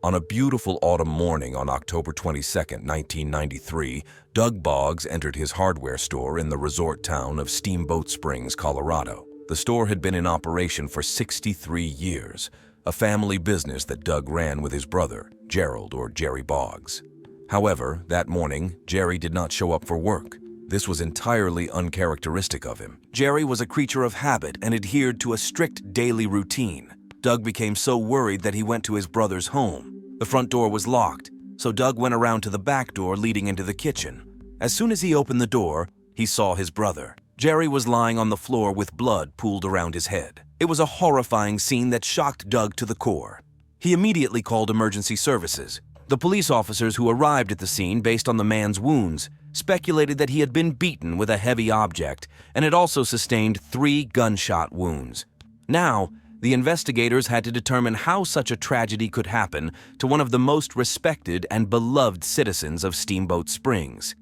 On a beautiful autumn morning on October 22, 1993, Doug Boggs entered his hardware store in the resort town of Steamboat Springs, Colorado. The store had been in operation for 63 years, a family business that Doug ran with his brother, Gerald or Gerry Boggs. However, that morning, Gerry did not show up for work. This was entirely uncharacteristic of him. Gerry was a creature of habit and adhered to a strict daily routine. Doug became so worried that he went to his brother's home. The front door was locked, so Doug went around to the back door leading into the kitchen. As soon as he opened the door, he saw his brother. Gerry was lying on the floor with blood pooled around his head. It was a horrifying scene that shocked Doug to the core. He immediately called emergency services. The police officers who arrived at the scene based on the man's wounds speculated that he had been beaten with a heavy object and had also sustained 3 gunshot wounds. Now, the investigators had to determine how such a tragedy could happen to one of the most respected and beloved citizens of Steamboat Springs.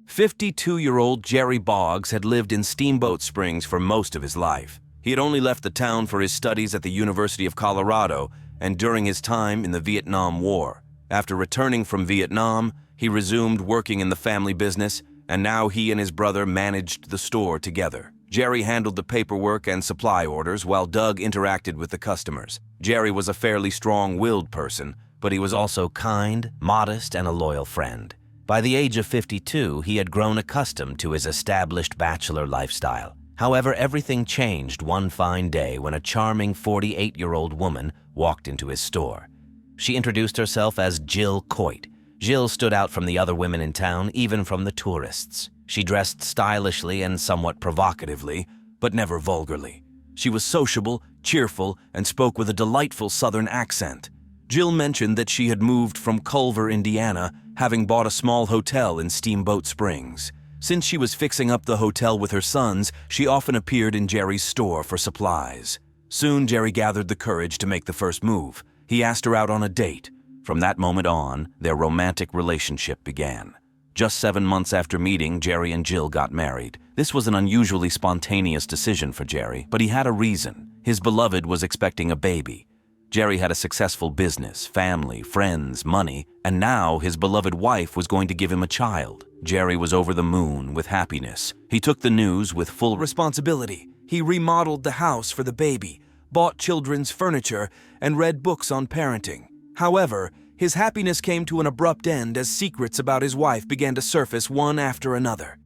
52-year-old Gerry Boggs had lived in Steamboat Springs for most of his life. He had only left the town for his studies at the University of Colorado and during his time in the Vietnam War. After returning from Vietnam, he resumed working in the family business, and now he and his brother managed the store together. Gerry handled the paperwork and supply orders while Doug interacted with the customers. Gerry was a fairly strong-willed person, but he was also kind, modest, and a loyal friend. By the age of 52, he had grown accustomed to his established bachelor lifestyle. However, everything changed one fine day when a charming 48-year-old woman walked into his store. She introduced herself as Jill Coit. Jill stood out from the other women in town, even from the tourists. She dressed stylishly and somewhat provocatively, but never vulgarly. She was sociable, cheerful, and spoke with a delightful southern accent. Jill mentioned that she had moved from Culver, Indiana, having bought a small hotel in Steamboat Springs. Since she was fixing up the hotel with her sons, she often appeared in Gerry's store for supplies. Soon, Gerry gathered the courage to make the first move. He asked her out on a date. From that moment on, their romantic relationship began. Just 7 months after meeting, Gerry and Jill got married. This was an unusually spontaneous decision for Gerry, but he had a reason. His beloved was expecting a baby. Gerry had a successful business, family, friends, money, and now his beloved wife was going to give him a child. Gerry was over the moon with happiness. He took the news with full responsibility. He remodeled the house for the baby, bought children's furniture, and read books on parenting. However, his happiness came to an abrupt end as secrets about his wife began to surface one after another.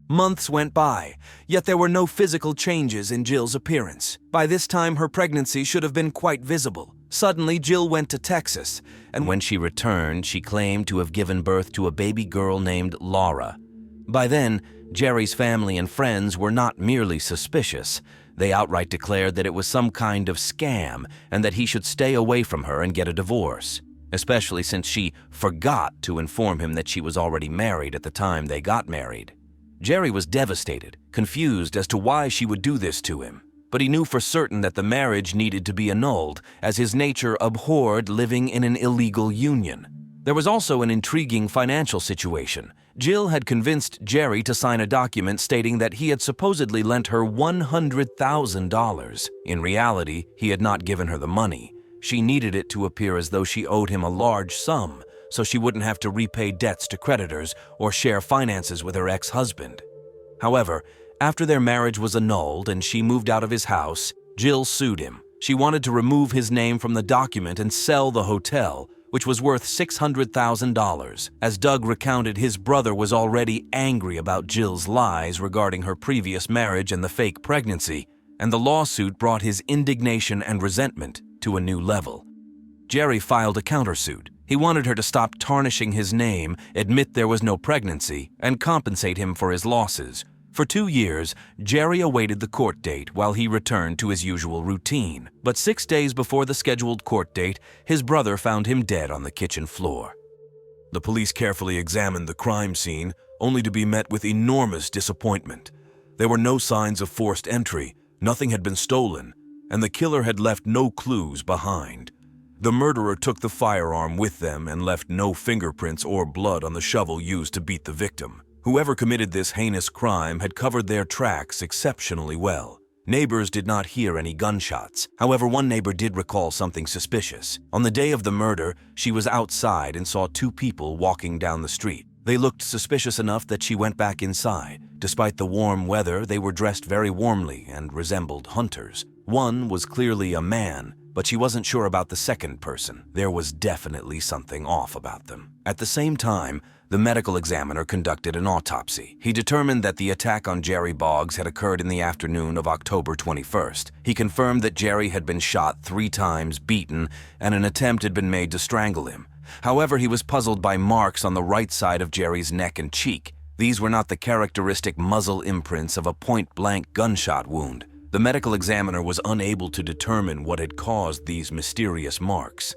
Months went by, yet there were no physical changes in Jill's appearance. By this time, her pregnancy should have been quite visible. Suddenly, Jill went to Texas, and when she returned, she claimed to have given birth to a baby girl named Laura. By then, Gerry's family and friends were not merely suspicious. They outright declared that it was some kind of scam and that he should stay away from her and get a divorce, especially since she forgot to inform him that she was already married at the time they got married. Gerry was devastated, confused as to why she would do this to him, but he knew for certain that the marriage needed to be annulled, as his nature abhorred living in an illegal union. There was also an intriguing financial situation. Jill had convinced Gerry to sign a document stating that he had supposedly lent her $100,000. In reality, he had not given her the money. She needed it to appear as though she owed him a large sum, so she wouldn't have to repay debts to creditors or share finances with her ex-husband. However, after their marriage was annulled and she moved out of his house, Jill sued him. She wanted to remove his name from the document and sell the hotel, which was worth $600,000. As Doug recounted, his brother was already angry about Jill's lies regarding her previous marriage and the fake pregnancy, and the lawsuit brought his indignation and resentment to a new level. Gerry filed a countersuit. He wanted her to stop tarnishing his name, admit there was no pregnancy, and compensate him for his losses. For 2 years, Gerry awaited the court date while he returned to his usual routine. But 6 days before the scheduled court date, his brother found him dead on the kitchen floor. The police carefully examined the crime scene, only to be met with enormous disappointment. There were no signs of forced entry, nothing had been stolen, and the killer had left no clues behind. The murderer took the firearm with them and left no fingerprints or blood on the shovel used to beat the victim. Whoever committed this heinous crime had covered their tracks exceptionally well. Neighbors did not hear any gunshots. However, one neighbor did recall something suspicious. On the day of the murder, she was outside and saw two people walking down the street. They looked suspicious enough that she went back inside. Despite the warm weather, they were dressed very warmly and resembled hunters. One was clearly a man, but she wasn't sure about the second person. There was definitely something off about them. At the same time, the medical examiner conducted an autopsy. He determined that the attack on Gerry Boggs had occurred in the afternoon of October 21st. He confirmed that Gerry had been shot 3 times, beaten, and an attempt had been made to strangle him. However, he was puzzled by marks on the right side of Gerry's neck and cheek. These were not the characteristic muzzle imprints of a point-blank gunshot wound. The medical examiner was unable to determine what had caused these mysterious marks.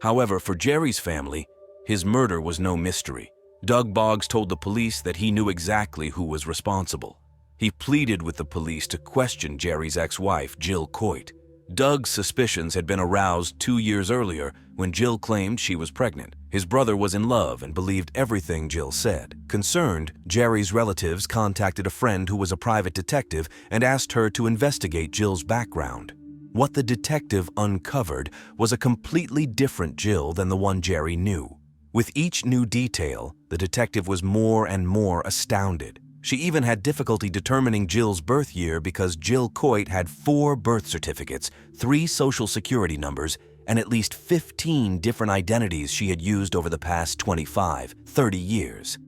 However, for Gerry's family, his murder was no mystery. Doug Boggs told the police that he knew exactly who was responsible. He pleaded with the police to question Gerry's ex-wife, Jill Coit. Doug's suspicions had been aroused 2 years earlier when Jill claimed she was pregnant. His brother was in love and believed everything Jill said. Concerned, Gerry's relatives contacted a friend who was a private detective and asked her to investigate Jill's background. What the detective uncovered was a completely different Jill than the one Gerry knew. With each new detail, the detective was more and more astounded. She even had difficulty determining Jill's birth year because Jill Coit had 4 birth certificates, 3 social security numbers, and at least 15 different identities she had used over the past 25-30 years.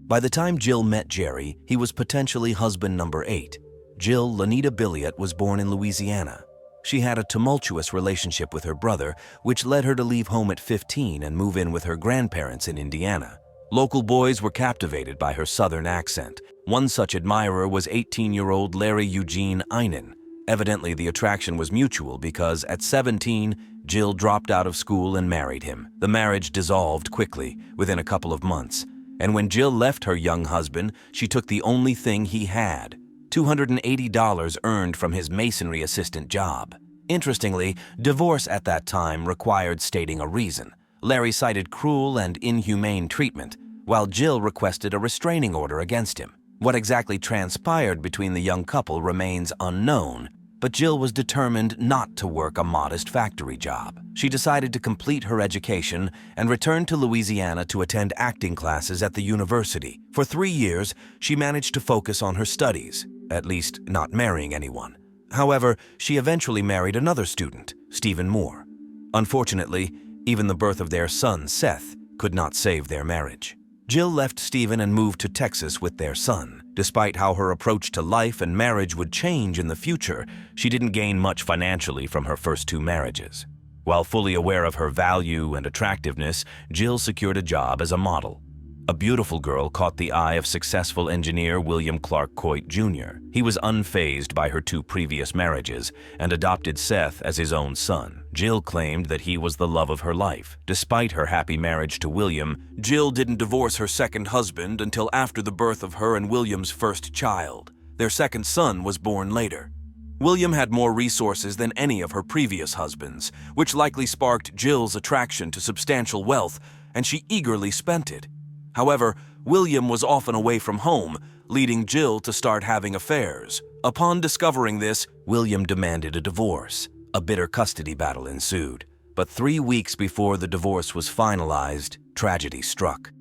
By the time Jill met Gerry, he was potentially husband number 8. Jill Lanita Billiot was born in Louisiana. She had a tumultuous relationship with her brother, which led her to leave home at 15 and move in with her grandparents in Indiana. Local boys were captivated by her southern accent. One such admirer was 18-year-old Larry Eugene Einen. Evidently, the attraction was mutual because at 17, Jill dropped out of school and married him. The marriage dissolved quickly, within a couple of months. And when Jill left her young husband, she took the only thing he had, $280 earned from his masonry assistant job. Interestingly, divorce at that time required stating a reason. Larry cited cruel and inhumane treatment, while Jill requested a restraining order against him. What exactly transpired between the young couple remains unknown, but Jill was determined not to work a modest factory job. She decided to complete her education and returned to Louisiana to attend acting classes at the university. For 3 years, she managed to focus on her studies, at least not marrying anyone. However, she eventually married another student, Stephen Moore. Unfortunately, even the birth of their son, Seth, could not save their marriage. Jill left Stephen and moved to Texas with their son. Despite how her approach to life and marriage would change in the future, she didn't gain much financially from her first 2 marriages. While fully aware of her value and attractiveness, Jill secured a job as a model. A beautiful girl caught the eye of successful engineer William Clark Coit Jr. He was unfazed by her 2 previous marriages and adopted Seth as his own son. Jill claimed that he was the love of her life. Despite her happy marriage to William, Jill didn't divorce her second husband until after the birth of her and William's first child. Their second son was born later. William had more resources than any of her previous husbands, which likely sparked Jill's attraction to substantial wealth, and she eagerly spent it. However, William was often away from home, leading Jill to start having affairs. Upon discovering this, William demanded a divorce. A bitter custody battle ensued. But 3 weeks before the divorce was finalized, tragedy struck.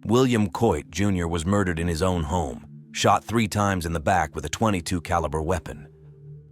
William Coit Jr. was murdered in his own home, shot 3 times in the back with a .22 caliber weapon.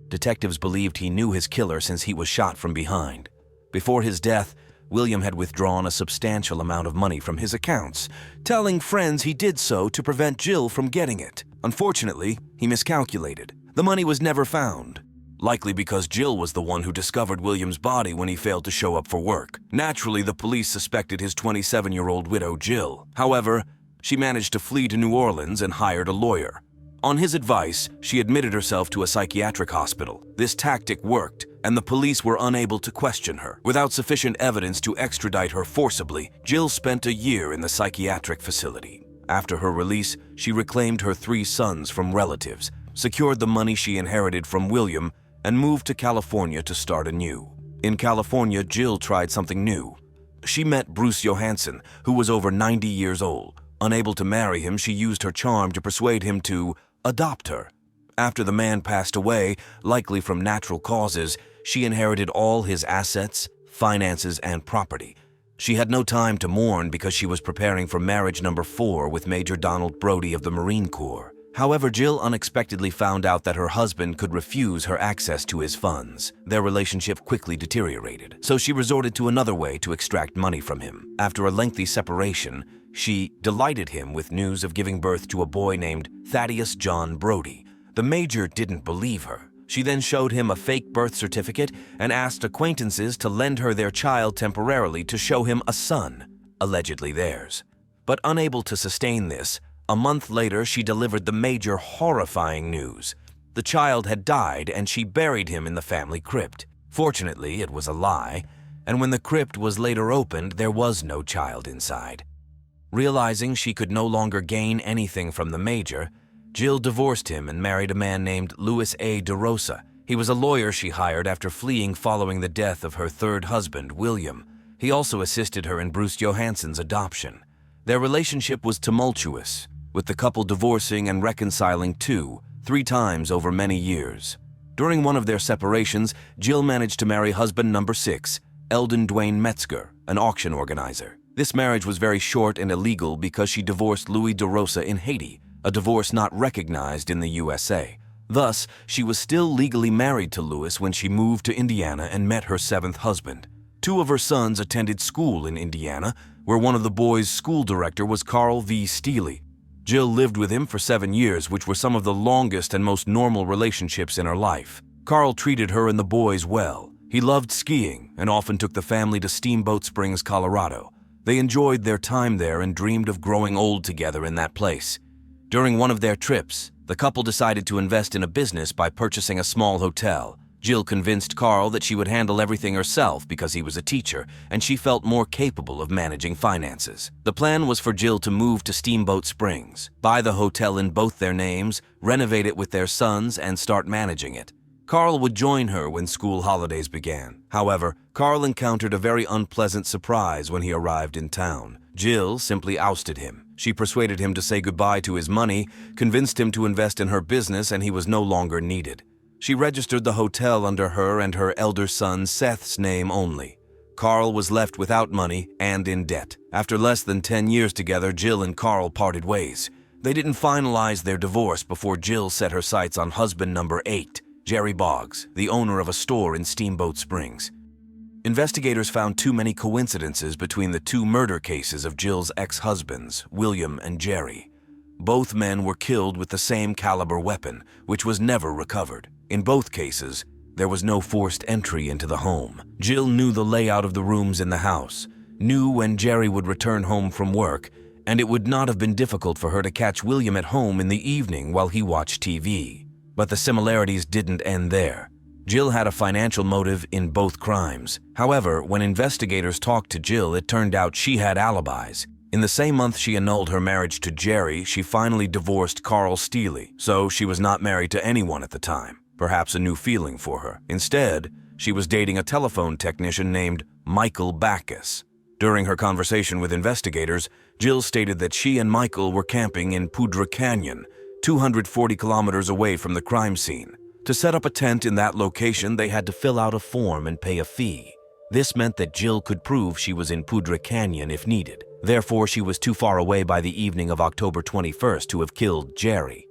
Detectives believed he knew his killer since he was shot from behind. Before his death, William had withdrawn a substantial amount of money from his accounts, telling friends he did so to prevent Jill from getting it. Unfortunately, he miscalculated. The money was never found, likely because Jill was the one who discovered William's body when he failed to show up for work. Naturally, the police suspected his 27-year-old widow, Jill. However, she managed to flee to New Orleans and hired a lawyer. On his advice, she admitted herself to a psychiatric hospital. This tactic worked, and the police were unable to question her. Without sufficient evidence to extradite her forcibly, Jill spent a year in the psychiatric facility. After her release, she reclaimed her 3 sons from relatives, secured the money she inherited from William, and moved to California to start anew. In California, Jill tried something new. She met Bruce Johansson, who was over 90 years old. Unable to marry him, she used her charm to persuade him to adopt her. After the man passed away, likely from natural causes, she inherited all his assets, finances, and property. She had no time to mourn because she was preparing for marriage number 4 with Major Donald Brody of the Marine Corps. However, Jill unexpectedly found out that her husband could refuse her access to his funds. Their relationship quickly deteriorated, so she resorted to another way to extract money from him. After a lengthy separation, she delighted him with news of giving birth to a boy named Thaddeus John Brody. The Major didn't believe her. She then showed him a fake birth certificate and asked acquaintances to lend her their child temporarily to show him a son, allegedly theirs. But unable to sustain this, a month later she delivered the Major horrifying news. The child had died and she buried him in the family crypt. Fortunately, it was a lie, and when the crypt was later opened, there was no child inside. Realizing she could no longer gain anything from the Major, Jill divorced him and married a man named Louis A. DeRosa. He was a lawyer she hired after fleeing following the death of her third husband, William. He also assisted her in Bruce Johansson's adoption. Their relationship was tumultuous, with the couple divorcing and reconciling 2-3 times over many years. During one of their separations, Jill managed to marry husband number 6, Eldon Dwayne Metzger, an auction organizer. This marriage was very short and illegal because she divorced Louis DeRosa in Haiti, a divorce not recognized in the USA. Thus, she was still legally married to Louis when she moved to Indiana and met her 7th husband. 2 of her sons attended school in Indiana, where one of the boys' school director was Carl V. Steele. Jill lived with him for 7 years, which were some of the longest and most normal relationships in her life. Carl treated her and the boys well. He loved skiing and often took the family to Steamboat Springs, Colorado. They enjoyed their time there and dreamed of growing old together in that place. During one of their trips, the couple decided to invest in a business by purchasing a small hotel. Jill convinced Carl that she would handle everything herself because he was a teacher, and she felt more capable of managing finances. The plan was for Jill to move to Steamboat Springs, buy the hotel in both their names, renovate it with their sons, and start managing it. Carl would join her when school holidays began. However, Carl encountered a very unpleasant surprise when he arrived in town. Jill simply ousted him. She persuaded him to say goodbye to his money, convinced him to invest in her business, and he was no longer needed. She registered the hotel under her and her elder son Seth's name only. Carl was left without money and in debt. After less than 10 years together, Jill and Carl parted ways. They didn't finalize their divorce before Jill set her sights on husband number 8, Gerry Boggs, the owner of a store in Steamboat Springs. Investigators found too many coincidences between the 2 murder cases of Jill's ex-husbands, William and Gerry. Both men were killed with the same caliber weapon, which was never recovered. In both cases, there was no forced entry into the home. Jill knew the layout of the rooms in the house, knew when Gerry would return home from work, and it would not have been difficult for her to catch William at home in the evening while he watched TV. But the similarities didn't end there. Jill had a financial motive in both crimes. However, when investigators talked to Jill, it turned out she had alibis. In the same month she annulled her marriage to Gerry, she finally divorced Carl Steele, so she was not married to anyone at the time. Perhaps a new feeling for her. Instead, she was dating a telephone technician named Michael Backus. During her conversation with investigators, Jill stated that she and Michael were camping in Poudre Canyon, 240 kilometers away from the crime scene. To set up a tent in that location, they had to fill out a form and pay a fee. This meant that Jill could prove she was in Poudre Canyon if needed. Therefore, she was too far away by the evening of October 21st to have killed Gerry.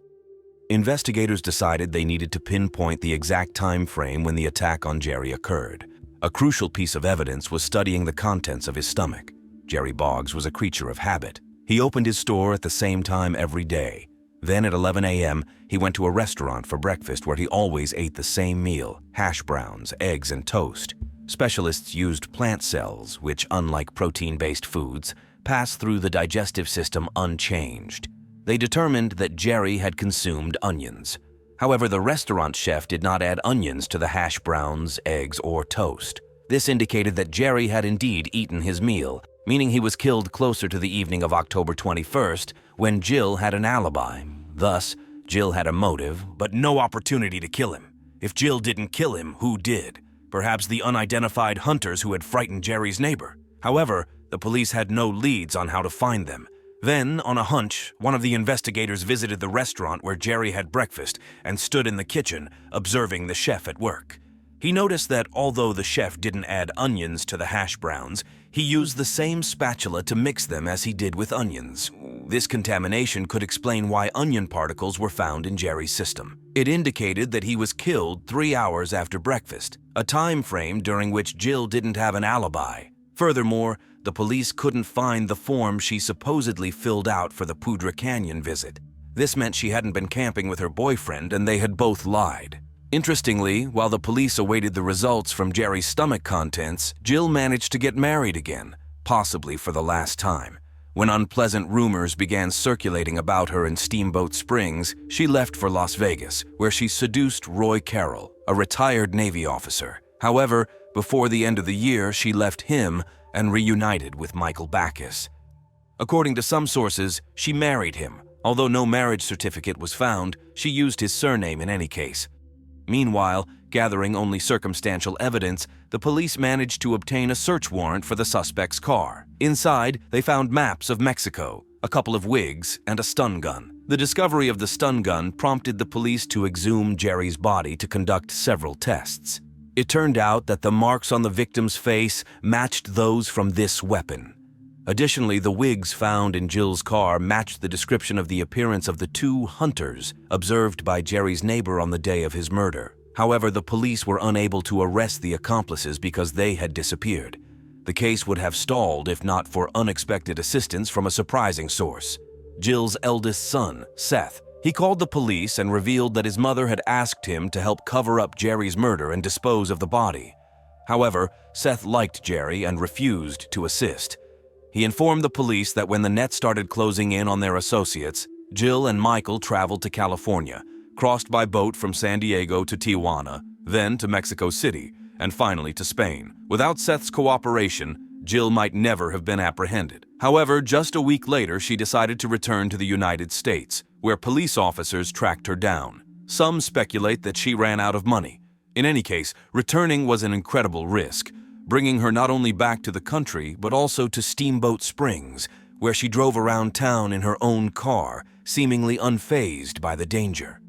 Investigators decided they needed to pinpoint the exact time frame when the attack on Gerry occurred. A crucial piece of evidence was studying the contents of his stomach. Gerry Boggs was a creature of habit. He opened his store at the same time every day. Then at 11 a.m., he went to a restaurant for breakfast where he always ate the same meal: hash browns, eggs, and toast. Specialists used plant cells, which, unlike protein-based foods, pass through the digestive system unchanged. They determined that Gerry had consumed onions. However, the restaurant chef did not add onions to the hash browns, eggs, or toast. This indicated that Gerry had indeed eaten his meal, meaning he was killed closer to the evening of October 21st, when Jill had an alibi. Thus, Jill had a motive, but no opportunity to kill him. If Jill didn't kill him, who did? Perhaps the unidentified hunters who had frightened Gerry's neighbor. However, the police had no leads on how to find them. Then, on a hunch, one of the investigators visited the restaurant where Gerry had breakfast and stood in the kitchen, observing the chef at work. He noticed that although the chef didn't add onions to the hash browns, he used the same spatula to mix them as he did with onions. This contamination could explain why onion particles were found in Gerry's system. It indicated that he was killed 3 hours after breakfast, a time frame during which Jill didn't have an alibi. Furthermore, the police couldn't find the form she supposedly filled out for the Poudre Canyon visit. This meant she hadn't been camping with her boyfriend and they had both lied. Interestingly, while the police awaited the results from Gerry's stomach contents, Jill managed to get married again, possibly for the last time. When unpleasant rumors began circulating about her in Steamboat Springs, she left for Las Vegas, where she seduced Roy Carroll, a retired Navy officer. However, before the end of the year, she left him and reunited with Michael Backus. According to some sources, she married him. Although no marriage certificate was found, she used his surname in any case. Meanwhile, gathering only circumstantial evidence, the police managed to obtain a search warrant for the suspect's car. Inside, they found maps of Mexico, a couple of wigs, and a stun gun. The discovery of the stun gun prompted the police to exhume Gerry's body to conduct several tests. It turned out that the marks on the victim's face matched those from this weapon. Additionally, the wigs found in Jill's car matched the description of the appearance of the two hunters observed by Gerry's neighbor on the day of his murder. However, the police were unable to arrest the accomplices because they had disappeared. The case would have stalled if not for unexpected assistance from a surprising source: Jill's eldest son, Seth. He called the police and revealed that his mother had asked him to help cover up Gerry's murder and dispose of the body. However, Seth liked Gerry and refused to assist. He informed the police that when the net started closing in on their associates, Jill and Michael traveled to California, crossed by boat from San Diego to Tijuana, then to Mexico City, and finally to Spain. Without Seth's cooperation, Jill might never have been apprehended. However, just a week later, she decided to return to the United States, where police officers tracked her down. Some speculate that she ran out of money. In any case, returning was an incredible risk, bringing her not only back to the country, but also to Steamboat Springs, where she drove around town in her own car, seemingly unfazed by the danger.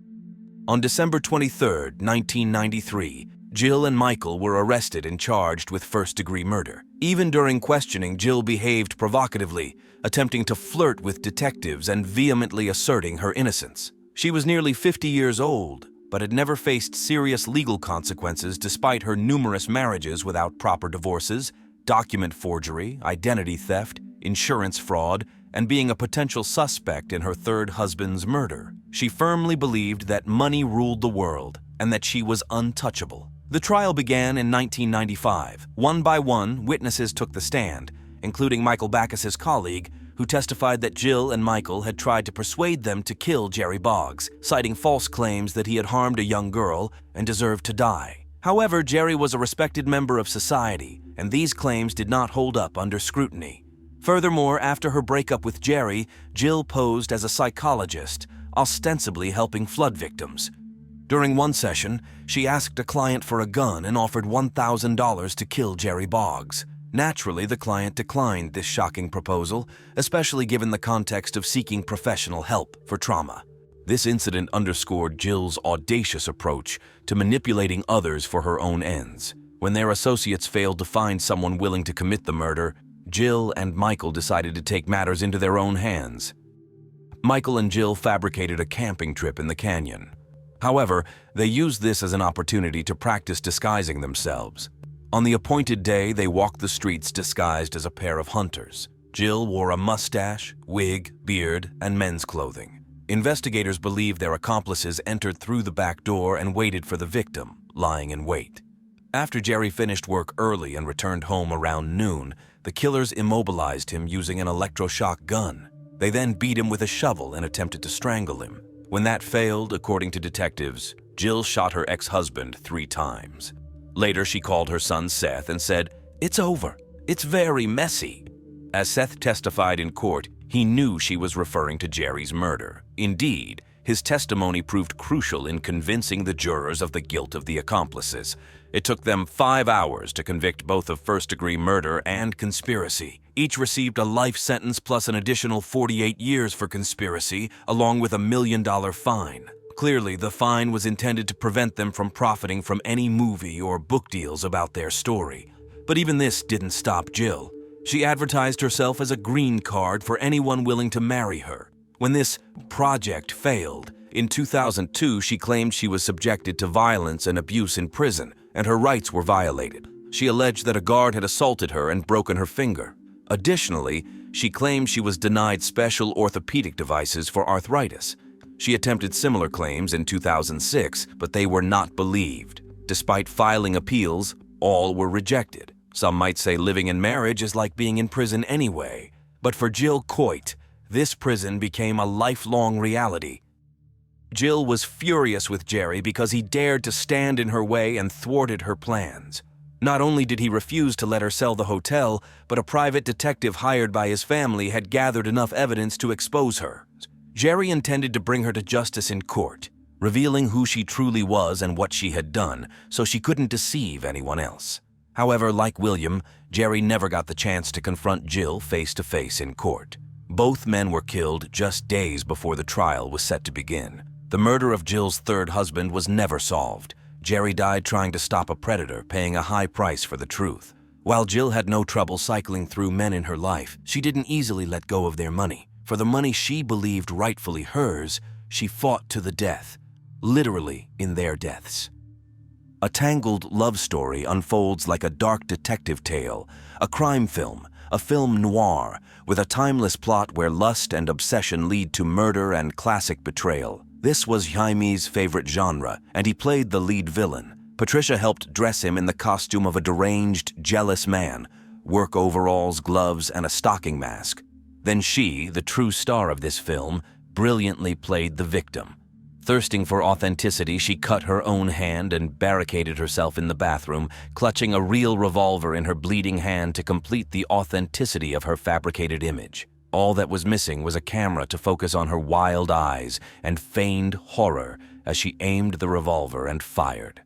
On December 23, 1993, Jill and Michael were arrested and charged with first-degree murder. Even during questioning, Jill behaved provocatively, attempting to flirt with detectives and vehemently asserting her innocence. She was nearly 50 years old, but had never faced serious legal consequences despite her numerous marriages without proper divorces, document forgery, identity theft, insurance fraud, and being a potential suspect in her third husband's murder. She firmly believed that money ruled the world and that she was untouchable. The trial began in 1995. One by one, witnesses took the stand, including Michael Backus's colleague, who testified that Jill and Michael had tried to persuade them to kill Gerry Boggs, citing false claims that he had harmed a young girl and deserved to die. However, Gerry was a respected member of society, and these claims did not hold up under scrutiny. Furthermore, after her breakup with Gerry, Jill posed as a psychologist, ostensibly helping flood victims. During one session, she asked a client for a gun and offered $1,000 to kill Gerry Boggs. Naturally, the client declined this shocking proposal, especially given the context of seeking professional help for trauma. This incident underscored Jill's audacious approach to manipulating others for her own ends. When their associates failed to find someone willing to commit the murder, Jill and Michael decided to take matters into their own hands. Michael and Jill fabricated a camping trip in the canyon. However, they used this as an opportunity to practice disguising themselves. On the appointed day, they walked the streets disguised as a pair of hunters. Jill wore a mustache, wig, beard, and men's clothing. Investigators believe their accomplices entered through the back door and waited for the victim, lying in wait. After Gerry finished work early and returned home around noon, the killers immobilized him using an electroshock gun. They then beat him with a shovel and attempted to strangle him. When that failed, according to detectives, Jill shot her ex-husband 3 times. Later, she called her son Seth and said, "It's over. It's very messy." As Seth testified in court, he knew she was referring to Gerry's murder. Indeed, his testimony proved crucial in convincing the jurors of the guilt of the accomplices. It took them 5 hours to convict both of first-degree murder and conspiracy. Each received a life sentence plus an additional 48 years for conspiracy, along with a $1 million fine. Clearly, the fine was intended to prevent them from profiting from any movie or book deals about their story. But even this didn't stop Jill. She advertised herself as a green card for anyone willing to marry her. When this project failed, in 2002 she claimed she was subjected to violence and abuse in prison, and her rights were violated. She alleged that a guard had assaulted her and broken her finger. Additionally, she claimed she was denied special orthopedic devices for arthritis. She attempted similar claims in 2006, but they were not believed. Despite filing appeals, all were rejected. Some might say living in marriage is like being in prison anyway. But for Jill Coit, this prison became a lifelong reality. Jill was furious with Gerry because he dared to stand in her way and thwarted her plans. Not only did he refuse to let her sell the hotel, but a private detective hired by his family had gathered enough evidence to expose her. Gerry intended to bring her to justice in court, revealing who she truly was and what she had done, so she couldn't deceive anyone else. However, like William, Gerry never got the chance to confront Jill face-to-face in court. Both men were killed just days before the trial was set to begin. The murder of Jill's third husband was never solved. Gerry died trying to stop a predator, paying a high price for the truth. While Jill had no trouble cycling through men in her life, she didn't easily let go of their money. For the money she believed rightfully hers, she fought to the death, literally in their deaths. A tangled love story unfolds like a dark detective tale, a crime film, a film noir, with a timeless plot where lust and obsession lead to murder and classic betrayal. This was Jaime's favorite genre, and he played the lead villain. Patricia helped dress him in the costume of a deranged, jealous man, work overalls, gloves, and a stocking mask. Then she, the true star of this film, brilliantly played the victim. Thirsting for authenticity, she cut her own hand and barricaded herself in the bathroom, clutching a real revolver in her bleeding hand to complete the authenticity of her fabricated image. All that was missing was a camera to focus on her wild eyes and feigned horror as she aimed the revolver and fired.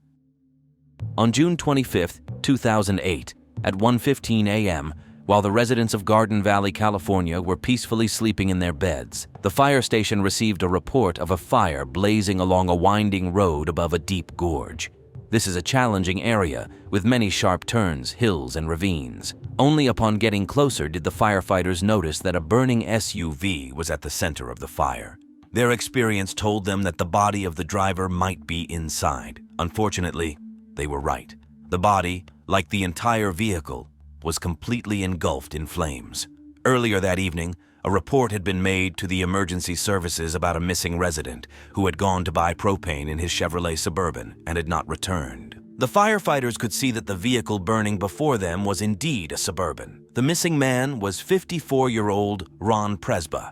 On June 25, 2008, at 1:15 a.m., while the residents of Garden Valley, California were peacefully sleeping in their beds, the fire station received a report of a fire blazing along a winding road above a deep gorge. This is a challenging area with many sharp turns, hills, and ravines. Only upon getting closer did the firefighters notice that a burning SUV was at the center of the fire. Their experience told them that the body of the driver might be inside. Unfortunately, they were right. The body, like the entire vehicle, was completely engulfed in flames. Earlier that evening, a report had been made to the emergency services about a missing resident who had gone to buy propane in his Chevrolet Suburban and had not returned. The firefighters could see that the vehicle burning before them was indeed a Suburban. The missing man was 54-year-old Ron Presba.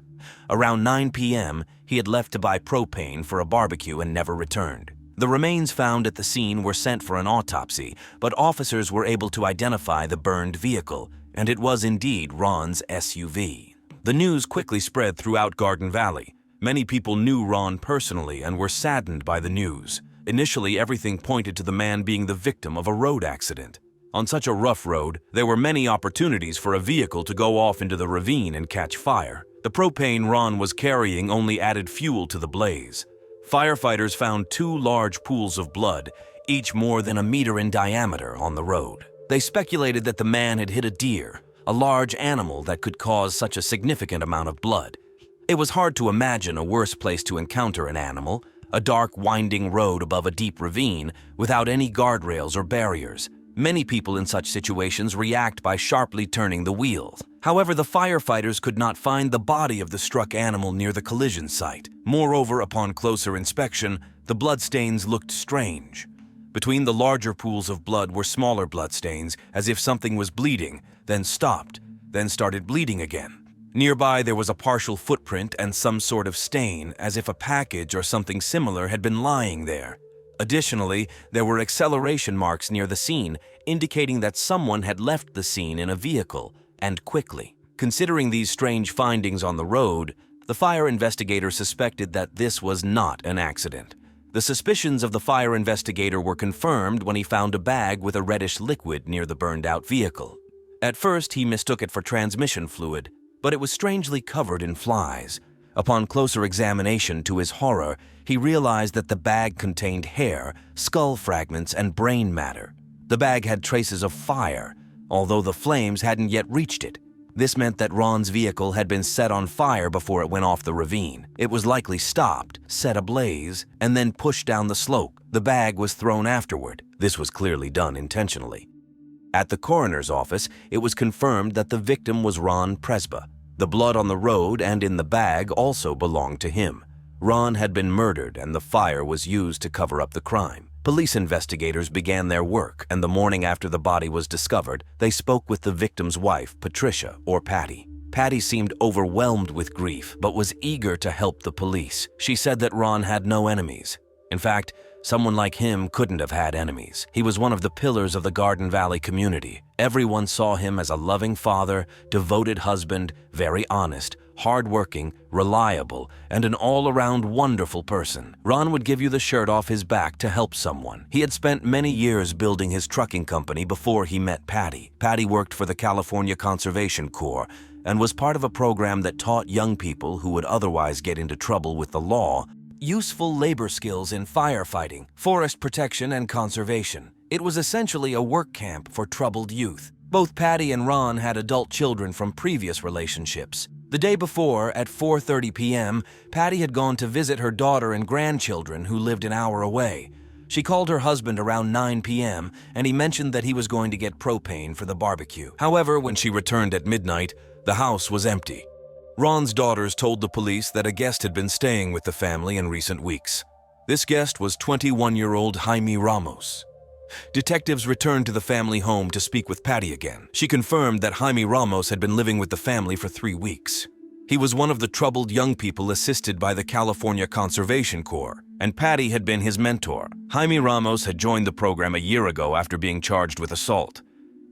Around 9 p.m., he had left to buy propane for a barbecue and never returned. The remains found at the scene were sent for an autopsy, but officers were able to identify the burned vehicle, and it was indeed Ron's SUV. The news quickly spread throughout Garden Valley. Many people knew Ron personally and were saddened by the news. Initially, everything pointed to the man being the victim of a road accident. On such a rough road, there were many opportunities for a vehicle to go off into the ravine and catch fire. The propane Ron was carrying only added fuel to the blaze. Firefighters found 2 large pools of blood, each more than a meter in diameter, on the road. They speculated that the man had hit a deer, a large animal that could cause such a significant amount of blood. It was hard to imagine a worse place to encounter an animal, a dark, winding road above a deep ravine without any guardrails or barriers. Many people in such situations react by sharply turning the wheels. However, the firefighters could not find the body of the struck animal near the collision site. Moreover, upon closer inspection, the bloodstains looked strange. Between the larger pools of blood were smaller bloodstains, as if something was bleeding, then stopped, then started bleeding again. Nearby, there was a partial footprint and some sort of stain, as if a package or something similar had been lying there. Additionally, there were acceleration marks near the scene, indicating that someone had left the scene in a vehicle, and quickly. Considering these strange findings on the road, the fire investigator suspected that this was not an accident. The suspicions of the fire investigator were confirmed when he found a bag with a reddish liquid near the burned-out vehicle. At first, he mistook it for transmission fluid, but it was strangely covered in flies. Upon closer examination, to his horror, he realized that the bag contained hair, skull fragments, and brain matter. The bag had traces of fire, although the flames hadn't yet reached it. This meant that Ron's vehicle had been set on fire before it went off the ravine. It was likely stopped, set ablaze, and then pushed down the slope. The bag was thrown afterward. This was clearly done intentionally. At the coroner's office, it was confirmed that the victim was Ron Presba. The blood on the road and in the bag also belonged to him. Ron had been murdered, and the fire was used to cover up the crime. Police investigators began their work, and the morning after the body was discovered, they spoke with the victim's wife, Patricia, or Patty. Patty seemed overwhelmed with grief, but was eager to help the police. She said that Ron had no enemies. In fact, someone like him couldn't have had enemies. He was one of the pillars of the Garden Valley community. Everyone saw him as a loving father, devoted husband, very honest, hardworking, reliable, and an all-around wonderful person. Ron would give you the shirt off his back to help someone. He had spent many years building his trucking company before he met Patty. Patty worked for the California Conservation Corps and was part of a program that taught young people who would otherwise get into trouble with the law useful labor skills in firefighting, forest protection, and conservation. It was essentially a work camp for troubled youth. Both Patty and Ron had adult children from previous relationships. The day before, at 4:30 p.m., Patty had gone to visit her daughter and grandchildren who lived an hour away. She called her husband around 9 p.m., and he mentioned that he was going to get propane for the barbecue. However, when she returned at midnight, the house was empty. Ron's daughters told the police that a guest had been staying with the family in recent weeks. This guest was 21-year-old Jaime Ramos. Detectives returned to the family home to speak with Patty again. She confirmed that Jaime Ramos had been living with the family for 3 weeks. He was one of the troubled young people assisted by the California Conservation Corps, and Patty had been his mentor. Jaime Ramos had joined the program a year ago after being charged with assault.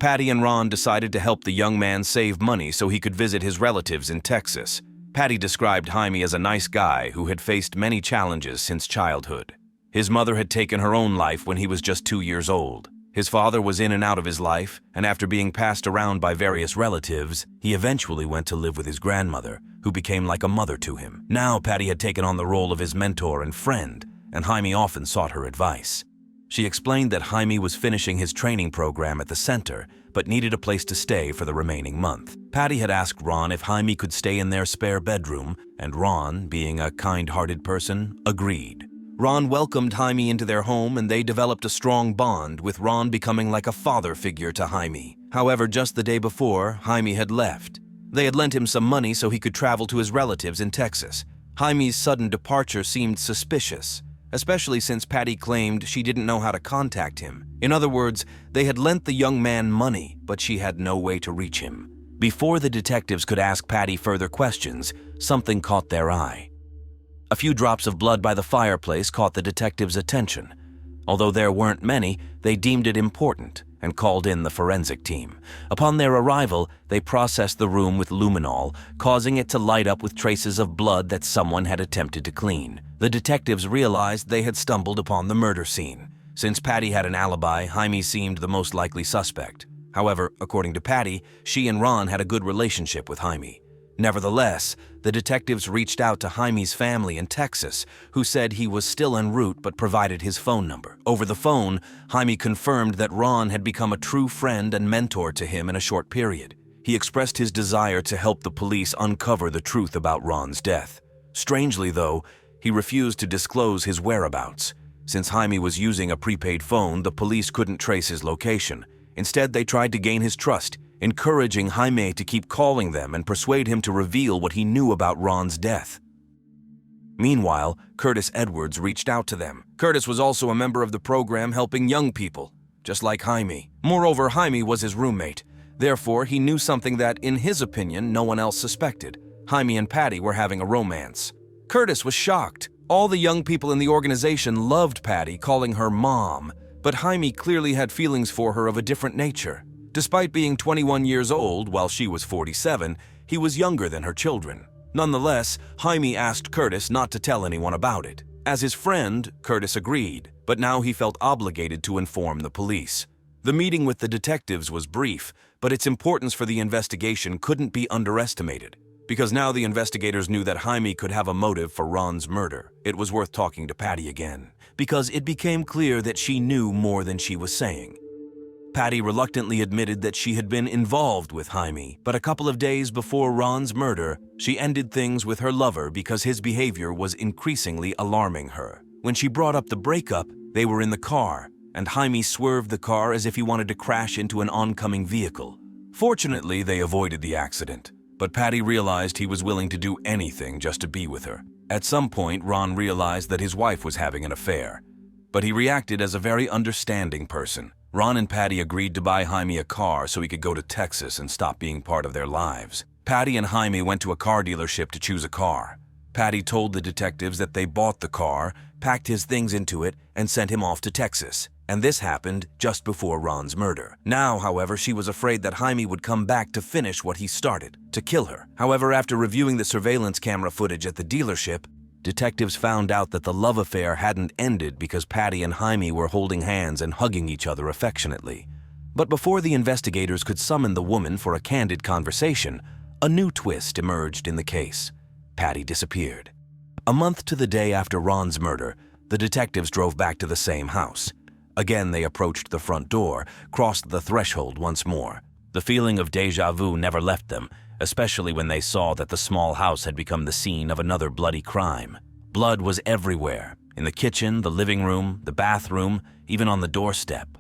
Patty and Ron decided to help the young man save money so he could visit his relatives in Texas. Patty described Jaime as a nice guy who had faced many challenges since childhood. His mother had taken her own life when he was just 2 years old. His father was in and out of his life, and after being passed around by various relatives, he eventually went to live with his grandmother, who became like a mother to him. Now Patty had taken on the role of his mentor and friend, and Jaime often sought her advice. She explained that Jaime was finishing his training program at the center, but needed a place to stay for the remaining month. Patty had asked Ron if Jaime could stay in their spare bedroom, and Ron, being a kind-hearted person, agreed. Ron welcomed Jaime into their home, and they developed a strong bond, with Ron becoming like a father figure to Jaime. However, just the day before, Jaime had left. They had lent him some money so he could travel to his relatives in Texas. Jaime's sudden departure seemed suspicious, especially since Patty claimed she didn't know how to contact him. In other words, they had lent the young man money, but she had no way to reach him. Before the detectives could ask Patty further questions, something caught their eye. A few drops of blood by the fireplace caught the detectives' attention. Although there weren't many, they deemed it important and called in the forensic team. Upon their arrival, they processed the room with luminol, causing it to light up with traces of blood that someone had attempted to clean. The detectives realized they had stumbled upon the murder scene. Since Patty had an alibi, Jaime seemed the most likely suspect. However, according to Patty, she and Ron had a good relationship with Jaime. Nevertheless, the detectives reached out to Jaime's family in Texas, who said he was still en route but provided his phone number. Over the phone, Jaime confirmed that Ron had become a true friend and mentor to him in a short period. He expressed his desire to help the police uncover the truth about Ron's death. Strangely, though, he refused to disclose his whereabouts. Since Jaime was using a prepaid phone, the police couldn't trace his location. Instead, they tried to gain his trust, encouraging Jaime to keep calling them and persuade him to reveal what he knew about Ron's death. Meanwhile, Curtis Edwards reached out to them. Curtis was also a member of the program helping young people, just like Jaime. Moreover, Jaime was his roommate. Therefore, he knew something that, in his opinion, no one else suspected. Jaime and Patty were having a romance. Curtis was shocked. All the young people in the organization loved Patty, calling her Mom, but Jaime clearly had feelings for her of a different nature. Despite being 21 years old, while she was 47, he was younger than her children. Nonetheless, Jaime asked Curtis not to tell anyone about it. As his friend, Curtis agreed, but now he felt obligated to inform the police. The meeting with the detectives was brief, but its importance for the investigation couldn't be underestimated. Because now the investigators knew that Jaime could have a motive for Ron's murder, it was worth talking to Patty again, because it became clear that she knew more than she was saying. Patty reluctantly admitted that she had been involved with Jaime, but a couple of days before Ron's murder, she ended things with her lover because his behavior was increasingly alarming her. When she brought up the breakup, they were in the car, and Jaime swerved the car as if he wanted to crash into an oncoming vehicle. Fortunately, they avoided the accident, but Patty realized he was willing to do anything just to be with her. At some point, Ron realized that his wife was having an affair, but he reacted as a very understanding person. Ron and Patty agreed to buy Jaime a car so he could go to Texas and stop being part of their lives. Patty and Jaime went to a car dealership to choose a car. Patty told the detectives that they bought the car, packed his things into it, and sent him off to Texas. And this happened just before Ron's murder. Now, however, she was afraid that Jaime would come back to finish what he started, to kill her. However, after reviewing the surveillance camera footage at the dealership, detectives found out that the love affair hadn't ended because Patty and Jaime were holding hands and hugging each other affectionately. But before the investigators could summon the woman for a candid conversation, a new twist emerged in the case. Patty disappeared. A month to the day after Ron's murder, the detectives drove back to the same house. Again, they approached the front door, crossed the threshold once more. The feeling of déjà vu never left them, especially when they saw that the small house had become the scene of another bloody crime. Blood was everywhere, in the kitchen, the living room, the bathroom, even on the doorstep.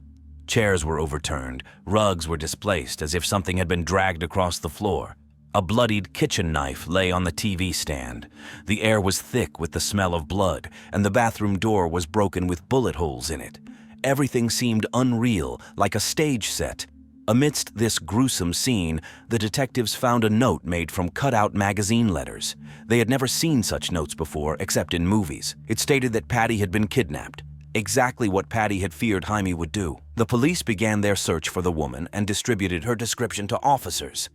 Chairs were overturned, rugs were displaced as if something had been dragged across the floor. A bloodied kitchen knife lay on the TV stand. The air was thick with the smell of blood, and the bathroom door was broken with bullet holes in it. Everything seemed unreal, like a stage set. Amidst this gruesome scene, the detectives found a note made from cut-out magazine letters. They had never seen such notes before, except in movies. It stated that Patty had been kidnapped, exactly what Patty had feared Jaime would do. The police began their search for the woman and distributed her description to officers.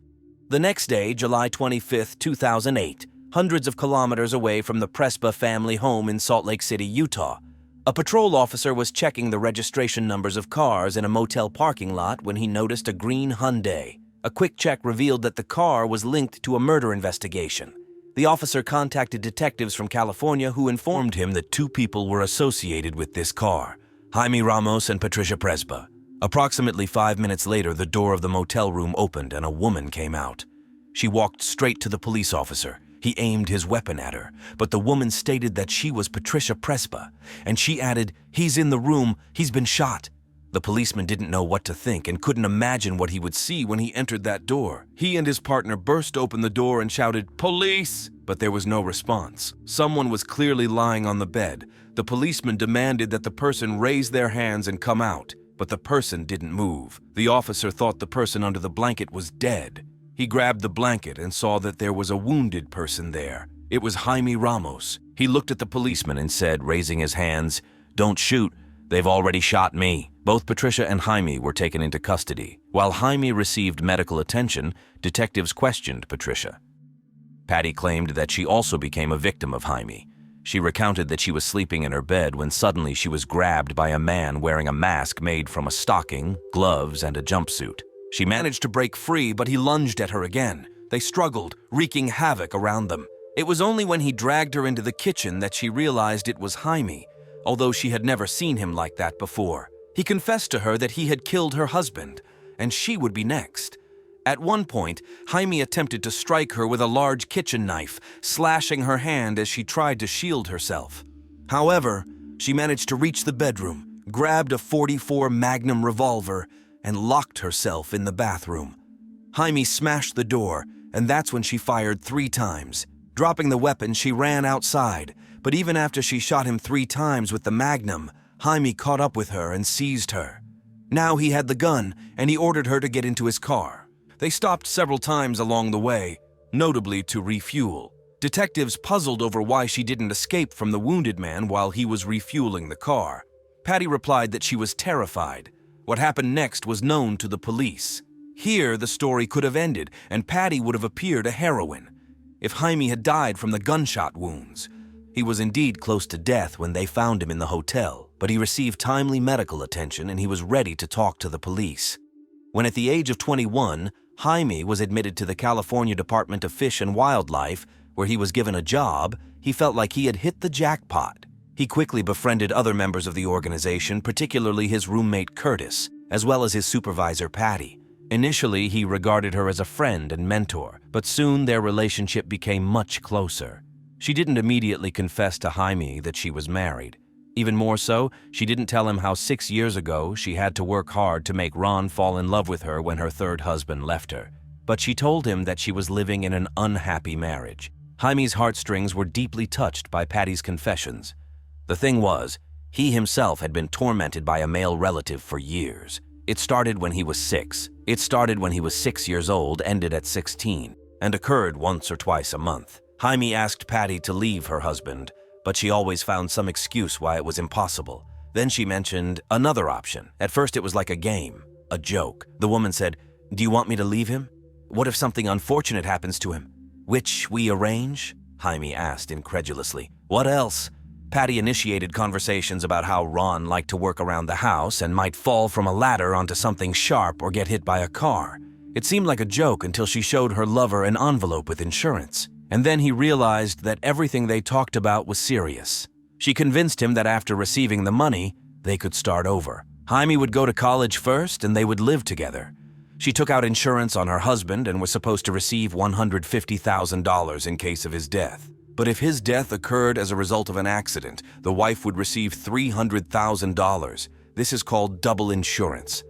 The next day, July 25, 2008, hundreds of kilometers away from the Prespa family home in Salt Lake City, Utah, a patrol officer was checking the registration numbers of cars in a motel parking lot when he noticed a green Hyundai. A quick check revealed that the car was linked to a murder investigation. The officer contacted detectives from California who informed him that two people were associated with this car, Jaime Ramos and Patricia Prespa. Approximately 5 minutes later, the door of the motel room opened and a woman came out. She walked straight to the police officer. He aimed his weapon at her, but the woman stated that she was Patricia Prespa, and she added, "He's in the room, he's been shot." The policeman didn't know what to think and couldn't imagine what he would see when he entered that door. He and his partner burst open the door and shouted, "Police!" But there was no response. Someone was clearly lying on the bed. The policeman demanded that the person raise their hands and come out, but the person didn't move. The officer thought the person under the blanket was dead. He grabbed the blanket and saw that there was a wounded person there. It was Jaime Ramos. He looked at the policeman and said, raising his hands, "Don't shoot. They've already shot me." Both Patricia and Jaime were taken into custody. While Jaime received medical attention, detectives questioned Patricia. Patty claimed that she also became a victim of Jaime. She recounted that she was sleeping in her bed when suddenly she was grabbed by a man wearing a mask made from a stocking, gloves, and a jumpsuit. She managed to break free, but he lunged at her again. They struggled, wreaking havoc around them. It was only when he dragged her into the kitchen that she realized it was Jaime, although she had never seen him like that before. He confessed to her that he had killed her husband, and she would be next. At one point, Jaime attempted to strike her with a large kitchen knife, slashing her hand as she tried to shield herself. However, she managed to reach the bedroom, grabbed a .44 Magnum revolver, and locked herself in the bathroom. Jaime smashed the door, and that's when she fired 3 times. Dropping the weapon, she ran outside, but even after she shot him 3 times with the Magnum, Jaime caught up with her and seized her. Now he had the gun, and he ordered her to get into his car. They stopped several times along the way, notably to refuel. Detectives puzzled over why she didn't escape from the wounded man while he was refueling the car. Patty replied that she was terrified. What happened next was known to the police. Here, the story could have ended, and Patty would have appeared a heroine if Jaime had died from the gunshot wounds. He was indeed close to death when they found him in the hotel, but he received timely medical attention and he was ready to talk to the police. When at the age of 21, Jaime was admitted to the California Department of Fish and Wildlife, where he was given a job, he felt like he had hit the jackpot. He quickly befriended other members of the organization, particularly his roommate Curtis, as well as his supervisor Patty. Initially, he regarded her as a friend and mentor, but soon their relationship became much closer. She didn't immediately confess to Jaime that she was married. Even more so, she didn't tell him how 6 years ago she had to work hard to make Ron fall in love with her when her third husband left her. But she told him that she was living in an unhappy marriage. Jaime's heartstrings were deeply touched by Patty's confessions. The thing was, he himself had been tormented by a male relative for years. It started when he was 6 years old, ended at 16, and occurred once or twice a month. Jaime asked Patty to leave her husband, but she always found some excuse why it was impossible. Then she mentioned another option. At first it was like a game, a joke. The woman said, "Do you want me to leave him? What if something unfortunate happens to him? Which we arrange?" Jaime asked incredulously. "What else?" Patty initiated conversations about how Ron liked to work around the house and might fall from a ladder onto something sharp or get hit by a car. It seemed like a joke until she showed her lover an envelope with insurance. And then he realized that everything they talked about was serious. She convinced him that after receiving the money, they could start over. Jaime would go to college first and they would live together. She took out insurance on her husband and was supposed to receive $150,000 in case of his death. But if his death occurred as a result of an accident, the wife would receive $300,000. This is called double insurance.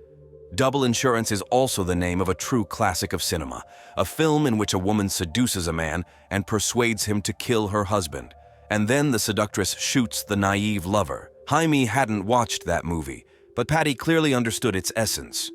Double Insurance is also the name of a true classic of cinema, a film in which a woman seduces a man and persuades him to kill her husband, and then the seductress shoots the naive lover. Jaime hadn't watched that movie, but Patty clearly understood its essence.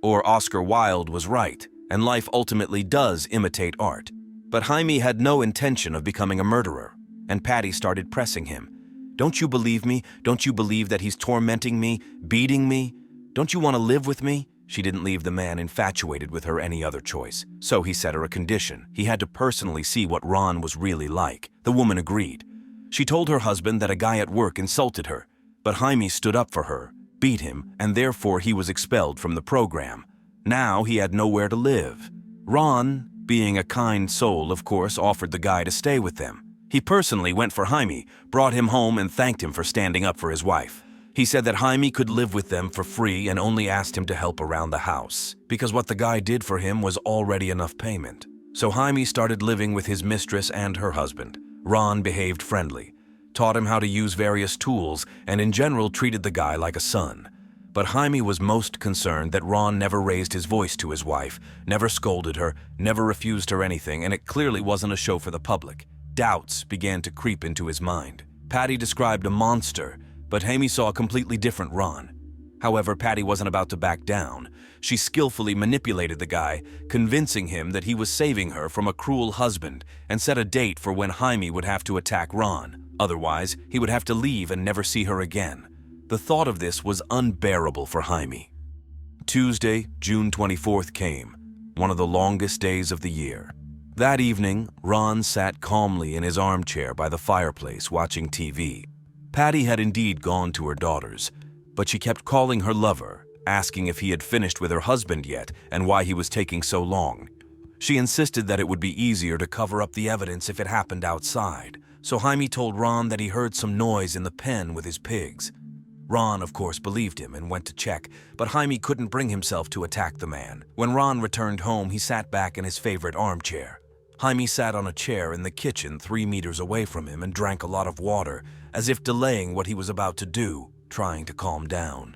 Or Oscar Wilde was right, and life ultimately does imitate art. But Jaime had no intention of becoming a murderer, and Patty started pressing him. "Don't you believe me? Don't you believe that he's tormenting me, beating me? Don't you want to live with me?" She didn't leave the man infatuated with her any other choice. So he set her a condition. He had to personally see what Ron was really like. The woman agreed. She told her husband that a guy at work insulted her, but Jaime stood up for her, beat him, and therefore he was expelled from the program. Now he had nowhere to live. Ron, being a kind soul, of course, offered the guy to stay with them. He personally went for Jaime, brought him home, and thanked him for standing up for his wife. He said that Jaime could live with them for free and only asked him to help around the house, because what the guy did for him was already enough payment. So Jaime started living with his mistress and her husband. Ron behaved friendly, taught him how to use various tools, and in general treated the guy like a son. But Jaime was most concerned that Ron never raised his voice to his wife, never scolded her, never refused her anything, and it clearly wasn't a show for the public. Doubts began to creep into his mind. Patty described a monster, but Jaime saw a completely different Ron. However, Patty wasn't about to back down. She skillfully manipulated the guy, convincing him that he was saving her from a cruel husband, and set a date for when Jaime would have to attack Ron. Otherwise, he would have to leave and never see her again. The thought of this was unbearable for Jaime. Tuesday, June 24th came, one of the longest days of the year. That evening, Ron sat calmly in his armchair by the fireplace watching TV. Patty had indeed gone to her daughters, but she kept calling her lover, asking if he had finished with her husband yet and why he was taking so long. She insisted that it would be easier to cover up the evidence if it happened outside, so Jaime told Ron that he heard some noise in the pen with his pigs. Ron, of course, believed him and went to check, but Jaime couldn't bring himself to attack the man. When Ron returned home, he sat back in his favorite armchair. Jaime sat on a chair in the kitchen 3 meters away from him and drank a lot of water, as if delaying what he was about to do, trying to calm down.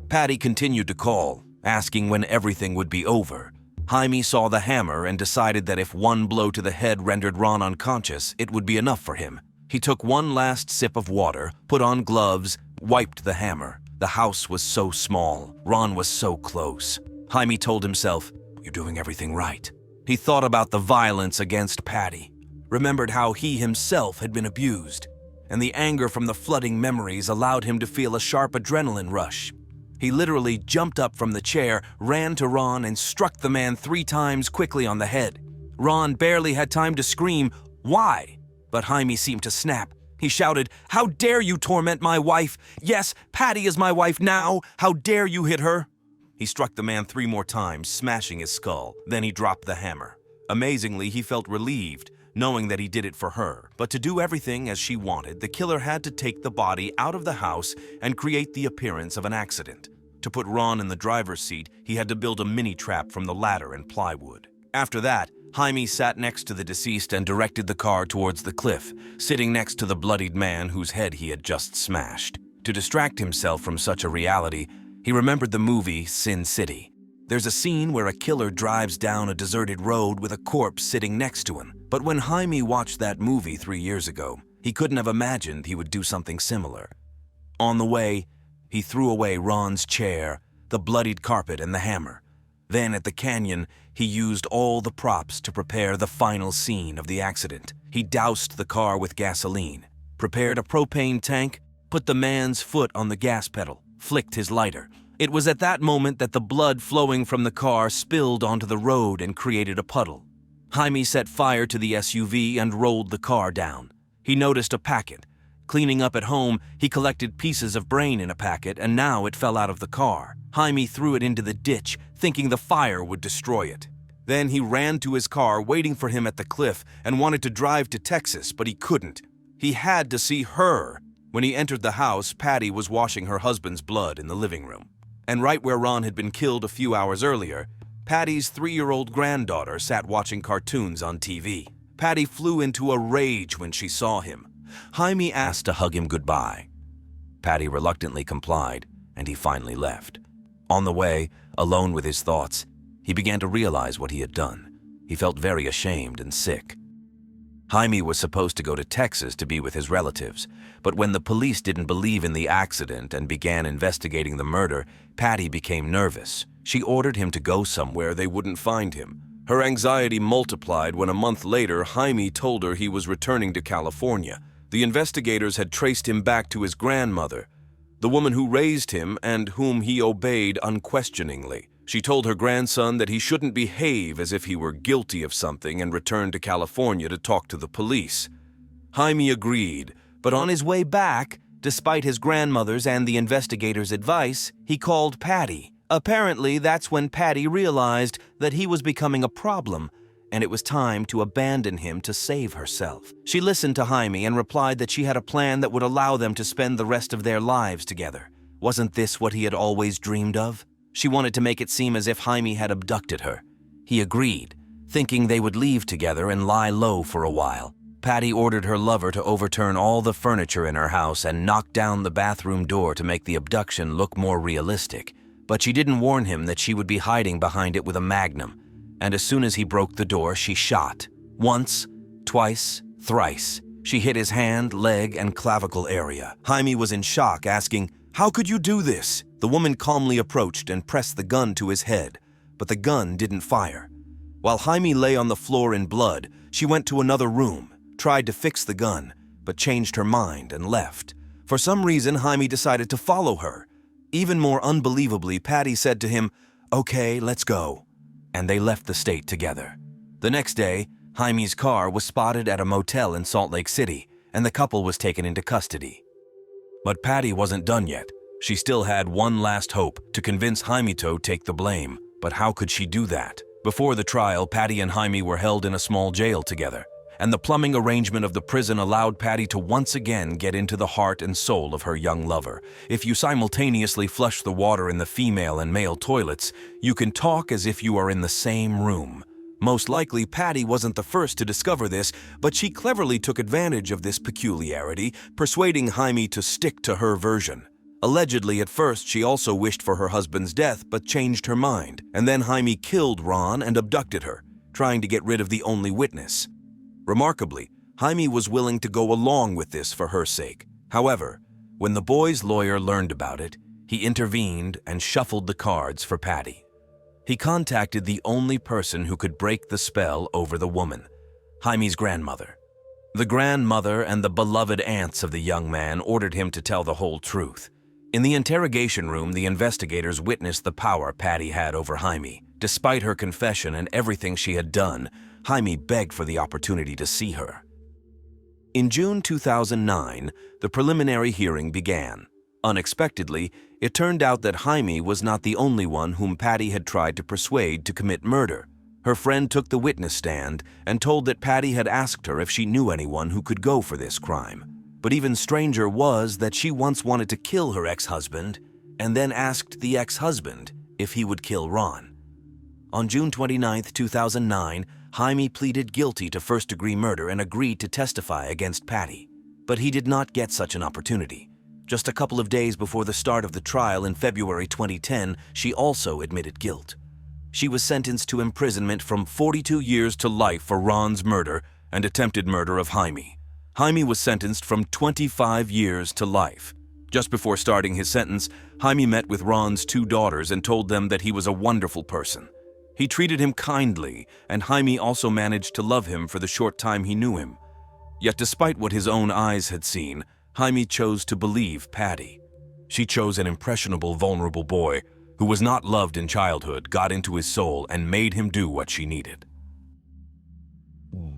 Patty continued to call, asking when everything would be over. Jaime saw the hammer and decided that if one blow to the head rendered Ron unconscious, it would be enough for him. He took one last sip of water, put on gloves, wiped the hammer. The house was so small. Ron was so close. Jaime told himself, "You're doing everything right." He thought about the violence against Patty, remembered how he himself had been abused, and the anger from the flooding memories allowed him to feel a sharp adrenaline rush. He literally jumped up from the chair, ran to Ron, and struck the man 3 times quickly on the head. Ron barely had time to scream, "Why?" But Jaime seemed to snap. He shouted, "How dare you torment my wife? Yes, Patty is my wife now. How dare you hit her?" He struck the man 3 more times, smashing his skull. Then he dropped the hammer. Amazingly, he felt relieved, knowing that he did it for her. But to do everything as she wanted, the killer had to take the body out of the house and create the appearance of an accident. To put Ron in the driver's seat, he had to build a mini-trap from the ladder and plywood. After that, Jaime sat next to the deceased and directed the car towards the cliff, sitting next to the bloodied man whose head he had just smashed. To distract himself from such a reality, he remembered the movie Sin City. There's a scene where a killer drives down a deserted road with a corpse sitting next to him. But when Jaime watched that movie 3 years ago, he couldn't have imagined he would do something similar. On the way, he threw away Ron's chair, the bloodied carpet, and the hammer. Then at the canyon, he used all the props to prepare the final scene of the accident. He doused the car with gasoline, prepared a propane tank, put the man's foot on the gas pedal, flicked his lighter. It was at that moment that the blood flowing from the car spilled onto the road and created a puddle. Jaime set fire to the SUV and rolled the car down. He noticed a packet. Cleaning up at home, he collected pieces of brain in a packet, and now it fell out of the car. Jaime threw it into the ditch, thinking the fire would destroy it. Then he ran to his car, waiting for him at the cliff, and wanted to drive to Texas, but he couldn't. He had to see her. When he entered the house, Patty was washing her husband's blood in the living room. And right where Ron had been killed a few hours earlier, Patty's 3-year-old granddaughter sat watching cartoons on TV. Patty flew into a rage when she saw him. Jaime asked to hug him goodbye. Patty reluctantly complied, and he finally left. On the way, alone with his thoughts, he began to realize what he had done. He felt very ashamed and sick. Jaime was supposed to go to Texas to be with his relatives, but when the police didn't believe in the accident and began investigating the murder, Patty became nervous. She ordered him to go somewhere they wouldn't find him. Her anxiety multiplied when a month later, Jaime told her he was returning to California. The investigators had traced him back to his grandmother, the woman who raised him and whom he obeyed unquestioningly. She told her grandson that he shouldn't behave as if he were guilty of something and returned to California to talk to the police. Jaime agreed, but on his way back, despite his grandmother's and the investigators' advice, he called Patty. Apparently, that's when Patty realized that he was becoming a problem, and it was time to abandon him to save herself. She listened to Jaime and replied that she had a plan that would allow them to spend the rest of their lives together. Wasn't this what he had always dreamed of? She wanted to make it seem as if Jaime had abducted her. He agreed, thinking they would leave together and lie low for a while. Patty ordered her lover to overturn all the furniture in her house and knock down the bathroom door to make the abduction look more realistic. But she didn't warn him that she would be hiding behind it with a magnum. And as soon as he broke the door, she shot. Once, twice, thrice. She hit his hand, leg, and clavicle area. Jaime was in shock, asking, "How could you do this?" The woman calmly approached and pressed the gun to his head, but the gun didn't fire. While Jaime lay on the floor in blood, she went to another room, tried to fix the gun, but changed her mind and left. For some reason, Jaime decided to follow her. Even more unbelievably, Patty said to him, "Okay, let's go." And they left the state together. The next day, Jaime's car was spotted at a motel in Salt Lake City, and the couple was taken into custody. But Patty wasn't done yet. She still had one last hope, to convince Jaime to take the blame. But how could she do that? Before the trial, Patty and Jaime were held in a small jail together, and the plumbing arrangement of the prison allowed Patty to once again get into the heart and soul of her young lover. If you simultaneously flush the water in the female and male toilets, you can talk as if you are in the same room. Most likely, Patty wasn't the first to discover this, but she cleverly took advantage of this peculiarity, persuading Jaime to stick to her version. Allegedly, at first, she also wished for her husband's death, but changed her mind, and then Jaime killed Ron and abducted her, trying to get rid of the only witness. Remarkably, Jaime was willing to go along with this for her sake. However, when the boy's lawyer learned about it, he intervened and shuffled the cards for Patty. He contacted the only person who could break the spell over the woman, Jaime's grandmother. The grandmother and the beloved aunts of the young man ordered him to tell the whole truth. In the interrogation room, the investigators witnessed the power Patty had over Jaime. Despite her confession and everything she had done, Jaime begged for the opportunity to see her. In June 2009, the preliminary hearing began. Unexpectedly, it turned out that Jaime was not the only one whom Patty had tried to persuade to commit murder. Her friend took the witness stand and told that Patty had asked her if she knew anyone who could go for this crime. But even stranger was that she once wanted to kill her ex-husband and then asked the ex-husband if he would kill Ron. On June 29, 2009, Jaime pleaded guilty to first-degree murder and agreed to testify against Patty. But he did not get such an opportunity. Just a couple of days before the start of the trial in February 2010, she also admitted guilt. She was sentenced to imprisonment from 42 years to life for Ron's murder and attempted murder of Jaime. Jaime was sentenced from 25 years to life. Just before starting his sentence, Jaime met with Ron's 2 daughters and told them that he was a wonderful person. He treated him kindly, and Jaime also managed to love him for the short time he knew him. Yet despite what his own eyes had seen, Jaime chose to believe Patty. She chose an impressionable, vulnerable boy who was not loved in childhood, got into his soul, and made him do what she needed.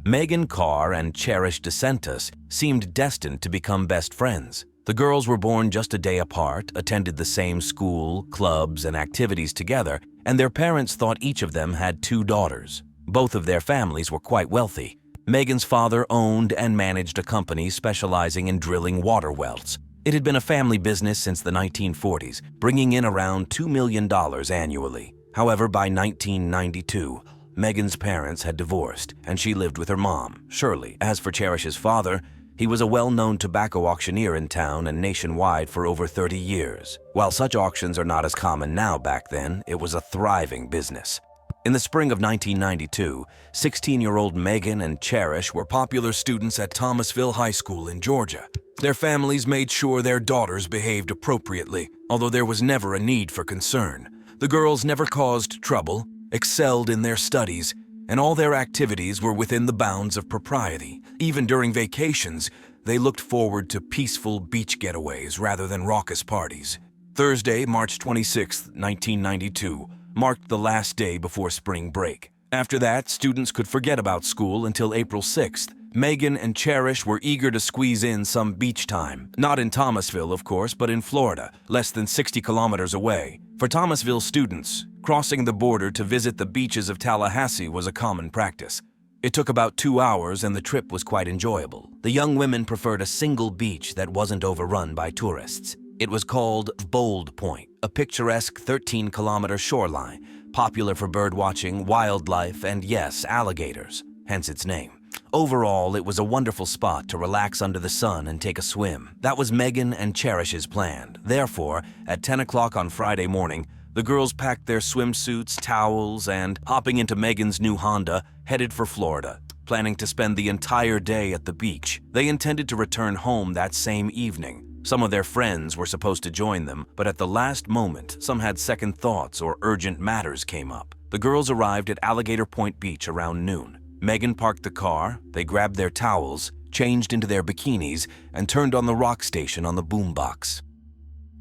Megan Carr and Cherish DeSantis seemed destined to become best friends. The girls were born just a day apart, attended the same school, clubs, and activities together, and their parents thought each of them had 2 daughters. Both of their families were quite wealthy. Megan's father owned and managed a company specializing in drilling water wells. It had been a family business since the 1940s, bringing in around $2 million annually. However, by 1992, Megan's parents had divorced, and she lived with her mom, Shirley. As for Cherish's father, he was a well-known tobacco auctioneer in town and nationwide for over 30 years. While such auctions are not as common now, back then, it was a thriving business. In the spring of 1992, 16-year-old Megan and Cherish were popular students at Thomasville High School in Georgia. Their families made sure their daughters behaved appropriately, although there was never a need for concern. The girls never caused trouble, excelled in their studies, and all their activities were within the bounds of propriety. Even during vacations, they looked forward to peaceful beach getaways rather than raucous parties. Thursday, March 26, 1992, marked the last day before spring break. After that, students could forget about school until April 6th. Megan and Cherish were eager to squeeze in some beach time. Not in Thomasville, of course, but in Florida, less than 60 kilometers away. For Thomasville students, crossing the border to visit the beaches of Tallahassee was a common practice. It took about 2 hours and the trip was quite enjoyable. The young women preferred a single beach that wasn't overrun by tourists. It was called Bold Point, a picturesque 13-kilometer shoreline, popular for birdwatching, wildlife, and yes, alligators, hence its name. Overall, it was a wonderful spot to relax under the sun and take a swim. That was Megan and Cherish's plan. Therefore, at 10 o'clock on Friday morning, the girls packed their swimsuits, towels, and, hopping into Megan's new Honda, headed for Florida, planning to spend the entire day at the beach. They intended to return home that same evening. Some of their friends were supposed to join them, but at the last moment, some had second thoughts or urgent matters came up. The girls arrived at Alligator Point Beach around noon. Megan parked the car, they grabbed their towels, changed into their bikinis, and turned on the rock station on the boombox.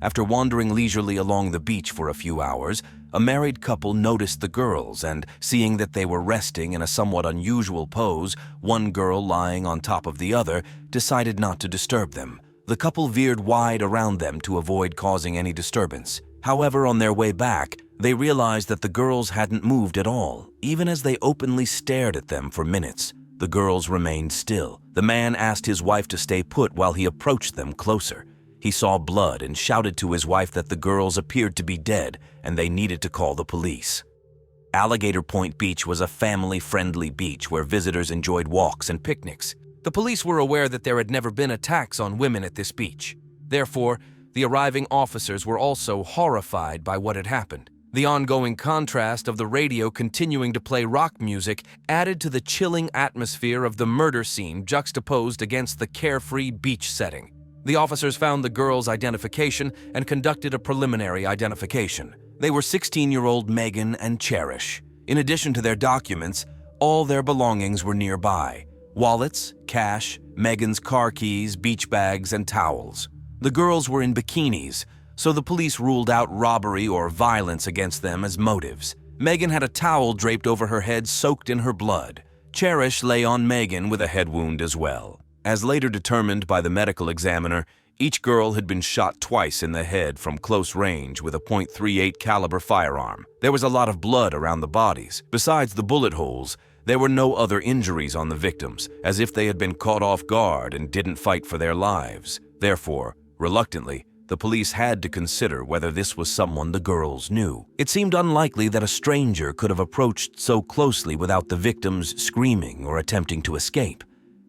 After wandering leisurely along the beach for a few hours, a married couple noticed the girls and, seeing that they were resting in a somewhat unusual pose, one girl lying on top of the other, decided not to disturb them. The couple veered wide around them to avoid causing any disturbance. However, on their way back, they realized that the girls hadn't moved at all. Even as they openly stared at them for minutes, the girls remained still. The man asked his wife to stay put while he approached them closer. He saw blood and shouted to his wife that the girls appeared to be dead and they needed to call the police. Alligator Point Beach was a family-friendly beach where visitors enjoyed walks and picnics. The police were aware that there had never been attacks on women at this beach. Therefore, the arriving officers were also horrified by what had happened. The ongoing contrast of the radio continuing to play rock music added to the chilling atmosphere of the murder scene juxtaposed against the carefree beach setting. The officers found the girls' identification and conducted a preliminary identification. They were 16-year-old Megan and Cherish. In addition to their documents, all their belongings were nearby: wallets, cash, Megan's car keys, beach bags, and towels. The girls were in bikinis, so the police ruled out robbery or violence against them as motives. Megan had a towel draped over her head soaked in her blood. Cherish lay on Megan with a head wound as well. As later determined by the medical examiner, each girl had been shot twice in the head from close range with a .38 caliber firearm. There was a lot of blood around the bodies. Besides the bullet holes, there were no other injuries on the victims, as if they had been caught off guard and didn't fight for their lives. Therefore, reluctantly, the police had to consider whether this was someone the girls knew. It seemed unlikely that a stranger could have approached so closely without the victims screaming or attempting to escape.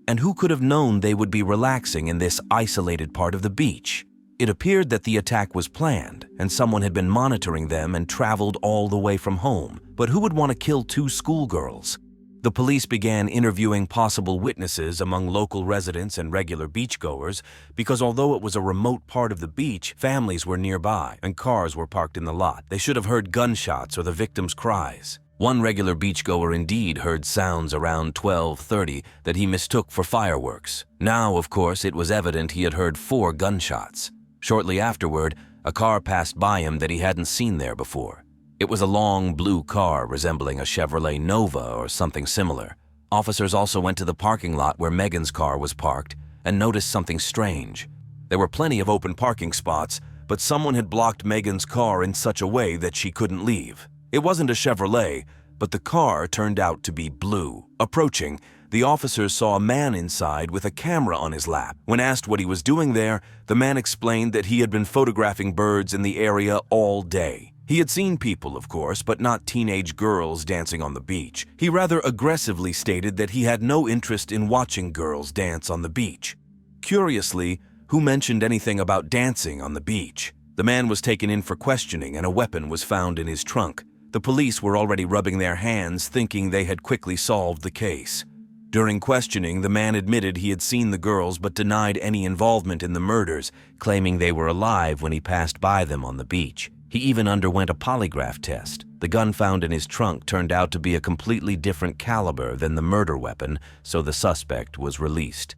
And who could have known they would be relaxing in this isolated part of the beach? It appeared that the attack was planned, and someone had been monitoring them and traveled all the way from home. But who would want to kill two schoolgirls? The police began interviewing possible witnesses among local residents and regular beachgoers because although it was a remote part of the beach, families were nearby and cars were parked in the lot. They should have heard gunshots or the victims' cries. One regular beachgoer indeed heard sounds around 12:30 that he mistook for fireworks. Now, of course, it was evident he had heard 4 gunshots. Shortly afterward, a car passed by him that he hadn't seen there before. It was a long blue car resembling a Chevrolet Nova or something similar. Officers also went to the parking lot where Megan's car was parked and noticed something strange. There were plenty of open parking spots, but someone had blocked Megan's car in such a way that she couldn't leave. It wasn't a Chevrolet, but the car turned out to be blue. Approaching, the officers saw a man inside with a camera on his lap. When asked what he was doing there, the man explained that he had been photographing birds in the area all day. He had seen people, of course, but not teenage girls dancing on the beach. He rather aggressively stated that he had no interest in watching girls dance on the beach. Curiously, who mentioned anything about dancing on the beach? The man was taken in for questioning and a weapon was found in his trunk. The police were already rubbing their hands, thinking they had quickly solved the case. During questioning, the man admitted he had seen the girls but denied any involvement in the murders, claiming they were alive when he passed by them on the beach. He even underwent a polygraph test. The gun found in his trunk turned out to be a completely different caliber than the murder weapon, so the suspect was released.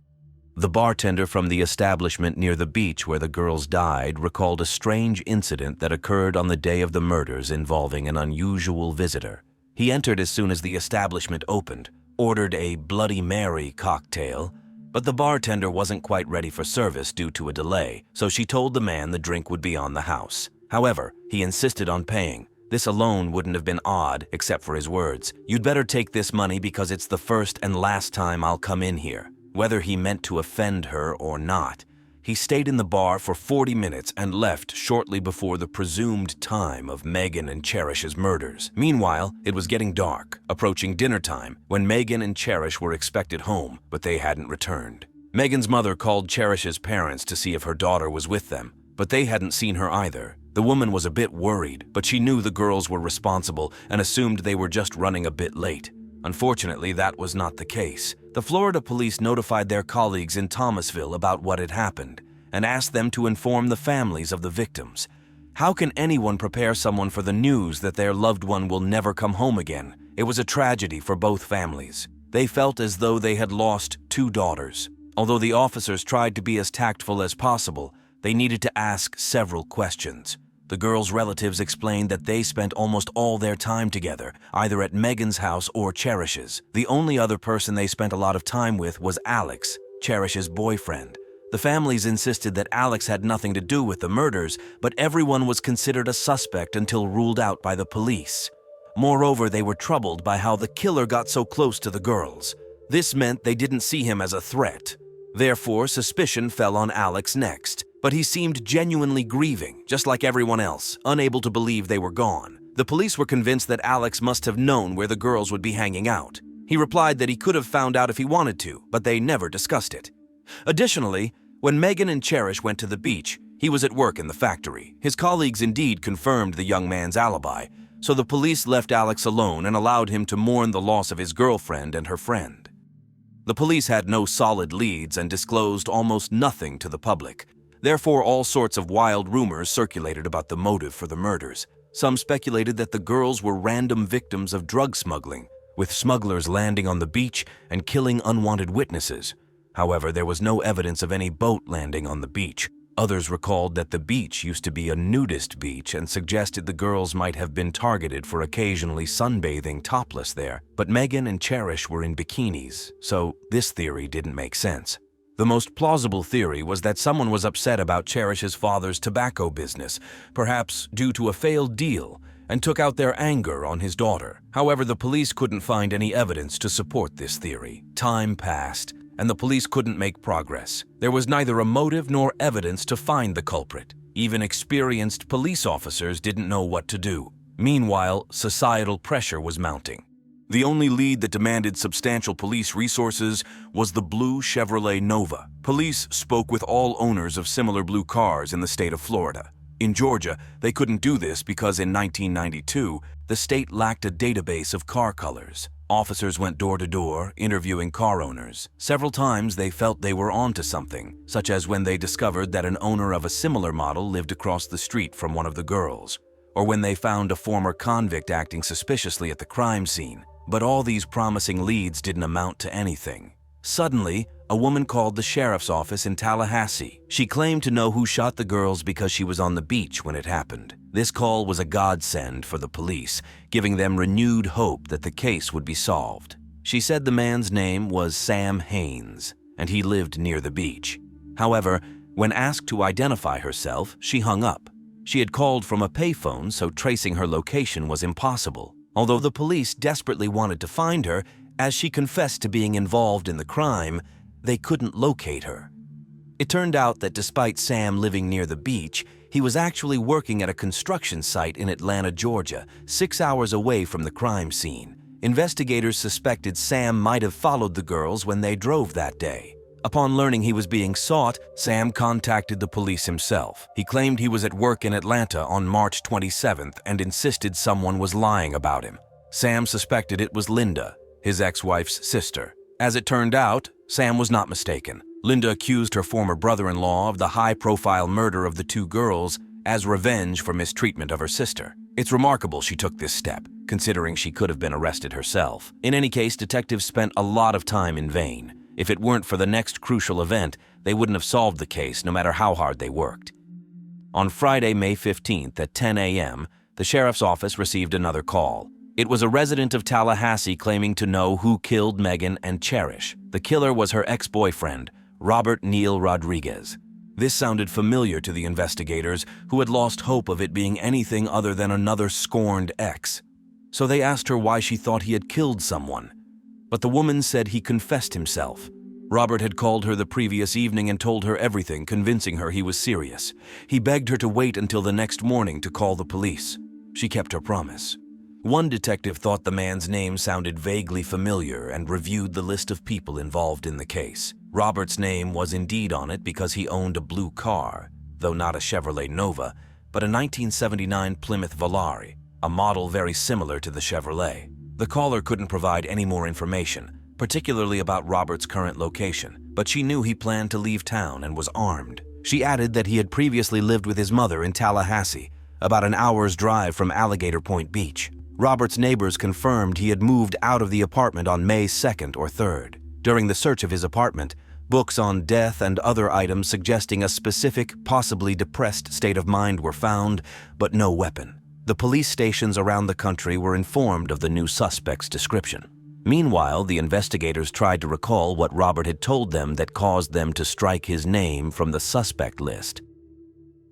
The bartender from the establishment near the beach where the girls died recalled a strange incident that occurred on the day of the murders involving an unusual visitor. He entered as soon as the establishment opened, ordered a Bloody Mary cocktail, but the bartender wasn't quite ready for service due to a delay, so she told the man the drink would be on the house. However, he insisted on paying. This alone wouldn't have been odd, except for his words. "You'd better take this money because it's the first and last time I'll come in here." Whether he meant to offend her or not, he stayed in the bar for 40 minutes and left shortly before the presumed time of Megan and Cherish's murders. Meanwhile, it was getting dark, approaching dinner time, when Megan and Cherish were expected home, but they hadn't returned. Megan's mother called Cherish's parents to see if her daughter was with them, but they hadn't seen her either. The woman was a bit worried, but she knew the girls were responsible and assumed they were just running a bit late. Unfortunately, that was not the case. The Florida police notified their colleagues in Thomasville about what had happened and asked them to inform the families of the victims. How can anyone prepare someone for the news that their loved one will never come home again? It was a tragedy for both families. They felt as though they had lost 2 daughters. Although the officers tried to be as tactful as possible, they needed to ask several questions. The girls' relatives explained that they spent almost all their time together, either at Megan's house or Cherish's. The only other person they spent a lot of time with was Alex, Cherish's boyfriend. The families insisted that Alex had nothing to do with the murders, but everyone was considered a suspect until ruled out by the police. Moreover, they were troubled by how the killer got so close to the girls. This meant they didn't see him as a threat. Therefore, suspicion fell on Alex next. But he seemed genuinely grieving, just like everyone else, unable to believe they were gone. The police were convinced that Alex must have known where the girls would be hanging out. He replied that he could have found out if he wanted to, but they never discussed it. Additionally, when Megan and Cherish went to the beach, he was at work in the factory. His colleagues indeed confirmed the young man's alibi, so the police left Alex alone and allowed him to mourn the loss of his girlfriend and her friend. The police had no solid leads and disclosed almost nothing to the public. Therefore, all sorts of wild rumors circulated about the motive for the murders. Some speculated that the girls were random victims of drug smuggling, with smugglers landing on the beach and killing unwanted witnesses. However, there was no evidence of any boat landing on the beach. Others recalled that the beach used to be a nudist beach and suggested the girls might have been targeted for occasionally sunbathing topless there. But Megan and Cherish were in bikinis, so this theory didn't make sense. The most plausible theory was that someone was upset about Cherish's father's tobacco business, perhaps due to a failed deal, and took out their anger on his daughter. However, the police couldn't find any evidence to support this theory. Time passed, and the police couldn't make progress. There was neither a motive nor evidence to find the culprit. Even experienced police officers didn't know what to do. Meanwhile, societal pressure was mounting. The only lead that demanded substantial police resources was the blue Chevrolet Nova. Police spoke with all owners of similar blue cars in the state of Florida. In Georgia, they couldn't do this because in 1992, the state lacked a database of car colors. Officers went door to door, interviewing car owners. Several times they felt they were onto something, such as when they discovered that an owner of a similar model lived across the street from one of the girls, or when they found a former convict acting suspiciously at the crime scene. But all these promising leads didn't amount to anything. Suddenly, a woman called the sheriff's office in Tallahassee. She claimed to know who shot the girls because she was on the beach when it happened. This call was a godsend for the police, giving them renewed hope that the case would be solved. She said the man's name was Sam Haynes, and he lived near the beach. However, when asked to identify herself, she hung up. She had called from a payphone, so tracing her location was impossible. Although the police desperately wanted to find her, as she confessed to being involved in the crime, they couldn't locate her. It turned out that despite Sam living near the beach, he was actually working at a construction site in Atlanta, Georgia, 6 hours away from the crime scene. Investigators suspected Sam might have followed the girls when they drove that day. Upon learning he was being sought, Sam contacted the police himself. He claimed he was at work in Atlanta on March 27th and insisted someone was lying about him. Sam suspected it was Linda, his ex-wife's sister. As it turned out, Sam was not mistaken. Linda accused her former brother-in-law of the high-profile murder of the two girls as revenge for mistreatment of her sister. It's remarkable she took this step, considering she could have been arrested herself. In any case, detectives spent a lot of time in vain. If it weren't for the next crucial event, they wouldn't have solved the case no matter how hard they worked. On Friday, May 15th at 10 a.m., the sheriff's office received another call. It was a resident of Tallahassee claiming to know who killed Megan and Cherish. The killer was her ex-boyfriend, Robert Neil Rodriguez. This sounded familiar to the investigators, who had lost hope of it being anything other than another scorned ex. So they asked her why she thought he had killed someone. But the woman said he confessed himself. Robert had called her the previous evening and told her everything, convincing her he was serious. He begged her to wait until the next morning to call the police. She kept her promise. One detective thought the man's name sounded vaguely familiar and reviewed the list of people involved in the case. Robert's name was indeed on it because he owned a blue car, though not a Chevrolet Nova, but a 1979 Plymouth Volare, a model very similar to the Chevrolet. The caller couldn't provide any more information, particularly about Robert's current location, but she knew he planned to leave town and was armed. She added that he had previously lived with his mother in Tallahassee, about an hour's drive from Alligator Point Beach. Robert's neighbors confirmed he had moved out of the apartment on May 2nd or 3rd. During the search of his apartment, books on death and other items suggesting a specific, possibly depressed state of mind were found, but no weapon. The police stations around the country were informed of the new suspect's description. Meanwhile, the investigators tried to recall what Robert had told them that caused them to strike his name from the suspect list.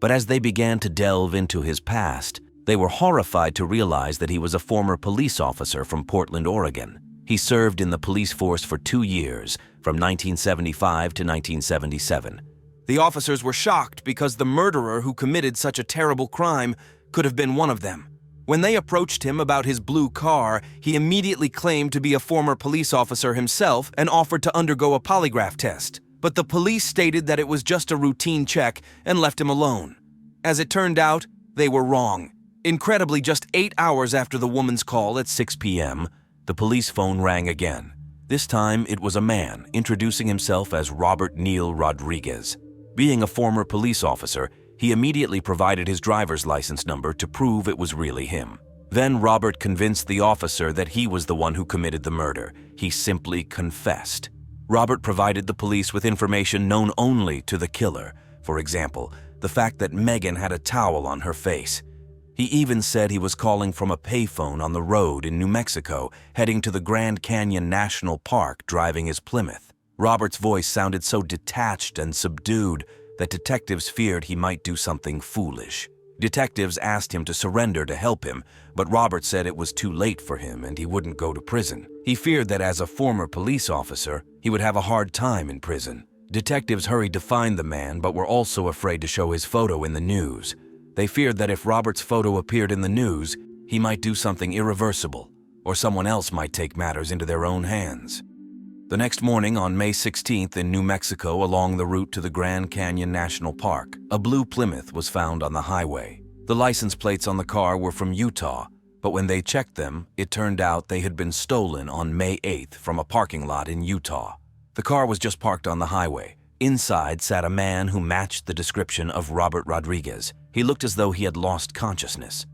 But as they began to delve into his past, they were horrified to realize that he was a former police officer from Portland, Oregon. He served in the police force for 2 years, from 1975 to 1977. The officers were shocked because the murderer who committed such a terrible crime could have been one of them. When they approached him about his blue car, he immediately claimed to be a former police officer himself and offered to undergo a polygraph test. But the police stated that it was just a routine check and left him alone. As it turned out, they were wrong. Incredibly, just 8 hours after the woman's call at 6 p.m., the police phone rang again. This time, it was a man introducing himself as Robert Neil Rodriguez. Being a former police officer, he immediately provided his driver's license number to prove it was really him. Then Robert convinced the officer that he was the one who committed the murder. He simply confessed. Robert provided the police with information known only to the killer. For example, the fact that Megan had a towel on her face. He even said he was calling from a payphone on the road in New Mexico, heading to the Grand Canyon National Park, driving his Plymouth. Robert's voice sounded so detached and subdued that detectives feared he might do something foolish. Detectives asked him to surrender to help him, but Robert said it was too late for him and he wouldn't go to prison. He feared that as a former police officer, he would have a hard time in prison. Detectives hurried to find the man, but were also afraid to show his photo in the news. They feared that if Robert's photo appeared in the news, he might do something irreversible, or someone else might take matters into their own hands. The next morning, on May 16th in New Mexico along the route to the Grand Canyon National Park, a blue Plymouth was found on the highway. The license plates on the car were from Utah, but when they checked them, it turned out they had been stolen on May 8th from a parking lot in Utah. The car was just parked on the highway. Inside sat a man who matched the description of Robert Rodriguez. He looked as though he had lost consciousness.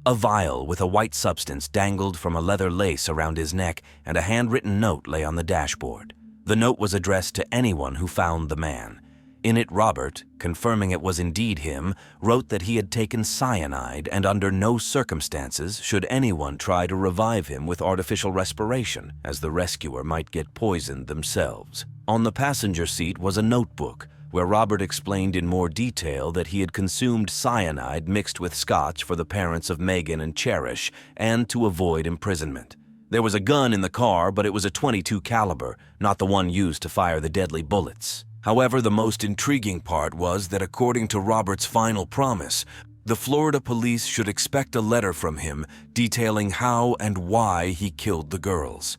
A vial with a white substance dangled from a leather lace around his neck, and a handwritten note lay on the dashboard. The note was addressed to anyone who found the man. In it, Robert, confirming it was indeed him, wrote that he had taken cyanide and under no circumstances should anyone try to revive him with artificial respiration, as the rescuer might get poisoned themselves. On the passenger seat was a notebook, where Robert explained in more detail that he had consumed cyanide mixed with scotch for the parents of Megan and Cherish and to avoid imprisonment. There was a gun in the car, but it was a .22 caliber, not the one used to fire the deadly bullets. However, the most intriguing part was that according to Robert's final promise, the Florida police should expect a letter from him detailing how and why he killed the girls.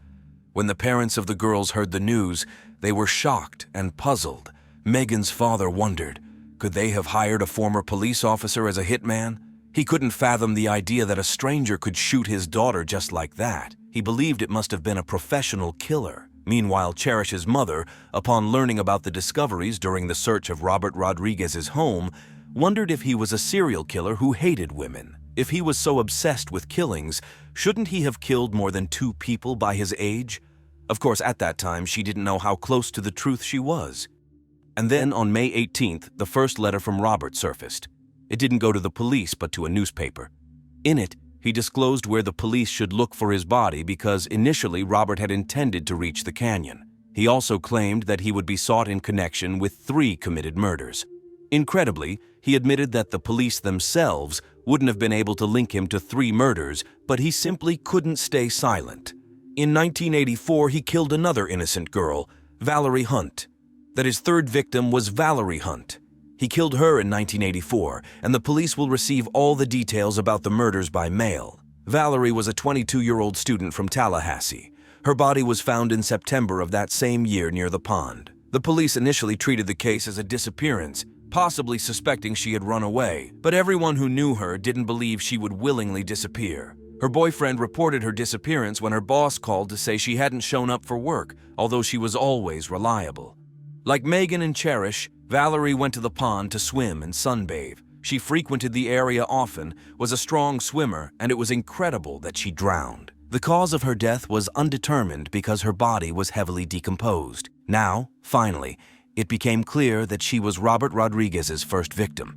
When the parents of the girls heard the news, they were shocked and puzzled. Megan's father wondered, could they have hired a former police officer as a hitman? He couldn't fathom the idea that a stranger could shoot his daughter just like that. He believed it must have been a professional killer. Meanwhile, Cherish's mother, upon learning about the discoveries during the search of Robert Rodriguez's home, wondered if he was a serial killer who hated women. If he was so obsessed with killings, shouldn't he have killed more than 2 people by his age? Of course, at that time, she didn't know how close to the truth she was. And then on May 18th, the first letter from Robert surfaced. It didn't go to the police, but to a newspaper. In it, he disclosed where the police should look for his body because initially Robert had intended to reach the canyon. He also claimed that he would be sought in connection with 3 committed murders. Incredibly, he admitted that the police themselves wouldn't have been able to link him to 3 murders, but he simply couldn't stay silent. In 1984, he killed another innocent girl, Valerie Hunt. That his 3rd victim was Valerie Hunt. He killed her in 1984, and the police will receive all the details about the murders by mail. Valerie was a 22-year-old student from Tallahassee. Her body was found in September of that same year near the pond. The police initially treated the case as a disappearance, possibly suspecting she had run away, but everyone who knew her didn't believe she would willingly disappear. Her boyfriend reported her disappearance when her boss called to say she hadn't shown up for work, although she was always reliable. Like Megan and Cherish, Valerie went to the pond to swim and sunbathe. She frequented the area often, was a strong swimmer, and it was incredible that she drowned. The cause of her death was undetermined because her body was heavily decomposed. Now, finally, it became clear that she was Robert Rodriguez's first victim.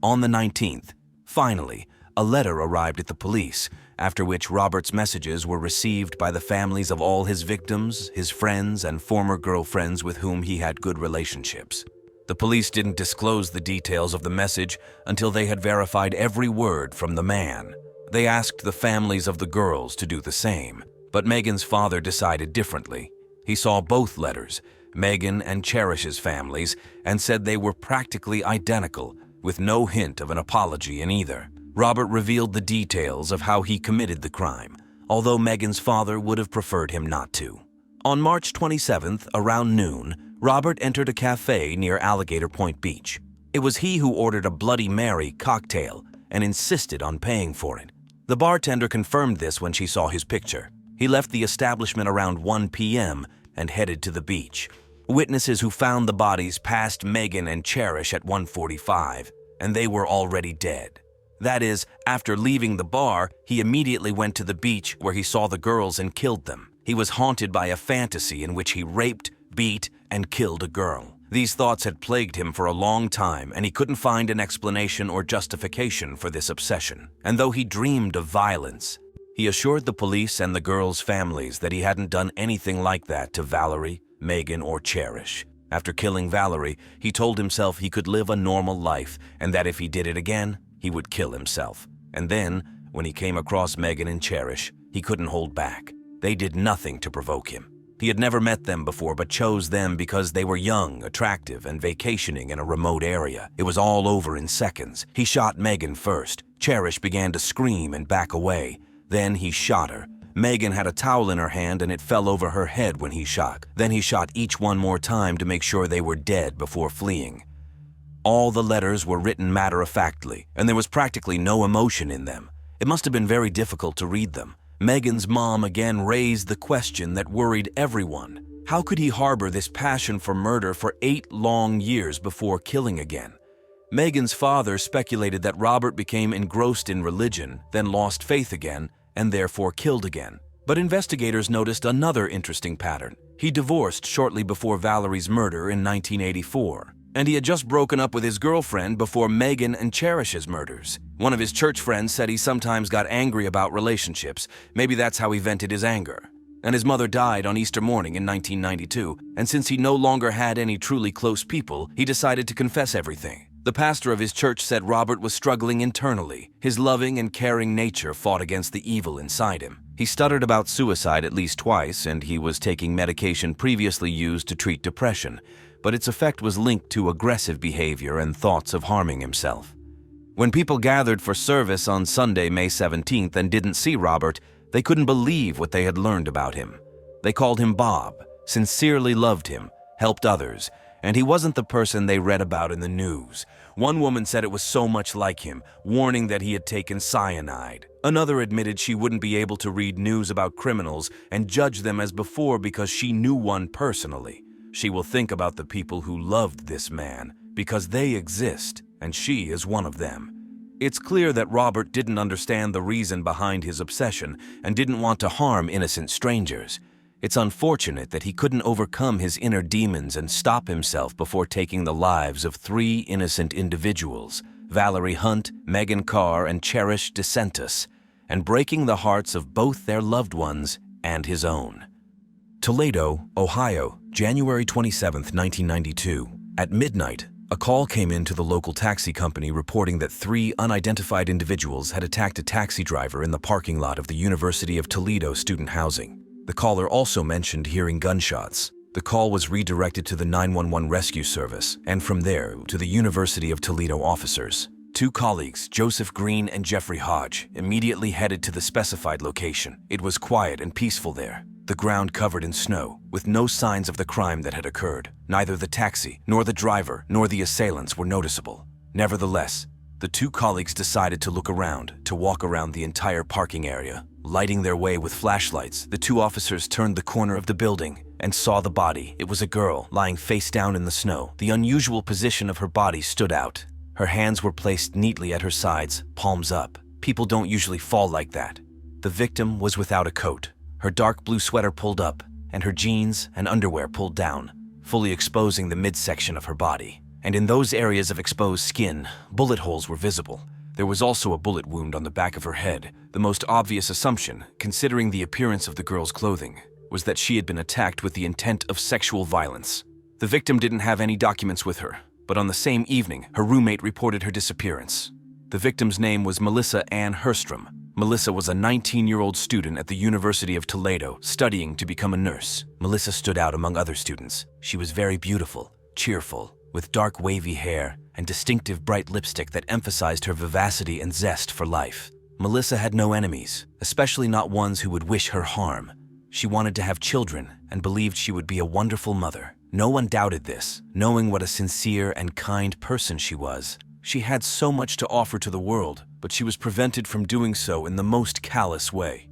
On the 19th, finally, a letter arrived at the police, after which Robert's messages were received by the families of all his victims, his friends, and former girlfriends with whom he had good relationships. The police didn't disclose the details of the message until they had verified every word from the man. They asked the families of the girls to do the same, but Megan's father decided differently. He saw both letters, Megan and Cherish's families, and said they were practically identical, with no hint of an apology in either. Robert revealed the details of how he committed the crime, although Megan's father would have preferred him not to. On March 27th, around noon, Robert entered a cafe near Alligator Point Beach. It was he who ordered a Bloody Mary cocktail and insisted on paying for it. The bartender confirmed this when she saw his picture. He left the establishment around 1 p.m. and headed to the beach. Witnesses who found the bodies passed Megan and Cherish at 1:45, and they were already dead. That is, after leaving the bar, he immediately went to the beach where he saw the girls and killed them. He was haunted by a fantasy in which he raped, beat, and killed a girl. These thoughts had plagued him for a long time, and he couldn't find an explanation or justification for this obsession. And though he dreamed of violence, he assured the police and the girls' families that he hadn't done anything like that to Valerie, Megan, or Cherish. After killing Valerie, he told himself he could live a normal life and that if he did it again, he would kill himself. And then, when he came across Megan and Cherish, he couldn't hold back. They did nothing to provoke him. He had never met them before but chose them because they were young, attractive, and vacationing in a remote area. It was all over in seconds. He shot Megan first. Cherish began to scream and back away. Then he shot her. Megan had a towel in her hand and it fell over her head when he shot. Then he shot each one more time to make sure they were dead before fleeing. All the letters were written matter-of-factly, and there was practically no emotion in them. It must have been very difficult to read them. Megan's mom again raised the question that worried everyone. How could he harbor this passion for murder for 8 long years before killing again? Megan's father speculated that Robert became engrossed in religion, then lost faith again, and therefore killed again. But investigators noticed another interesting pattern. He divorced shortly before Valerie's murder in 1984, and he had just broken up with his girlfriend before Megan and Cherish's murders. One of his church friends said he sometimes got angry about relationships. Maybe that's how he vented his anger. And his mother died on Easter morning in 1992, and since he no longer had any truly close people, he decided to confess everything. The pastor of his church said Robert was struggling internally. His loving and caring nature fought against the evil inside him. He stuttered about suicide at least twice, and he was taking medication previously used to treat depression, but its effect was linked to aggressive behavior and thoughts of harming himself. When people gathered for service on Sunday, May 17th, and didn't see Robert, they couldn't believe what they had learned about him. They called him Bob, sincerely loved him, helped others, and he wasn't the person they read about in the news. One woman said it was so much like him, warning that he had taken cyanide. Another admitted she wouldn't be able to read news about criminals and judge them as before because she knew one personally. She will think about the people who loved this man, because they exist, and she is one of them. It's clear that Robert didn't understand the reason behind his obsession and didn't want to harm innocent strangers. It's unfortunate that he couldn't overcome his inner demons and stop himself before taking the lives of 3 innocent individuals, Valerie Hunt, Megan Carr, and Cherish DeSantis, and breaking the hearts of both their loved ones and his own. Toledo, Ohio, January 27, 1992. At midnight, a call came in to the local taxi company reporting that 3 unidentified individuals had attacked a taxi driver in the parking lot of the University of Toledo student housing. The caller also mentioned hearing gunshots. The call was redirected to the 911 rescue service, and from there to the University of Toledo officers. 2 colleagues, Joseph Green and Jeffrey Hodge, immediately headed to the specified location. It was quiet and peaceful there, the ground covered in snow, with no signs of the crime that had occurred. Neither the taxi, nor the driver, nor the assailants were noticeable. Nevertheless, the 2 colleagues decided to look around, to walk around the entire parking area. Lighting their way with flashlights, the 2 officers turned the corner of the building and saw the body. It was a girl, lying face down in the snow. The unusual position of her body stood out. Her hands were placed neatly at her sides, palms up. People don't usually fall like that. The victim was without a coat, her dark blue sweater pulled up, and her jeans and underwear pulled down, fully exposing the midsection of her body. And in those areas of exposed skin, bullet holes were visible. There was also a bullet wound on the back of her head. The most obvious assumption, considering the appearance of the girl's clothing, was that she had been attacked with the intent of sexual violence. The victim didn't have any documents with her, but on the same evening, her roommate reported her disappearance. The victim's name was Melissa Ann Herstrom. Melissa was a 19-year-old student at the University of Toledo, studying to become a nurse. Melissa stood out among other students. She was very beautiful, cheerful, with dark wavy hair and distinctive bright lipstick that emphasized her vivacity and zest for life. Melissa had no enemies, especially not ones who would wish her harm. She wanted to have children and believed she would be a wonderful mother. No one doubted this, knowing what a sincere and kind person she was. She had so much to offer to the world, but she was prevented from doing so in the most callous way.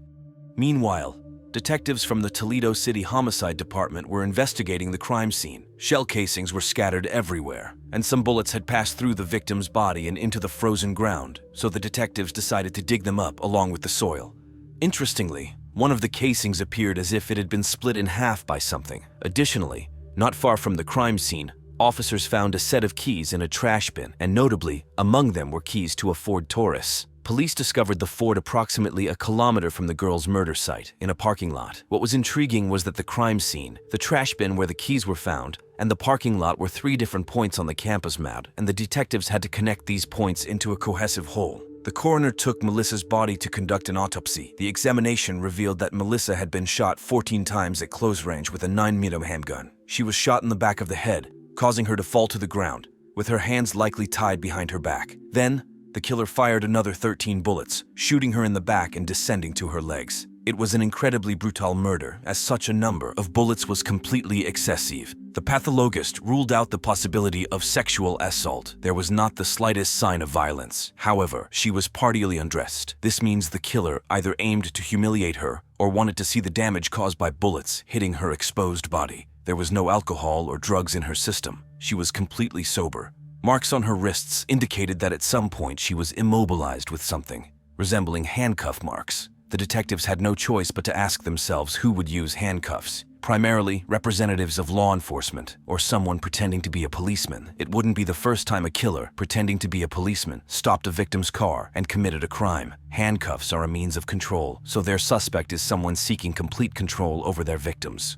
Meanwhile, detectives from the Toledo City Homicide Department were investigating the crime scene. Shell casings were scattered everywhere, and some bullets had passed through the victim's body and into the frozen ground, so the detectives decided to dig them up along with the soil. Interestingly, one of the casings appeared as if it had been split in half by something. Additionally, not far from the crime scene, officers found a set of keys in a trash bin, and notably, among them were keys to a Ford Taurus. Police discovered the Ford approximately a kilometer from the girl's murder site, in a parking lot. What was intriguing was that the crime scene, the trash bin where the keys were found, and the parking lot were 3 different points on the campus map, and the detectives had to connect these points into a cohesive whole. The coroner took Melissa's body to conduct an autopsy. The examination revealed that Melissa had been shot 14 times at close range with a 9mm handgun. She was shot in the back of the head, causing her to fall to the ground, with her hands likely tied behind her back. Then, the killer fired another 13 bullets, shooting her in the back and descending to her legs. It was an incredibly brutal murder, as such a number of bullets was completely excessive. The pathologist ruled out the possibility of sexual assault. There was not the slightest sign of violence. However, she was partially undressed. This means the killer either aimed to humiliate her or wanted to see the damage caused by bullets hitting her exposed body. There was no alcohol or drugs in her system. She was completely sober. Marks on her wrists indicated that at some point she was immobilized with something, resembling handcuff marks. The detectives had no choice but to ask themselves who would use handcuffs. Primarily, representatives of law enforcement, or someone pretending to be a policeman. It wouldn't be the first time a killer, pretending to be a policeman, stopped a victim's car and committed a crime. Handcuffs are a means of control, so their suspect is someone seeking complete control over their victims.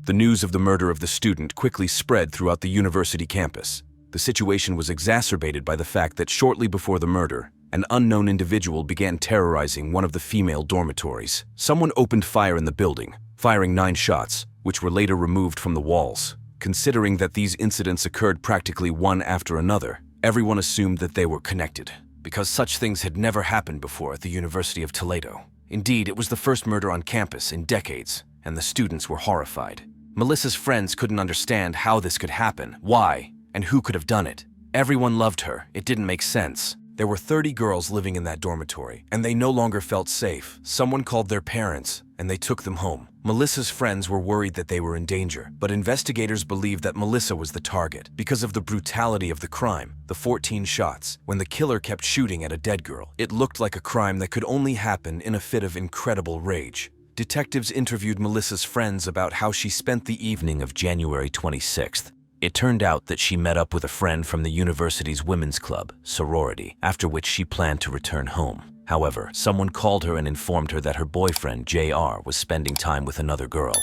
The news of the murder of the student quickly spread throughout the university campus. The situation was exacerbated by the fact that shortly before the murder, an unknown individual began terrorizing one of the female dormitories. Someone opened fire in the building, firing 9 shots, which were later removed from the walls. Considering that these incidents occurred practically one after another, everyone assumed that they were connected, because such things had never happened before at the University of Toledo. Indeed, it was the first murder on campus in decades, and the students were horrified. Melissa's friends couldn't understand how this could happen, why, and who could have done it. Everyone loved her. It didn't make sense. There were 30 girls living in that dormitory, and they no longer felt safe. Someone called their parents, and they took them home. Melissa's friends were worried that they were in danger, but investigators believed that Melissa was the target because of the brutality of the crime, the 14 shots. When the killer kept shooting at a dead girl, it looked like a crime that could only happen in a fit of incredible rage. Detectives interviewed Melissa's friends about how she spent the evening of January 26th. It turned out that she met up with a friend from the university's women's club, sorority, after which she planned to return home. However, someone called her and informed her that her boyfriend, JR, was spending time with another girl.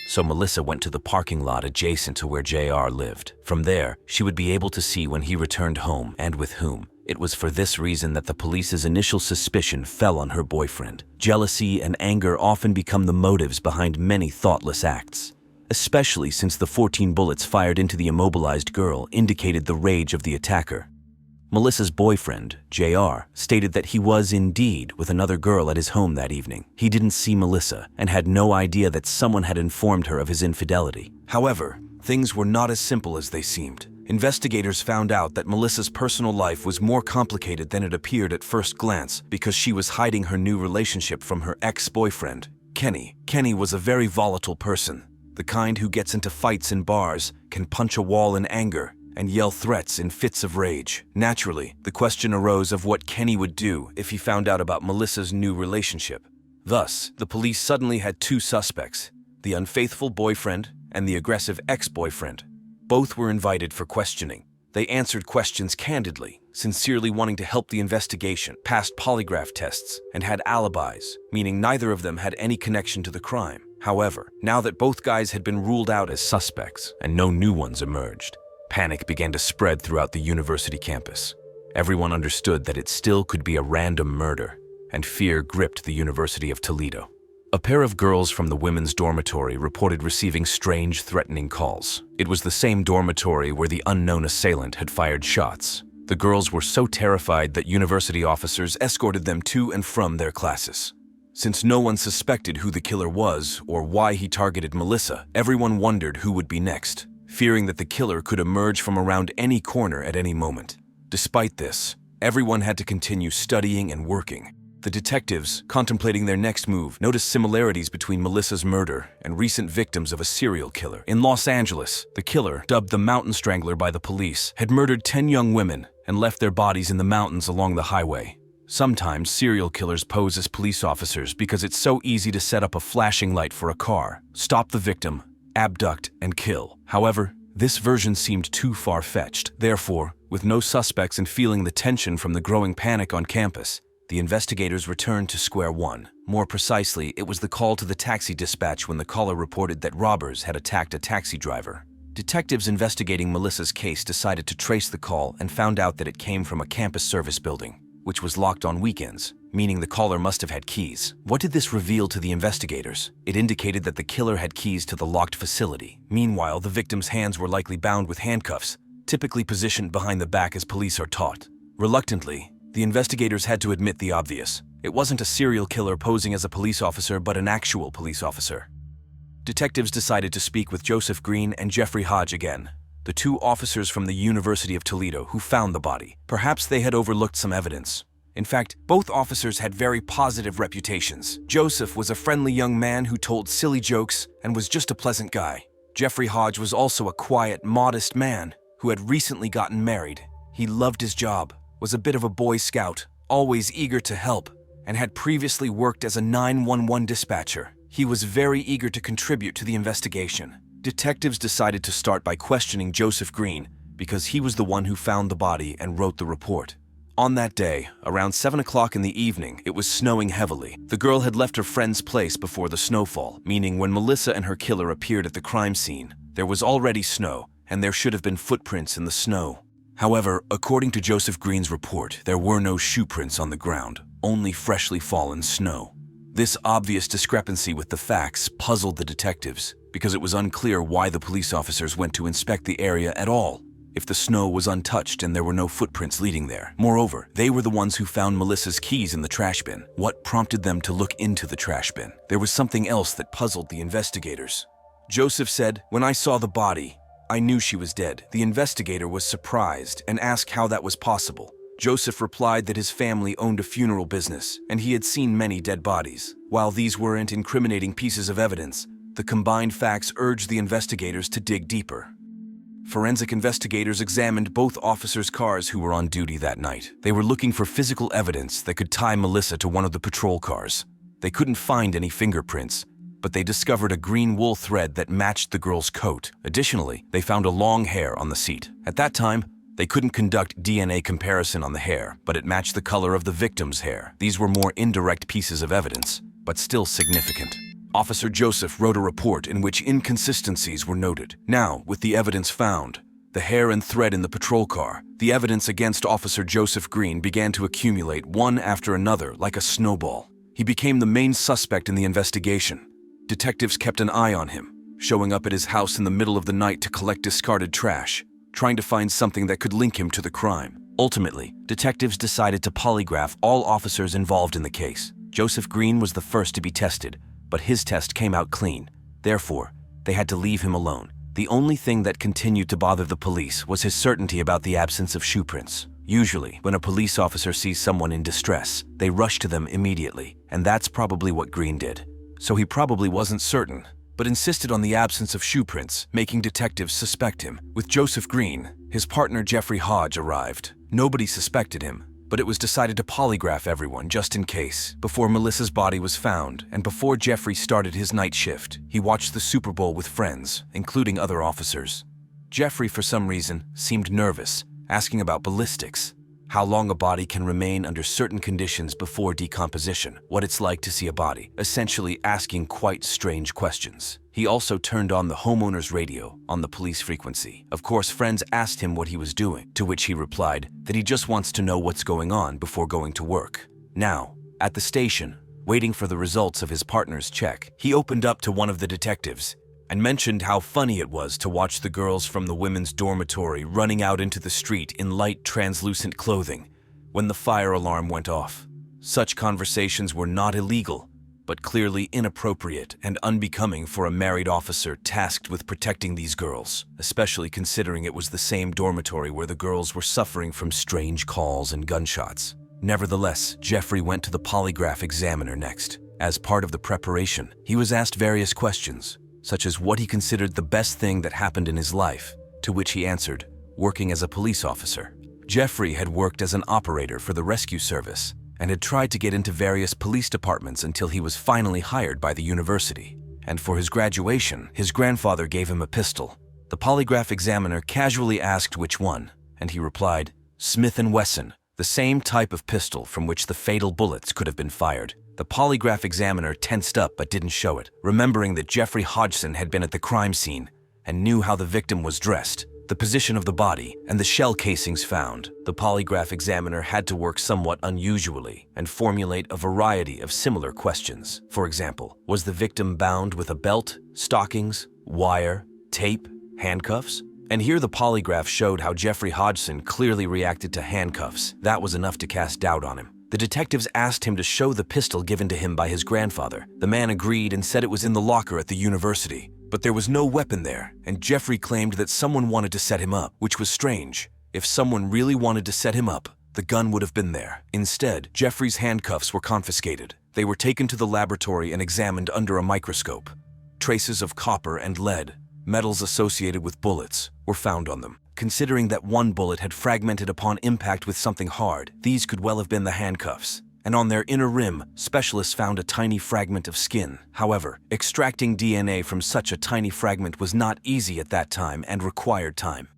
So Melissa went to the parking lot adjacent to where JR lived. From there, she would be able to see when he returned home and with whom. It was for this reason that the police's initial suspicion fell on her boyfriend. Jealousy and anger often become the motives behind many thoughtless acts, especially since the 14 bullets fired into the immobilized girl indicated the rage of the attacker. Melissa's boyfriend, JR, stated that he was indeed with another girl at his home that evening. He didn't see Melissa and had no idea that someone had informed her of his infidelity. However, things were not as simple as they seemed. Investigators found out that Melissa's personal life was more complicated than it appeared at first glance because she was hiding her new relationship from her ex-boyfriend, Kenny. Kenny was a very volatile person, the kind who gets into fights in bars, can punch a wall in anger, and yell threats in fits of rage. Naturally, the question arose of what Kenny would do if he found out about Melissa's new relationship. Thus, the police suddenly had 2 suspects, the unfaithful boyfriend and the aggressive ex-boyfriend. Both were invited for questioning. They answered questions candidly, sincerely wanting to help the investigation, passed polygraph tests, and had alibis, meaning neither of them had any connection to the crime. However, now that both guys had been ruled out as suspects and no new ones emerged, panic began to spread throughout the university campus. Everyone understood that it still could be a random murder, and fear gripped the University of Toledo. A pair of girls from the women's dormitory reported receiving strange, threatening calls. It was the same dormitory where the unknown assailant had fired shots. The girls were so terrified that university officers escorted them to and from their classes. Since no one suspected who the killer was or why he targeted Melissa, everyone wondered who would be next, fearing that the killer could emerge from around any corner at any moment. Despite this, everyone had to continue studying and working. The detectives, contemplating their next move, noticed similarities between Melissa's murder and recent victims of a serial killer. In Los Angeles, the killer, dubbed the Mountain Strangler by the police, had murdered 10 young women and left their bodies in the mountains along the highway. Sometimes serial killers pose as police officers because it's so easy to set up a flashing light for a car, stop the victim, abduct, and kill. However, this version seemed too far-fetched. Therefore, with no suspects and feeling the tension from the growing panic on campus, the investigators returned to square one. More precisely, it was the call to the taxi dispatch when the caller reported that robbers had attacked a taxi driver. Detectives investigating Melissa's case decided to trace the call and found out that it came from a campus service building, which was locked on weekends, meaning the caller must have had keys. What did this reveal to the investigators? It indicated that the killer had keys to the locked facility. Meanwhile, the victim's hands were likely bound with handcuffs, typically positioned behind the back as police are taught. Reluctantly, the investigators had to admit the obvious. It wasn't a serial killer posing as a police officer, but an actual police officer. Detectives decided to speak with Joseph Green and Jeffrey Hodge again, the two officers from the University of Toledo who found the body. Perhaps they had overlooked some evidence. In fact, both officers had very positive reputations. Joseph was a friendly young man who told silly jokes and was just a pleasant guy. Jeffrey Hodge was also a quiet, modest man who had recently gotten married. He loved his job, was a bit of a Boy Scout, always eager to help, and had previously worked as a 911 dispatcher. He was very eager to contribute to the investigation. Detectives decided to start by questioning Joseph Green because he was the one who found the body and wrote the report. On that day, around 7 o'clock in the evening, it was snowing heavily. The girl had left her friend's place before the snowfall, meaning when Melissa and her killer appeared at the crime scene, there was already snow, and there should have been footprints in the snow. However, according to Joseph Green's report, there were no shoe prints on the ground, only freshly fallen snow. This obvious discrepancy with the facts puzzled the detectives because it was unclear why the police officers went to inspect the area at all if the snow was untouched and there were no footprints leading there. Moreover, they were the ones who found Melissa's keys in the trash bin. What prompted them to look into the trash bin? There was something else that puzzled the investigators. Joseph said, "When I saw the body, I knew she was dead." The investigator was surprised and asked how that was possible. Joseph replied that his family owned a funeral business and he had seen many dead bodies. While these weren't incriminating pieces of evidence, the combined facts urged the investigators to dig deeper. Forensic investigators examined both officers' cars who were on duty that night. They were looking for physical evidence that could tie Melissa to one of the patrol cars. They couldn't find any fingerprints, but they discovered a green wool thread that matched the girl's coat. Additionally, they found a long hair on the seat. At that time, they couldn't conduct DNA comparison on the hair, but it matched the color of the victim's hair. These were more indirect pieces of evidence, but still significant. Officer Joseph wrote a report in which inconsistencies were noted. Now, with the evidence found, the hair and thread in the patrol car, the evidence against Officer Joseph Green began to accumulate one after another like a snowball. He became the main suspect in the investigation. Detectives kept an eye on him, showing up at his house in the middle of the night to collect discarded trash, trying to find something that could link him to the crime. Ultimately, detectives decided to polygraph all officers involved in the case. Joseph Green was the first to be tested, but his test came out clean. Therefore, they had to leave him alone. The only thing that continued to bother the police was his certainty about the absence of shoe prints. Usually, when a police officer sees someone in distress, they rush to them immediately, and that's probably what Green did. So he probably wasn't certain, but insisted on the absence of shoe prints, making detectives suspect him. With Joseph Green, his partner Jeffrey Hodge arrived. Nobody suspected him, but it was decided to polygraph everyone just in case. Before Melissa's body was found, and before Jeffrey started his night shift, he watched the Super Bowl with friends, including other officers. Jeffrey, for some reason, seemed nervous, asking about ballistics, how long a body can remain under certain conditions before decomposition, what it's like to see a body, essentially asking quite strange questions. He also turned on the homeowner's radio on the police frequency. Of course, friends asked him what he was doing, to which he replied that he just wants to know what's going on before going to work. Now, at the station, waiting for the results of his partner's check, he opened up to one of the detectives and mentioned how funny it was to watch the girls from the women's dormitory running out into the street in light, translucent clothing when the fire alarm went off. Such conversations were not illegal, but clearly inappropriate and unbecoming for a married officer tasked with protecting these girls, especially considering it was the same dormitory where the girls were suffering from strange calls and gunshots. Nevertheless, Jeffrey went to the polygraph examiner next. As part of the preparation, he was asked various questions, such as what he considered the best thing that happened in his life, to which he answered, working as a police officer. Jeffrey had worked as an operator for the rescue service and had tried to get into various police departments until he was finally hired by the university. And for his graduation, his grandfather gave him a pistol. The polygraph examiner casually asked which one, and he replied, Smith & Wesson, the same type of pistol from which the fatal bullets could have been fired. The polygraph examiner tensed up but didn't show it, remembering that Jeffrey Hodgson had been at the crime scene and knew how the victim was dressed, the position of the body, and the shell casings found. The polygraph examiner had to work somewhat unusually and formulate a variety of similar questions. For example, was the victim bound with a belt, stockings, wire, tape, handcuffs? And here the polygraph showed how Jeffrey Hodgson clearly reacted to handcuffs. That was enough to cast doubt on him. The detectives asked him to show the pistol given to him by his grandfather. The man agreed and said it was in the locker at the university. But there was no weapon there, and Jeffrey claimed that someone wanted to set him up, which was strange. If someone really wanted to set him up, the gun would have been there. Instead, Jeffrey's handcuffs were confiscated. They were taken to the laboratory and examined under a microscope. Traces of copper and lead, metals associated with bullets, were found on them. Considering that one bullet had fragmented upon impact with something hard, these could well have been the handcuffs. And on their inner rim, specialists found a tiny fragment of skin. However, extracting DNA from such a tiny fragment was not easy at that time and required time.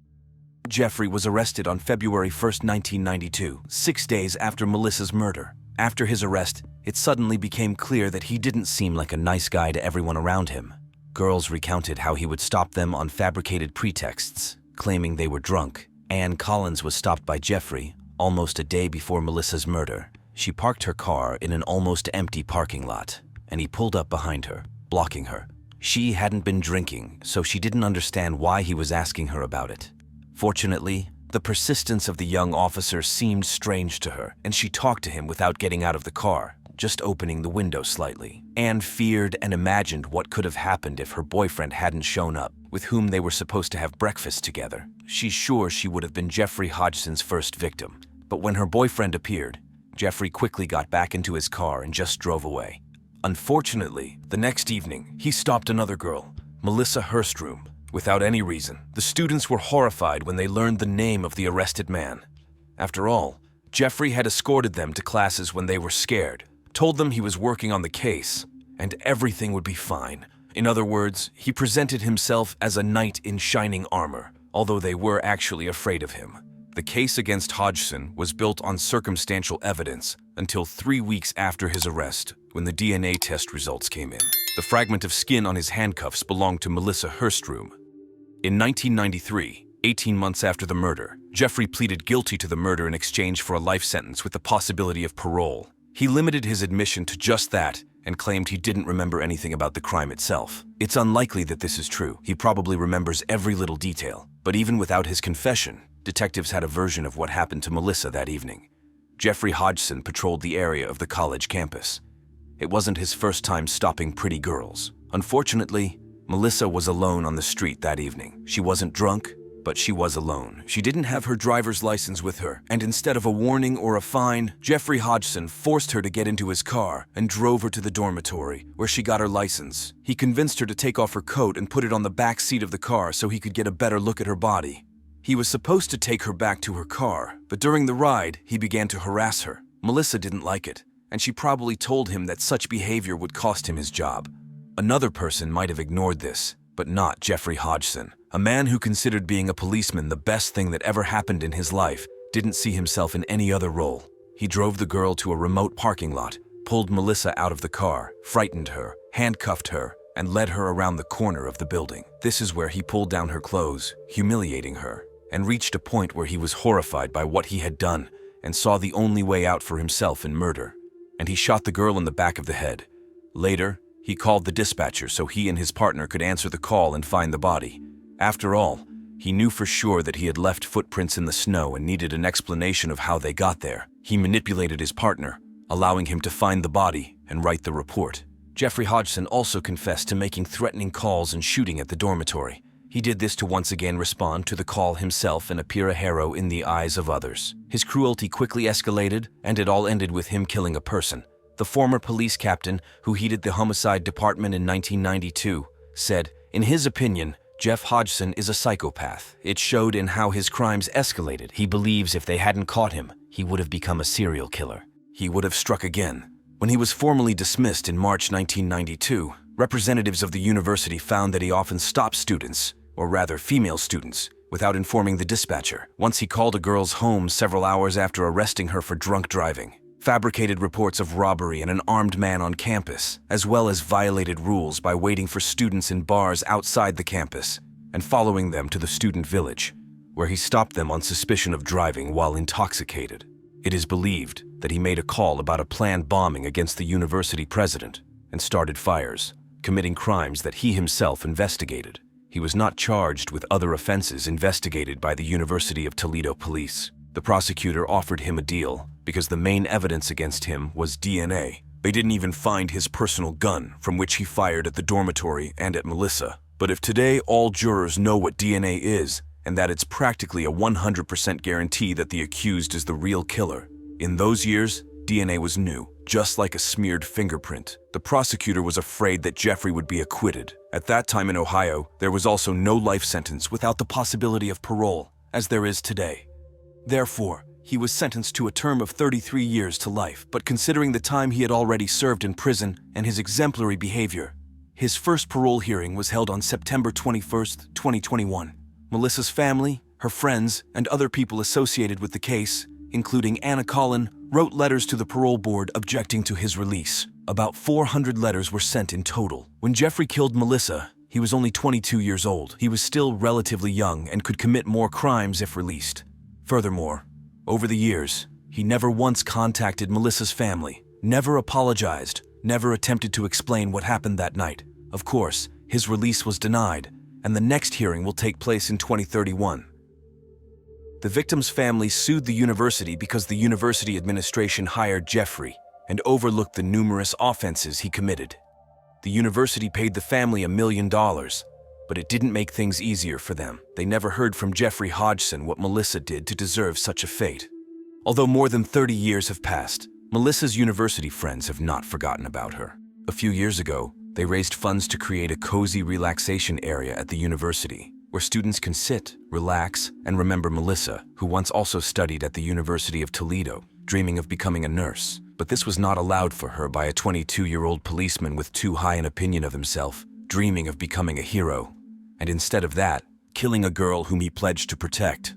Jeffrey was arrested on February 1, 1992, 6 days after Melissa's murder. After his arrest, it suddenly became clear that he didn't seem like a nice guy to everyone around him. Girls recounted how he would stop them on fabricated pretexts, claiming they were drunk. Ann Collins was stopped by Jeffrey almost a day before Melissa's murder. She parked her car in an almost empty parking lot, and he pulled up behind her, blocking her. She hadn't been drinking, so she didn't understand why he was asking her about it. Fortunately, the persistence of the young officer seemed strange to her, and she talked to him without getting out of the car, just opening the window slightly. Anne feared and imagined what could have happened if her boyfriend hadn't shown up, with whom they were supposed to have breakfast together. She's sure she would have been Jeffrey Hodgson's first victim. But when her boyfriend appeared, Jeffrey quickly got back into his car and just drove away. Unfortunately, the next evening, he stopped another girl, Melissa Hurstrom, without any reason. The students were horrified when they learned the name of the arrested man. After all, Jeffrey had escorted them to classes when they were scared, told them he was working on the case, and everything would be fine. In other words, he presented himself as a knight in shining armor, although they were actually afraid of him. The case against Hodgson was built on circumstantial evidence until 3 weeks after his arrest, when the DNA test results came in. The fragment of skin on his handcuffs belonged to Melissa Hurstrom. In 1993, 18 months after the murder, Jeffrey pleaded guilty to the murder in exchange for a life sentence with the possibility of parole. He limited his admission to just that and claimed he didn't remember anything about the crime itself. It's unlikely that this is true. He probably remembers every little detail. But even without his confession, detectives had a version of what happened to Melissa that evening. Jeffrey Hodgson patrolled the area of the college campus. It wasn't his first time stopping pretty girls. Unfortunately, Melissa was alone on the street that evening. She wasn't drunk, but she was alone. She didn't have her driver's license with her, and instead of a warning or a fine, Jeffrey Hodgson forced her to get into his car and drove her to the dormitory, where she got her license. He convinced her to take off her coat and put it on the back seat of the car so he could get a better look at her body. He was supposed to take her back to her car, but during the ride, he began to harass her. Melissa didn't like it, and she probably told him that such behavior would cost him his job. Another person might have ignored this, but not Jeffrey Hodgson. A man who considered being a policeman the best thing that ever happened in his life didn't see himself in any other role. He drove the girl to a remote parking lot, pulled Melissa out of the car, frightened her, handcuffed her, and led her around the corner of the building. This is where he pulled down her clothes, humiliating her, and reached a point where he was horrified by what he had done and saw the only way out for himself in murder. And he shot the girl in the back of the head. Later, he called the dispatcher so he and his partner could answer the call and find the body. After all, he knew for sure that he had left footprints in the snow and needed an explanation of how they got there. He manipulated his partner, allowing him to find the body and write the report. Jeffrey Hodgson also confessed to making threatening calls and shooting at the dormitory. He did this to once again respond to the call himself and appear a hero in the eyes of others. His cruelty quickly escalated, and it all ended with him killing a person. The former police captain, who headed the homicide department in 1992, said, in his opinion, Jeff Hodgson is a psychopath. It showed in how his crimes escalated. He believes if they hadn't caught him, he would have become a serial killer. He would have struck again. When he was formally dismissed in March 1992, representatives of the university found that he often stopped students, or rather female students, without informing the dispatcher. Once he called a girl's home several hours after arresting her for drunk driving, fabricated reports of robbery and an armed man on campus, as well as violated rules by waiting for students in bars outside the campus and following them to the student village, where he stopped them on suspicion of driving while intoxicated. It is believed that he made a call about a planned bombing against the university president and started fires, committing crimes that he himself investigated. He was not charged with other offenses investigated by the University of Toledo police. The prosecutor offered him a deal because the main evidence against him was DNA. They didn't even find his personal gun from which he fired at the dormitory and at Melissa. But if today all jurors know what DNA is and that it's practically a 100% guarantee that the accused is the real killer, in those years, DNA was new, just like a smeared fingerprint. The prosecutor was afraid that Jeffrey would be acquitted. At that time in Ohio, there was also no life sentence without the possibility of parole, as there is today. Therefore, he was sentenced to a term of 33 years to life, but considering the time he had already served in prison and his exemplary behavior, his first parole hearing was held on September 21, 2021. Melissa's family, her friends, and other people associated with the case, including Anna Collin, wrote letters to the parole board objecting to his release. About 400 letters were sent in total. When Jeffrey killed Melissa, he was only 22 years old. He was still relatively young and could commit more crimes if released. Furthermore, over the years, he never once contacted Melissa's family, never apologized, never attempted to explain what happened that night. Of course, his release was denied, and the next hearing will take place in 2031. The victim's family sued the university because the university administration hired Jeffrey and overlooked the numerous offenses he committed. The university paid the family $1 million, but it didn't make things easier for them. They never heard from Jeffrey Hodgson what Melissa did to deserve such a fate. Although more than 30 years have passed, Melissa's university friends have not forgotten about her. A few years ago, they raised funds to create a cozy relaxation area at the university, where students can sit, relax, and remember Melissa, who once also studied at the University of Toledo, dreaming of becoming a nurse. But this was not allowed for her by a 22-year-old policeman with too high an opinion of himself, dreaming of becoming a hero, and instead of that, killing a girl whom he pledged to protect.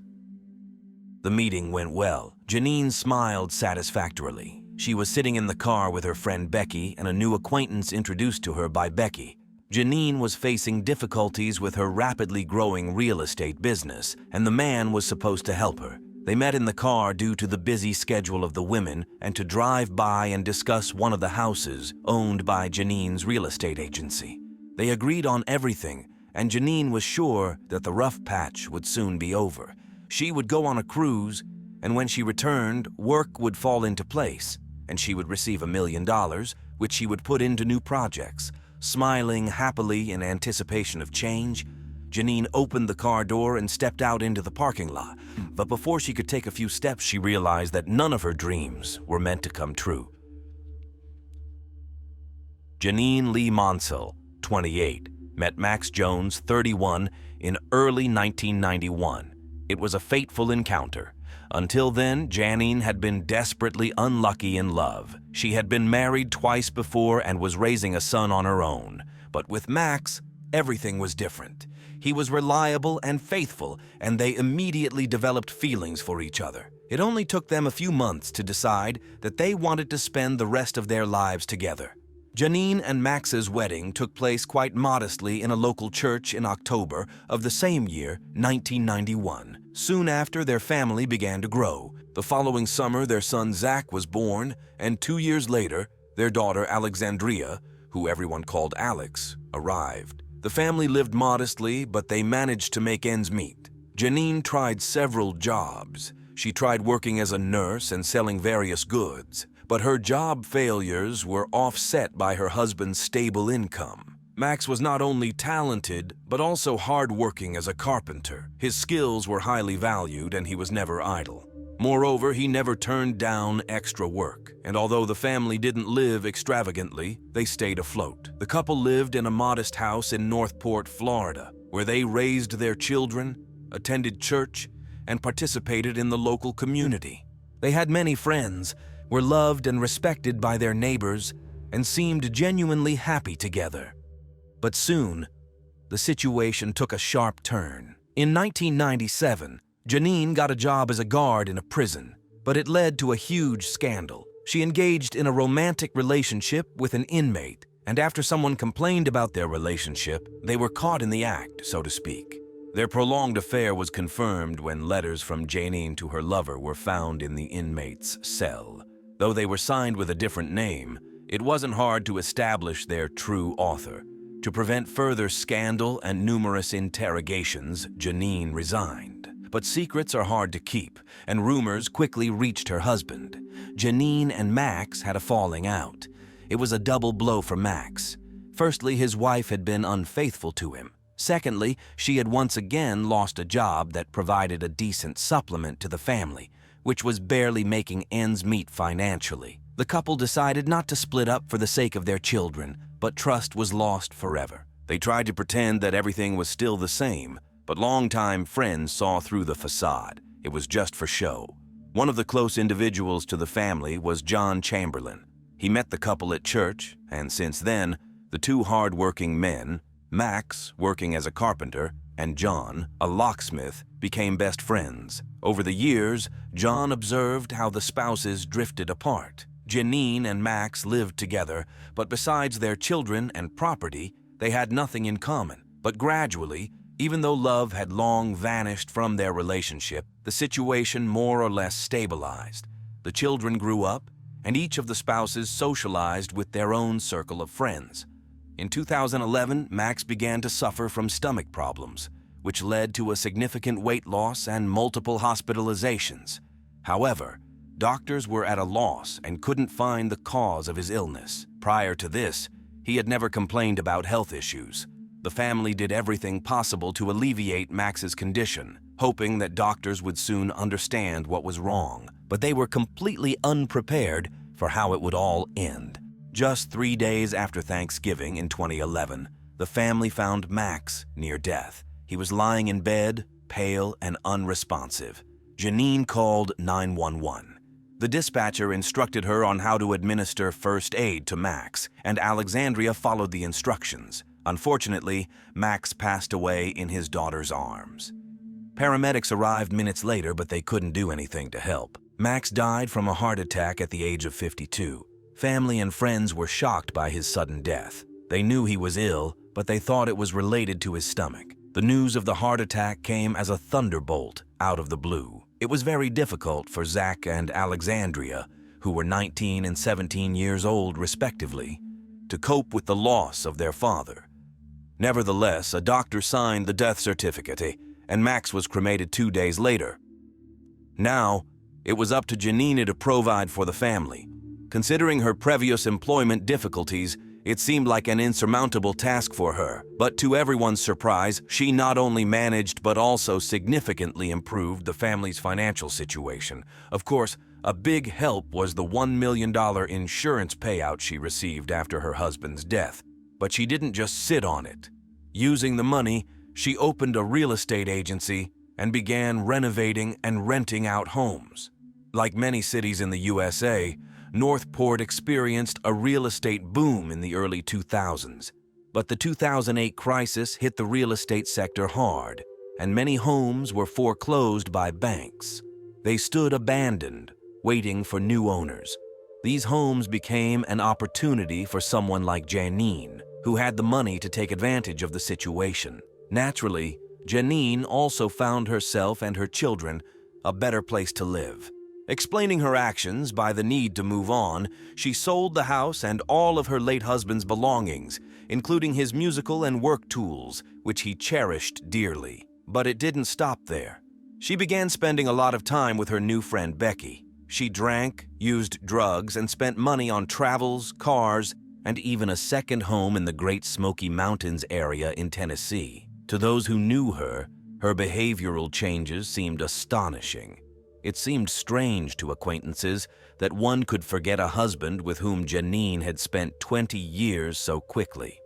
The meeting went well. Janine smiled satisfactorily. She was sitting in the car with her friend Becky and a new acquaintance introduced to her by Becky. Janine was facing difficulties with her rapidly growing real estate business, and the man was supposed to help her. They met in the car due to the busy schedule of the women and to drive by and discuss one of the houses owned by Janine's real estate agency. They agreed on everything, and Janine was sure that the rough patch would soon be over. She would go on a cruise, and when she returned, work would fall into place, and she would receive $1 million, which she would put into new projects. Smiling happily in anticipation of change, Janine opened the car door and stepped out into the parking lot. But before she could take a few steps, she realized that none of her dreams were meant to come true. Janine Lee Monsell, 28, met Max Jones, 31, in early 1991. It was a fateful encounter. Until then, Janine had been desperately unlucky in love. She had been married twice before and was raising a son on her own. But with Max, everything was different. He was reliable and faithful, and they immediately developed feelings for each other. It only took them a few months to decide that they wanted to spend the rest of their lives together. Janine and Max's wedding took place quite modestly in a local church in October of the same year, 1991. Soon after, their family began to grow. The following summer, their son Zach was born, and 2 years later, their daughter Alexandria, who everyone called Alex, arrived. The family lived modestly, but they managed to make ends meet. Janine tried several jobs. She tried working as a nurse and selling various goods, but her job failures were offset by her husband's stable income. Max was not only talented, but also hardworking as a carpenter. His skills were highly valued, and he was never idle. Moreover, he never turned down extra work, and although the family didn't live extravagantly, they stayed afloat. The couple lived in a modest house in Northport, Florida, where they raised their children, attended church, and participated in the local community. They had many friends, were loved and respected by their neighbors, and seemed genuinely happy together. But soon, the situation took a sharp turn. In 1997, Janine got a job as a guard in a prison, but it led to a huge scandal. She engaged in a romantic relationship with an inmate, and after someone complained about their relationship, they were caught in the act, so to speak. Their prolonged affair was confirmed when letters from Janine to her lover were found in the inmate's cell. Though they were signed with a different name, it wasn't hard to establish their true author. To prevent further scandal and numerous interrogations, Janine resigned. But secrets are hard to keep, and rumors quickly reached her husband. Janine and Max had a falling out. It was a double blow for Max. Firstly, his wife had been unfaithful to him. Secondly, she had once again lost a job that provided a decent supplement to the family, which was barely making ends meet financially. The couple decided not to split up for the sake of their children, but trust was lost forever. They tried to pretend that everything was still the same, but longtime friends saw through the facade. It was just for show. One of the close individuals to the family was John Chamberlain. He met the couple at church, and since then, the two hard-working men, Max, working as a carpenter, and John, a locksmith, became best friends. Over the years, John observed how the spouses drifted apart. Janine and Max lived together, but besides their children and property, they had nothing in common. But gradually, even though love had long vanished from their relationship, the situation more or less stabilized. The children grew up, and each of the spouses socialized with their own circle of friends. In 2011, Max began to suffer from stomach problems, which led to a significant weight loss and multiple hospitalizations. However, doctors were at a loss and couldn't find the cause of his illness. Prior to this, he had never complained about health issues. The family did everything possible to alleviate Max's condition, hoping that doctors would soon understand what was wrong. But they were completely unprepared for how it would all end. Just 3 days after Thanksgiving in 2011, the family found Max near death. He was lying in bed, pale and unresponsive. Janine called 911. The dispatcher instructed her on how to administer first aid to Max, and Alexandria followed the instructions. Unfortunately, Max passed away in his daughter's arms. Paramedics arrived minutes later, but they couldn't do anything to help. Max died from a heart attack at the age of 52. Family and friends were shocked by his sudden death. They knew he was ill, but they thought it was related to his stomach. The news of the heart attack came as a thunderbolt out of the blue. It was very difficult for Zach and Alexandria, who were 19 and 17 years old respectively, to cope with the loss of their father. Nevertheless, a doctor signed the death certificate, and Max was cremated 2 days later. Now, it was up to Janine to provide for the family. Considering her previous employment difficulties, it seemed like an insurmountable task for her. But to everyone's surprise, she not only managed but also significantly improved the family's financial situation. Of course, a big help was the $1 million insurance payout she received after her husband's death. But she didn't just sit on it. Using the money, she opened a real estate agency and began renovating and renting out homes. Like many cities in the USA, Northport experienced a real estate boom in the early 2000s. But the 2008 crisis hit the real estate sector hard, and many homes were foreclosed by banks. They stood abandoned, waiting for new owners. These homes became an opportunity for someone like Janine, who had the money to take advantage of the situation. Naturally, Janine also found herself and her children a better place to live. Explaining her actions by the need to move on, she sold the house and all of her late husband's belongings, including his musical and work tools, which he cherished dearly. But it didn't stop there. She began spending a lot of time with her new friend Becky. She drank, used drugs, and spent money on travels, cars, and even a second home in the Great Smoky Mountains area in Tennessee. To those who knew her behavioral changes seemed astonishing. It seemed strange to acquaintances that one could forget a husband with whom Janine had spent 20 years so quickly.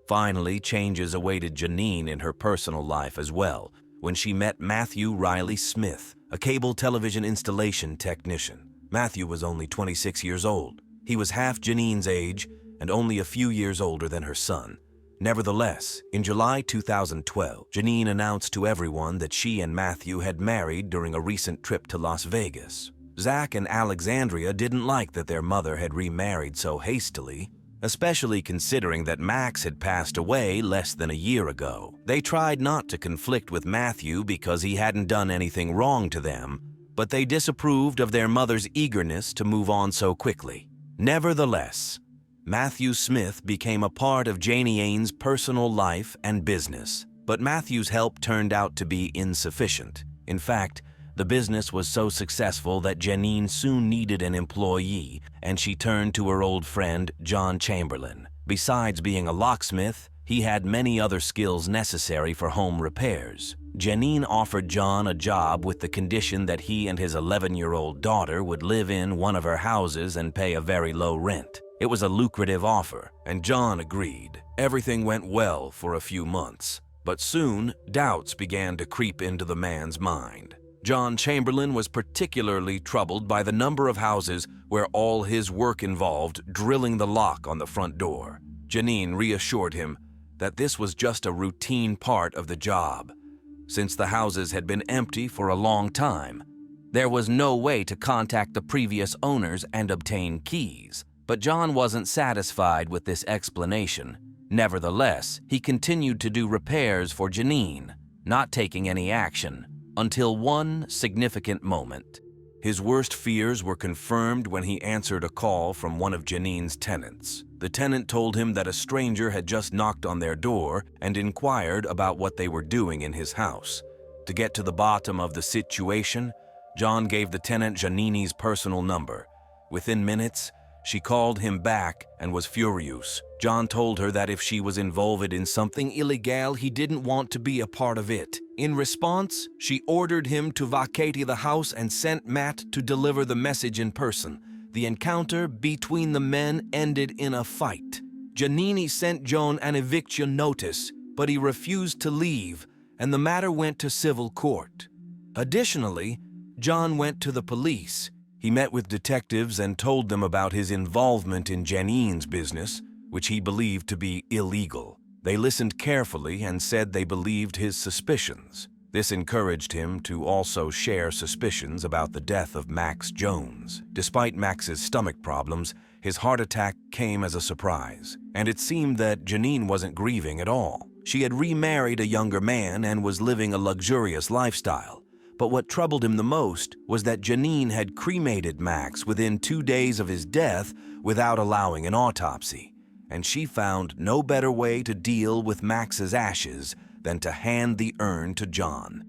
Finally, changes awaited Janine in her personal life as well, when she met Matthew Riley Smith, a cable television installation technician. Matthew was only 26 years old. He was half Janine's age and only a few years older than her son. Nevertheless, in July 2012, Janine announced to everyone that she and Matthew had married during a recent trip to Las Vegas. Zach and Alexandria didn't like that their mother had remarried so hastily, especially considering that Max had passed away less than a year ago. They tried not to conflict with Matthew because he hadn't done anything wrong to them, but they disapproved of their mother's eagerness to move on so quickly. Nevertheless, Matthew Smith became a part of Janie Ain's personal life and business, but Matthew's help turned out to be insufficient. In fact, the business was so successful that Janine soon needed an employee, and she turned to her old friend, John Chamberlain. Besides being a locksmith, he had many other skills necessary for home repairs. Janine offered John a job with the condition that he and his 11-year-old daughter would live in one of her houses and pay a very low rent. It was a lucrative offer, and John agreed. Everything went well for a few months, but soon doubts began to creep into the man's mind. John Chamberlain was particularly troubled by the number of houses where all his work involved drilling the lock on the front door. Janine reassured him that this was just a routine part of the job, since the houses had been empty for a long time. There was no way to contact the previous owners and obtain keys. But John wasn't satisfied with this explanation. Nevertheless, he continued to do repairs for Janine, not taking any action, until one significant moment. His worst fears were confirmed when he answered a call from one of Janine's tenants. The tenant told him that a stranger had just knocked on their door and inquired about what they were doing in his house. To get to the bottom of the situation, John gave the tenant Janine's personal number. Within minutes, she called him back and was furious. John told her that if she was involved in something illegal, he didn't want to be a part of it. In response, she ordered him to vacate the house and sent Matt to deliver the message in person. The encounter between the men ended in a fight. Janine sent John an eviction notice, but he refused to leave, and the matter went to civil court. Additionally, John went to the police. He met with detectives and told them about his involvement in Janine's business, which he believed to be illegal. They listened carefully and said they believed his suspicions. This encouraged him to also share suspicions about the death of Max Jones. Despite Max's stomach problems, his heart attack came as a surprise, and it seemed that Janine wasn't grieving at all. She had remarried a younger man and was living a luxurious lifestyle. But what troubled him the most was that Janine had cremated Max within 2 days of his death without allowing an autopsy, and she found no better way to deal with Max's ashes than to hand the urn to John.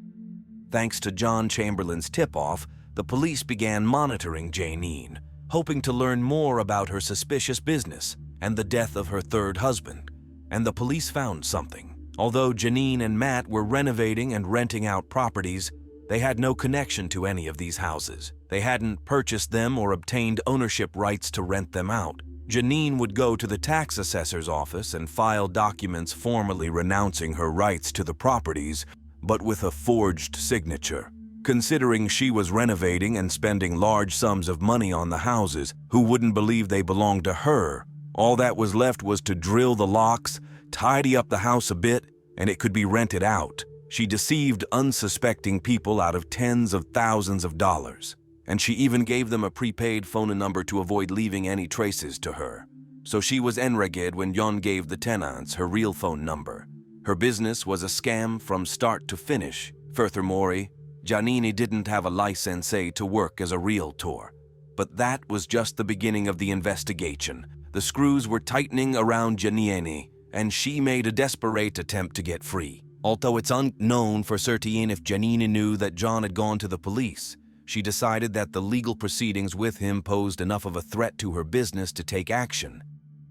Thanks to John Chamberlain's tip-off, the police began monitoring Janine, hoping to learn more about her suspicious business and the death of her third husband, and the police found something. Although Janine and Matt were renovating and renting out properties, they had no connection to any of these houses. They hadn't purchased them or obtained ownership rights to rent them out. Janine would go to the tax assessor's office and file documents formally renouncing her rights to the properties, but with a forged signature. Considering she was renovating and spending large sums of money on the houses, who wouldn't believe they belonged to her? All that was left was to drill the locks, tidy up the house a bit, and it could be rented out. She deceived unsuspecting people out of tens of thousands of dollars, and she even gave them a prepaid phone number to avoid leaving any traces to her. So she was enraged when Jon gave the tenants her real phone number. Her business was a scam from start to finish. Furthermore, Janine didn't have a license to work as a realtor. But that was just the beginning of the investigation. The screws were tightening around Janine, and she made a desperate attempt to get free. Although it's unknown for certain if Janine knew that Jon had gone to the police, she decided that the legal proceedings with him posed enough of a threat to her business to take action.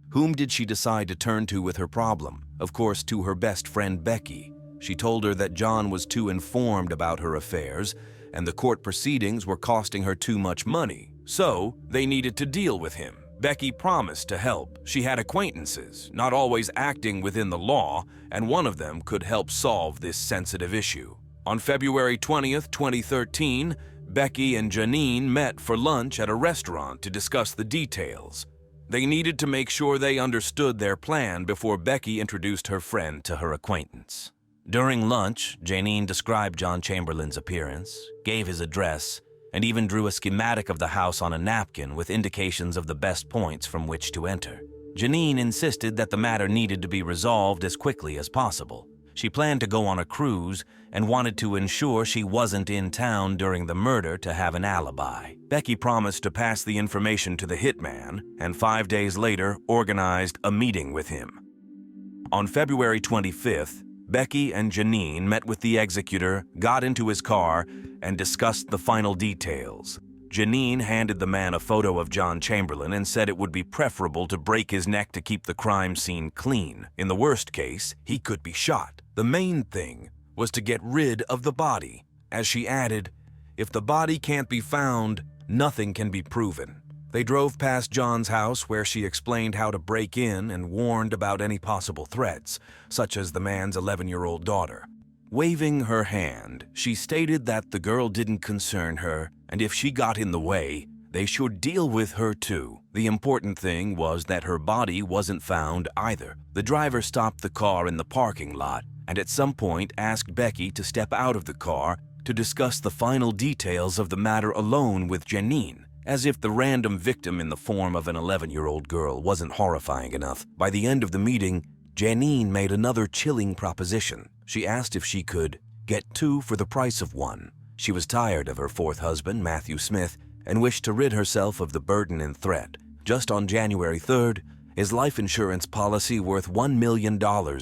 Whom did she decide to turn to with her problem? Of course, to her best friend Becky. She told her that Jon was too informed about her affairs, and the court proceedings were costing her too much money, so they needed to deal with him. Becky promised to help. She had acquaintances, not always acting within the law, and one of them could help solve this sensitive issue. On February 20th, 2013, Becky and Janine met for lunch at a restaurant to discuss the details. They needed to make sure they understood their plan before Becky introduced her friend to her acquaintance. During lunch, Janine described John Chamberlain's appearance, gave his address, and even drew a schematic of the house on a napkin with indications of the best points from which to enter. Janine insisted that the matter needed to be resolved as quickly as possible. She planned to go on a cruise and wanted to ensure she wasn't in town during the murder to have an alibi. Becky promised to pass the information to the hitman, and 5 days later organized a meeting with him. On February 25th, Becky and Janine met with the executor, got into his car, and discussed the final details. Janine handed the man a photo of John Chamberlain and said it would be preferable to break his neck to keep the crime scene clean. In the worst case, he could be shot. The main thing was to get rid of the body. As she added, if the body can't be found, nothing can be proven. They drove past John's house where she explained how to break in and warned about any possible threats, such as the man's 11-year-old daughter. Waving her hand, she stated that the girl didn't concern her, and if she got in the way, they should deal with her too. The important thing was that her body wasn't found either. The driver stopped the car in the parking lot and at some point asked Becky to step out of the car to discuss the final details of the matter alone with Janine. As if the random victim in the form of an 11-year-old girl wasn't horrifying enough, by the end of the meeting, Janine made another chilling proposition. She asked if she could get 2 for the price of 1. She was tired of her 4th husband, Matthew Smith, and wished to rid herself of the burden and threat. Just on January 3rd, his life insurance policy worth $1 million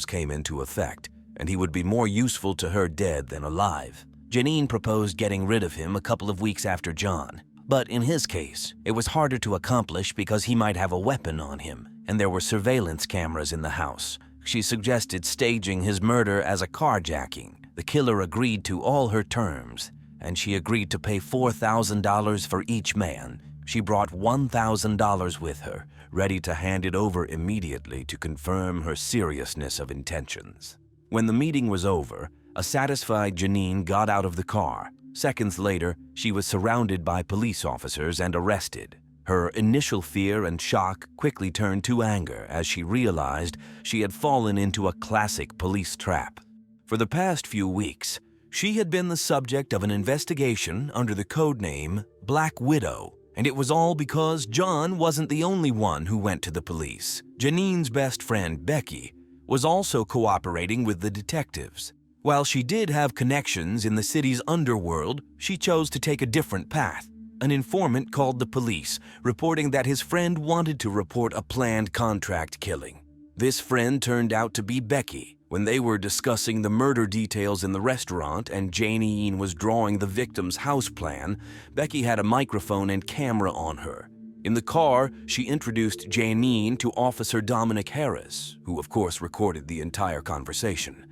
came into effect, and he would be more useful to her dead than alive. Janine proposed getting rid of him a couple of weeks after John. But in his case, it was harder to accomplish because he might have a weapon on him, and there were surveillance cameras in the house. She suggested staging his murder as a carjacking. The killer agreed to all her terms, and she agreed to pay $4,000 for each man. She brought $1,000 with her, ready to hand it over immediately to confirm her seriousness of intentions. When the meeting was over, a satisfied Janine got out of the car. Seconds later, she was surrounded by police officers and arrested. Her initial fear and shock quickly turned to anger as she realized she had fallen into a classic police trap. For the past few weeks, she had been the subject of an investigation under the codename Black Widow, and it was all because John wasn't the only one who went to the police. Janine's best friend, Becky, was also cooperating with the detectives. While she did have connections in the city's underworld, she chose to take a different path. An informant called the police, reporting that his friend wanted to report a planned contract killing. This friend turned out to be Becky. When they were discussing the murder details in the restaurant and Janine was drawing the victim's house plan, Becky had a microphone and camera on her. In the car, she introduced Janine to Officer Dominic Harris, who of course recorded the entire conversation.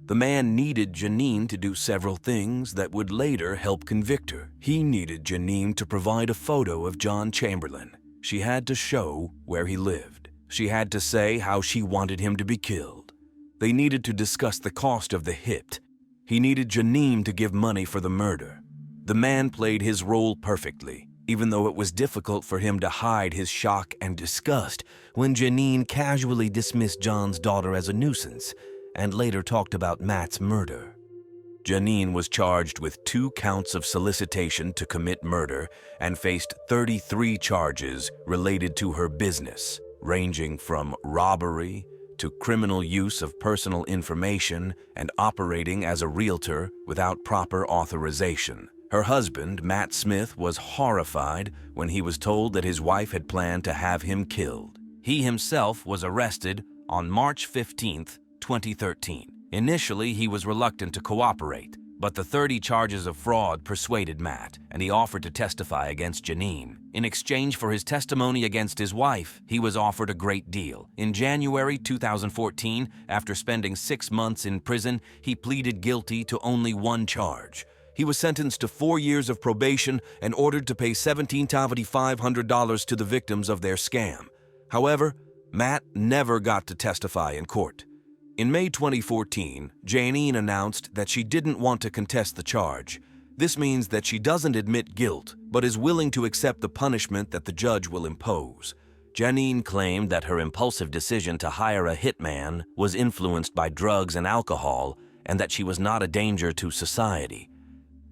The man needed Janine to do several things that would later help convict her. He needed Janine to provide a photo of John Chamberlain. She had to show where he lived. She had to say how she wanted him to be killed. They needed to discuss the cost of the hit. He needed Janine to give money for the murder. The man played his role perfectly, even though it was difficult for him to hide his shock and disgust when Janine casually dismissed John's daughter as a nuisance and later talked about Matt's murder. Janine was charged with 2 counts of solicitation to commit murder and faced 33 charges related to her business, ranging from robbery to criminal use of personal information and operating as a realtor without proper authorization. Her husband, Matt Smith, was horrified when he was told that his wife had planned to have him killed. He himself was arrested on March 15th, 2013. Initially, he was reluctant to cooperate, but the 30 charges of fraud persuaded Matt, and he offered to testify against Janine. In exchange for his testimony against his wife, he was offered a great deal. In January 2014, after spending 6 months in prison, he pleaded guilty to only 1 charge. He was sentenced to 4 years of probation and ordered to pay $17,500 to the victims of their scam. However, Matt never got to testify in court. In May 2014, Janine announced that she didn't want to contest the charge. This means that she doesn't admit guilt, but is willing to accept the punishment that the judge will impose. Janine claimed that her impulsive decision to hire a hitman was influenced by drugs and alcohol and that she was not a danger to society.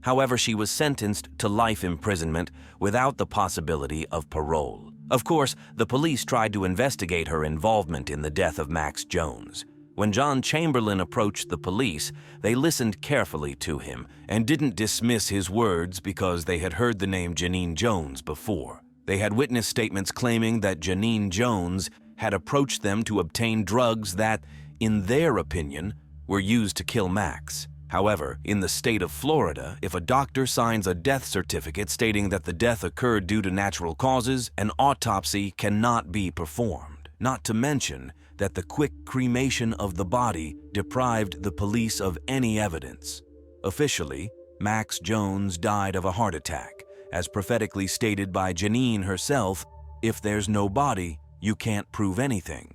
However, she was sentenced to life imprisonment without the possibility of parole. Of course, the police tried to investigate her involvement in the death of Max Jones. When John Chamberlain approached the police, they listened carefully to him and didn't dismiss his words because they had heard the name Janine Jones before. They had witness statements claiming that Janine Jones had approached them to obtain drugs that, in their opinion, were used to kill Max. However, in the state of Florida, if a doctor signs a death certificate stating that the death occurred due to natural causes, an autopsy cannot be performed. Not to mention that the quick cremation of the body deprived the police of any evidence. Officially, Max Jones died of a heart attack. As prophetically stated by Janine herself, if there's no body, you can't prove anything.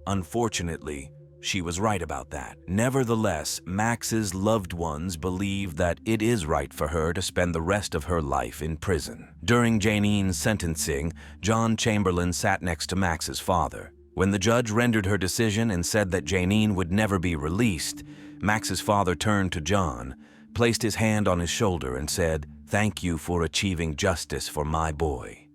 Unfortunately, she was right about that. Nevertheless, Max's loved ones believe that it is right for her to spend the rest of her life in prison. During Janine's sentencing, John Chamberlain sat next to Max's father. When the judge rendered her decision and said that Janine would never be released, Max's father turned to John, placed his hand on his shoulder and said, "Thank you for achieving justice for my boy."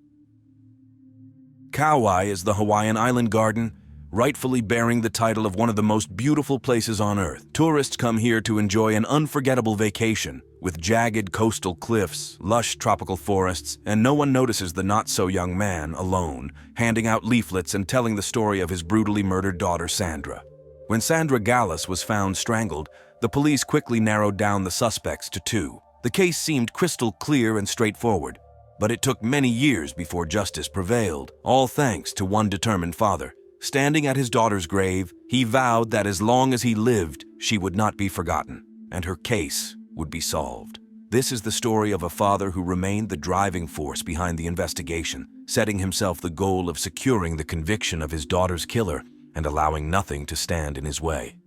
Kauai is the Hawaiian island garden, rightfully bearing the title of one of the most beautiful places on Earth. Tourists come here to enjoy an unforgettable vacation, with jagged coastal cliffs, lush tropical forests, and no one notices the not-so-young man alone, handing out leaflets and telling the story of his brutally murdered daughter, Sandra. When Sandra Gallus was found strangled, the police quickly narrowed down the suspects to 2. The case seemed crystal clear and straightforward, but it took many years before justice prevailed, all thanks to one determined father. Standing at his daughter's grave, he vowed that as long as he lived, she would not be forgotten, and her case would be solved. This is the story of a father who remained the driving force behind the investigation, setting himself the goal of securing the conviction of his daughter's killer and allowing nothing to stand in his way.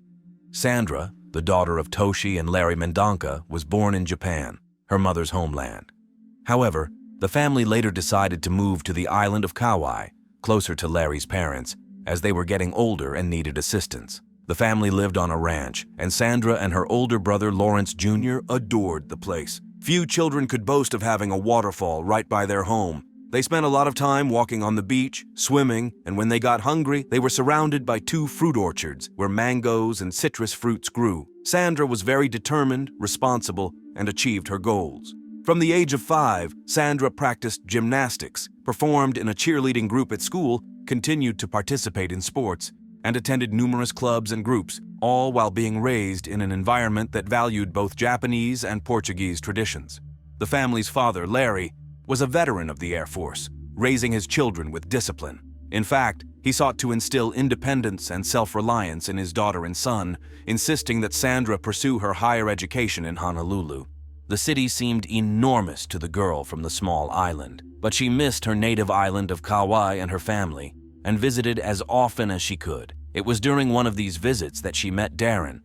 Sandra, the daughter of Toshi and Larry Mendonca, was born in Japan, her mother's homeland. However, the family later decided to move to the island of Kauai, closer to Larry's parents, as they were getting older and needed assistance. The family lived on a ranch, and Sandra and her older brother Lawrence Jr. adored the place. Few children could boast of having a waterfall right by their home. They spent a lot of time walking on the beach, swimming, and when they got hungry, they were surrounded by 2 fruit orchards where mangoes and citrus fruits grew. Sandra was very determined, responsible, and achieved her goals. From the age of 5, Sandra practiced gymnastics, performed in a cheerleading group at school, continued to participate in sports, and attended numerous clubs and groups, all while being raised in an environment that valued both Japanese and Portuguese traditions. The family's father, Larry, was a veteran of the Air Force, raising his children with discipline. In fact, he sought to instill independence and self-reliance in his daughter and son, insisting that Sandra pursue her higher education in Honolulu. The city seemed enormous to the girl from the small island, but she missed her native island of Kauai and her family, and visited as often as she could. It was during one of these visits that she met Darren.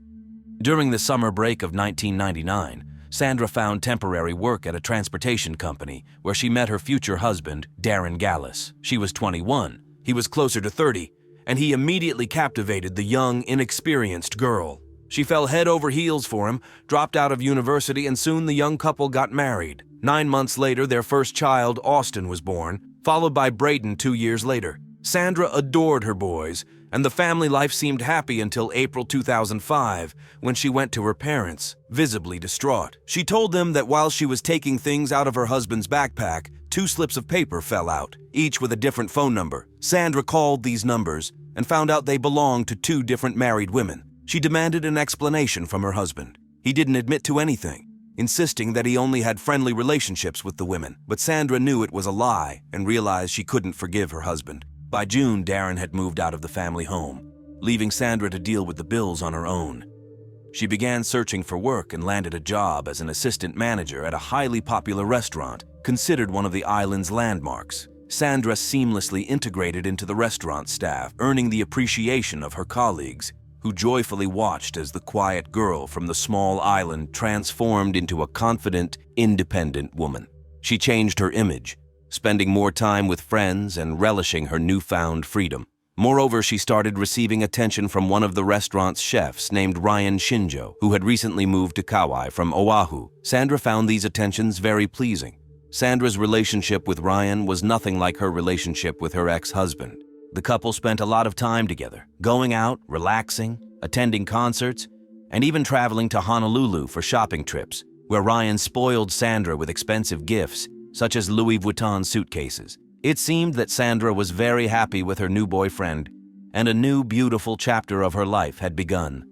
During the summer break of 1999, Sandra found temporary work at a transportation company where she met her future husband, Darren Gallus. She was 21, he was closer to 30, and he immediately captivated the young, inexperienced girl. She fell head over heels for him, dropped out of university, and soon the young couple got married. 9 months later, their first child, Austin, was born, followed by Braden 2 years later. Sandra adored her boys, and the family life seemed happy until April 2005, when she went to her parents, visibly distraught. She told them that while she was taking things out of her husband's backpack, 2 slips of paper fell out, each with a different phone number. Sandra called these numbers and found out they belonged to 2 different married women. She demanded an explanation from her husband. He didn't admit to anything, insisting that he only had friendly relationships with the women. But Sandra knew it was a lie and realized she couldn't forgive her husband. By June, Darren had moved out of the family home, leaving Sandra to deal with the bills on her own. She began searching for work and landed a job as an assistant manager at a highly popular restaurant, considered one of the island's landmarks. Sandra seamlessly integrated into the restaurant staff, earning the appreciation of her colleagues, who joyfully watched as the quiet girl from the small island transformed into a confident, independent woman. She changed her image, spending more time with friends and relishing her newfound freedom. Moreover, she started receiving attention from one of the restaurant's chefs named Ryan Shinjo, who had recently moved to Kauai from Oahu. Sandra found these attentions very pleasing. Sandra's relationship with Ryan was nothing like her relationship with her ex-husband. The couple spent a lot of time together, going out, relaxing, attending concerts, and even traveling to Honolulu for shopping trips, where Ryan spoiled Sandra with expensive gifts, such as Louis Vuitton suitcases. It seemed that Sandra was very happy with her new boyfriend, and a new beautiful chapter of her life had begun.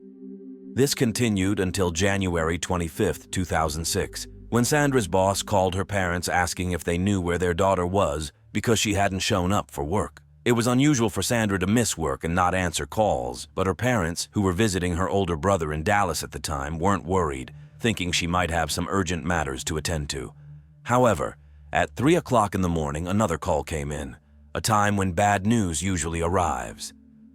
This continued until January 25, 2006, when Sandra's boss called her parents asking if they knew where their daughter was because she hadn't shown up for work. It was unusual for Sandra to miss work and not answer calls, but her parents, who were visiting her older brother in Dallas at the time, weren't worried, thinking she might have some urgent matters to attend to. However, at 3 o'clock in the morning, another call came in, a time when bad news usually arrives.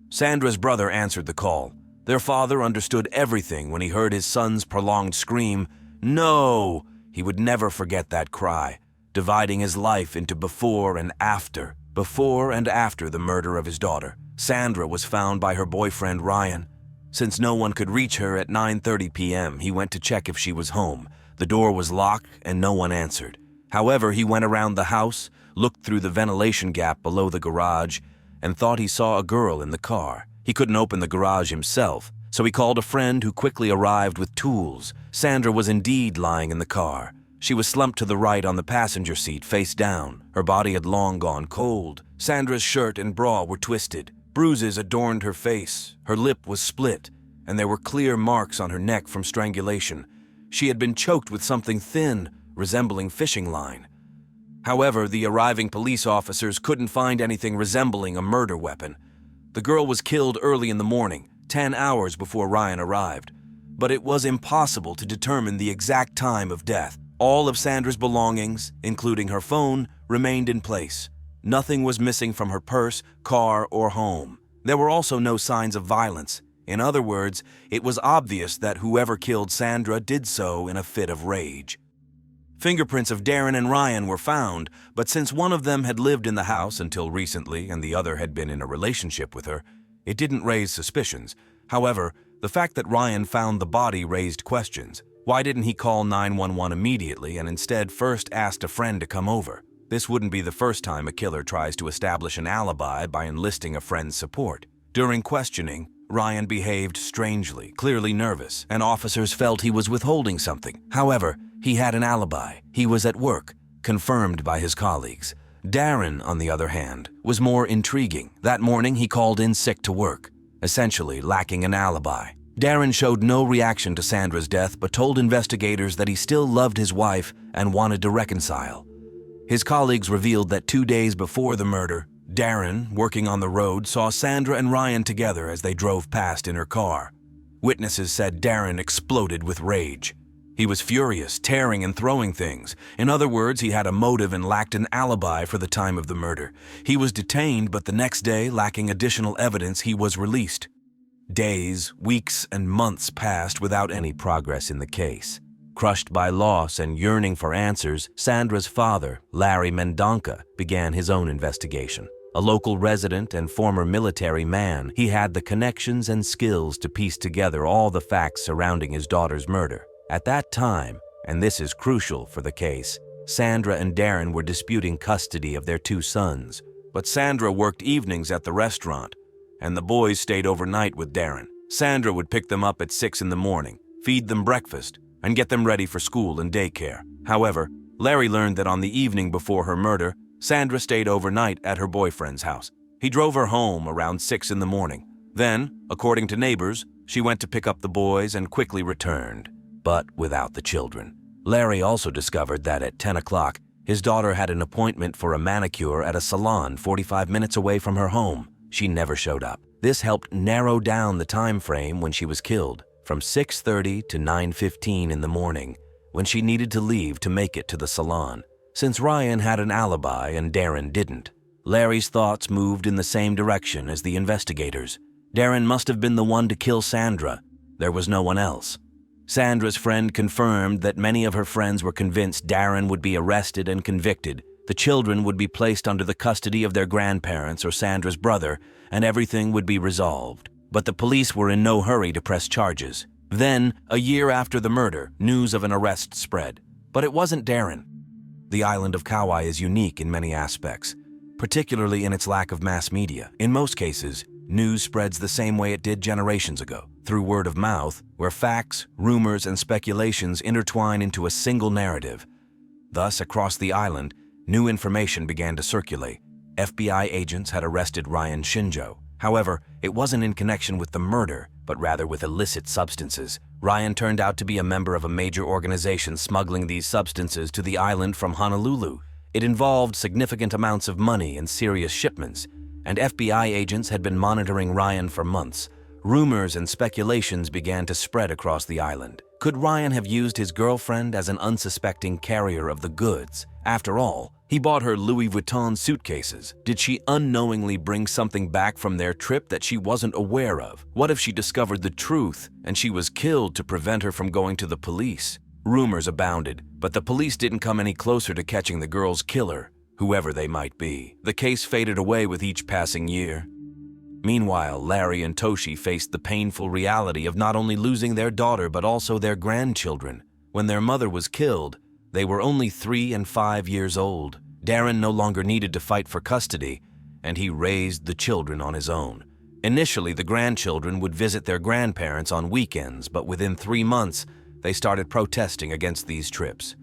Sandra's brother answered the call. Their father understood everything when he heard his son's prolonged scream, "No!" He would never forget that cry, dividing his life into before and after. Before and after the murder of his daughter, Sandra was found by her boyfriend Ryan. Since no one could reach her at 9:30 p.m., he went to check if she was home. The door was locked and no one answered. However, he went around the house, looked through the ventilation gap below the garage, and thought he saw a girl in the car. He couldn't open the garage himself, so he called a friend who quickly arrived with tools. Sandra was indeed lying in the car. She was slumped to the right on the passenger seat, face down. Her body had long gone cold. Sandra's shirt and bra were twisted. Bruises adorned her face. Her lip was split, and there were clear marks on her neck from strangulation. She had been choked with something thin, resembling fishing line. However, the arriving police officers couldn't find anything resembling a murder weapon. The girl was killed early in the morning, 10 hours before Ryan arrived, but it was impossible to determine the exact time of death. All of Sandra's belongings, including her phone, remained in place. Nothing was missing from her purse, car, or home. There were also no signs of violence. In other words, it was obvious that whoever killed Sandra did so in a fit of rage. Fingerprints of Darren and Ryan were found, but since one of them had lived in the house until recently and the other had been in a relationship with her, it didn't raise suspicions. However, the fact that Ryan found the body raised questions. Why didn't he call 911 immediately and instead first asked a friend to come over? This wouldn't be the first time a killer tries to establish an alibi by enlisting a friend's support. During questioning, Ryan behaved strangely, clearly nervous, and officers felt he was withholding something. However, he had an alibi. He was at work, confirmed by his colleagues. Darren, on the other hand, was more intriguing. That morning, he called in sick to work, essentially lacking an alibi. Darren showed no reaction to Sandra's death but told investigators that he still loved his wife and wanted to reconcile. His colleagues revealed that 2 days before the murder, Darren, working on the road, saw Sandra and Ryan together as they drove past in her car. Witnesses said Darren exploded with rage. He was furious, tearing and throwing things. In other words, he had a motive and lacked an alibi for the time of the murder. He was detained, but the next day, lacking additional evidence, he was released. Days, weeks, and months passed without any progress in the case. Crushed by loss and yearning for answers, Sandra's father, Larry Mendonca, began his own investigation. A local resident and former military man, he had the connections and skills to piece together all the facts surrounding his daughter's murder. At that time, and this is crucial for the case, Sandra and Darren were disputing custody of their 2 sons. But Sandra worked evenings at the restaurant, and the boys stayed overnight with Darren. Sandra would pick them up at 6 in the morning, feed them breakfast, and get them ready for school and daycare. However, Larry learned that on the evening before her murder, Sandra stayed overnight at her boyfriend's house. He drove her home around 6 in the morning. Then, according to neighbors, she went to pick up the boys and quickly returned, but without the children. Larry also discovered that at 10 o'clock, his daughter had an appointment for a manicure at a salon 45 minutes away from her home. She never showed up. This helped narrow down the time frame when she was killed, from 6:30 to 9:15 in the morning, when she needed to leave to make it to the salon. Since Ryan had an alibi and Darren didn't, Larry's thoughts moved in the same direction as the investigators. Darren must have been the one to kill Sandra. There was no one else. Sandra's friend confirmed that many of her friends were convinced Darren would be arrested and convicted The children would be placed under the custody of their grandparents or Sandra's brother, and everything would be resolved. But the police were in no hurry to press charges. Then, a year after the murder, news of an arrest spread. But it wasn't Darren. The island of Kauai is unique in many aspects, particularly in its lack of mass media. In most cases, news spreads the same way it did generations ago, through word of mouth, where facts, rumors, and speculations intertwine into a single narrative. Thus, across the island, new information began to circulate. FBI agents had arrested Ryan Shinjo. However, it wasn't in connection with the murder, but rather with illicit substances. Ryan turned out to be a member of a major organization smuggling these substances to the island from Honolulu. It involved significant amounts of money and serious shipments, and FBI agents had been monitoring Ryan for months. Rumors and speculations began to spread across the island. Could Ryan have used his girlfriend as an unsuspecting carrier of the goods? After all, he bought her Louis Vuitton suitcases. Did she unknowingly bring something back from their trip that she wasn't aware of? What if she discovered the truth and she was killed to prevent her from going to the police? Rumors abounded, but the police didn't come any closer to catching the girl's killer, whoever they might be. The case faded away with each passing year. Meanwhile, Larry and Toshi faced the painful reality of not only losing their daughter but also their grandchildren. When their mother was killed, they were only 3 and 5 years old. Darren no longer needed to fight for custody, and he raised the children on his own. Initially, the grandchildren would visit their grandparents on weekends, but within 3 months, they started protesting against these trips.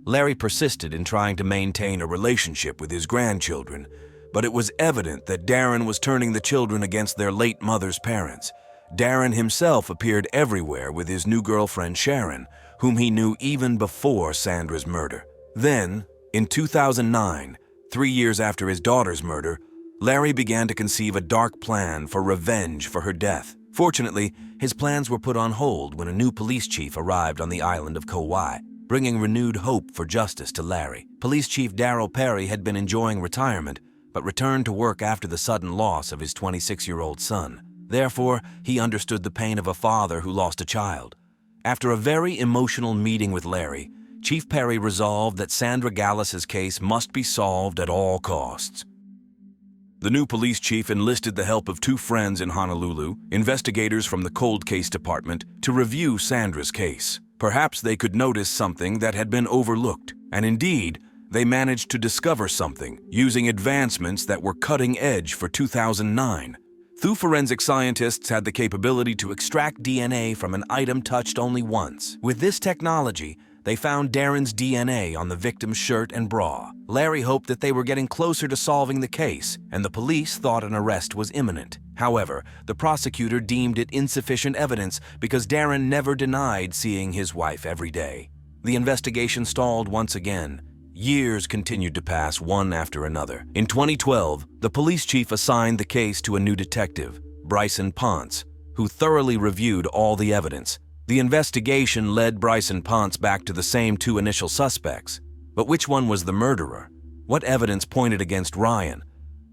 Larry persisted in trying to maintain a relationship with his grandchildren, but it was evident that Darren was turning the children against their late mother's parents. Darren himself appeared everywhere with his new girlfriend Sharon, whom he knew even before Sandra's murder. Then, in 2009, 3 years after his daughter's murder, Larry began to conceive a dark plan for revenge for her death. Fortunately, his plans were put on hold when a new police chief arrived on the island of Kauai, bringing renewed hope for justice to Larry. Police Chief Darryl Perry had been enjoying retirement, but returned to work after the sudden loss of his 26-year-old son. Therefore, he understood the pain of a father who lost a child. After a very emotional meeting with Larry, Chief Perry resolved that Sandra Gallus's case must be solved at all costs. The new police chief enlisted the help of 2 friends in Honolulu, investigators from the cold case department, to review Sandra's case. Perhaps they could notice something that had been overlooked, and indeed, they managed to discover something using advancements that were cutting edge for 2009. Two forensic scientists had the capability to extract DNA from an item touched only once. With this technology, they found Darren's DNA on the victim's shirt and bra. Larry hoped that they were getting closer to solving the case, and the police thought an arrest was imminent. However, the prosecutor deemed it insufficient evidence because Darren never denied seeing his wife every day. The investigation stalled once again. Years continued to pass one after another. In 2012, the police chief assigned the case to a new detective, Bryson Ponce, who thoroughly reviewed all the evidence. The investigation led Bryson Ponce back to the same 2 initial suspects. But which one was the murderer? What evidence pointed against Ryan?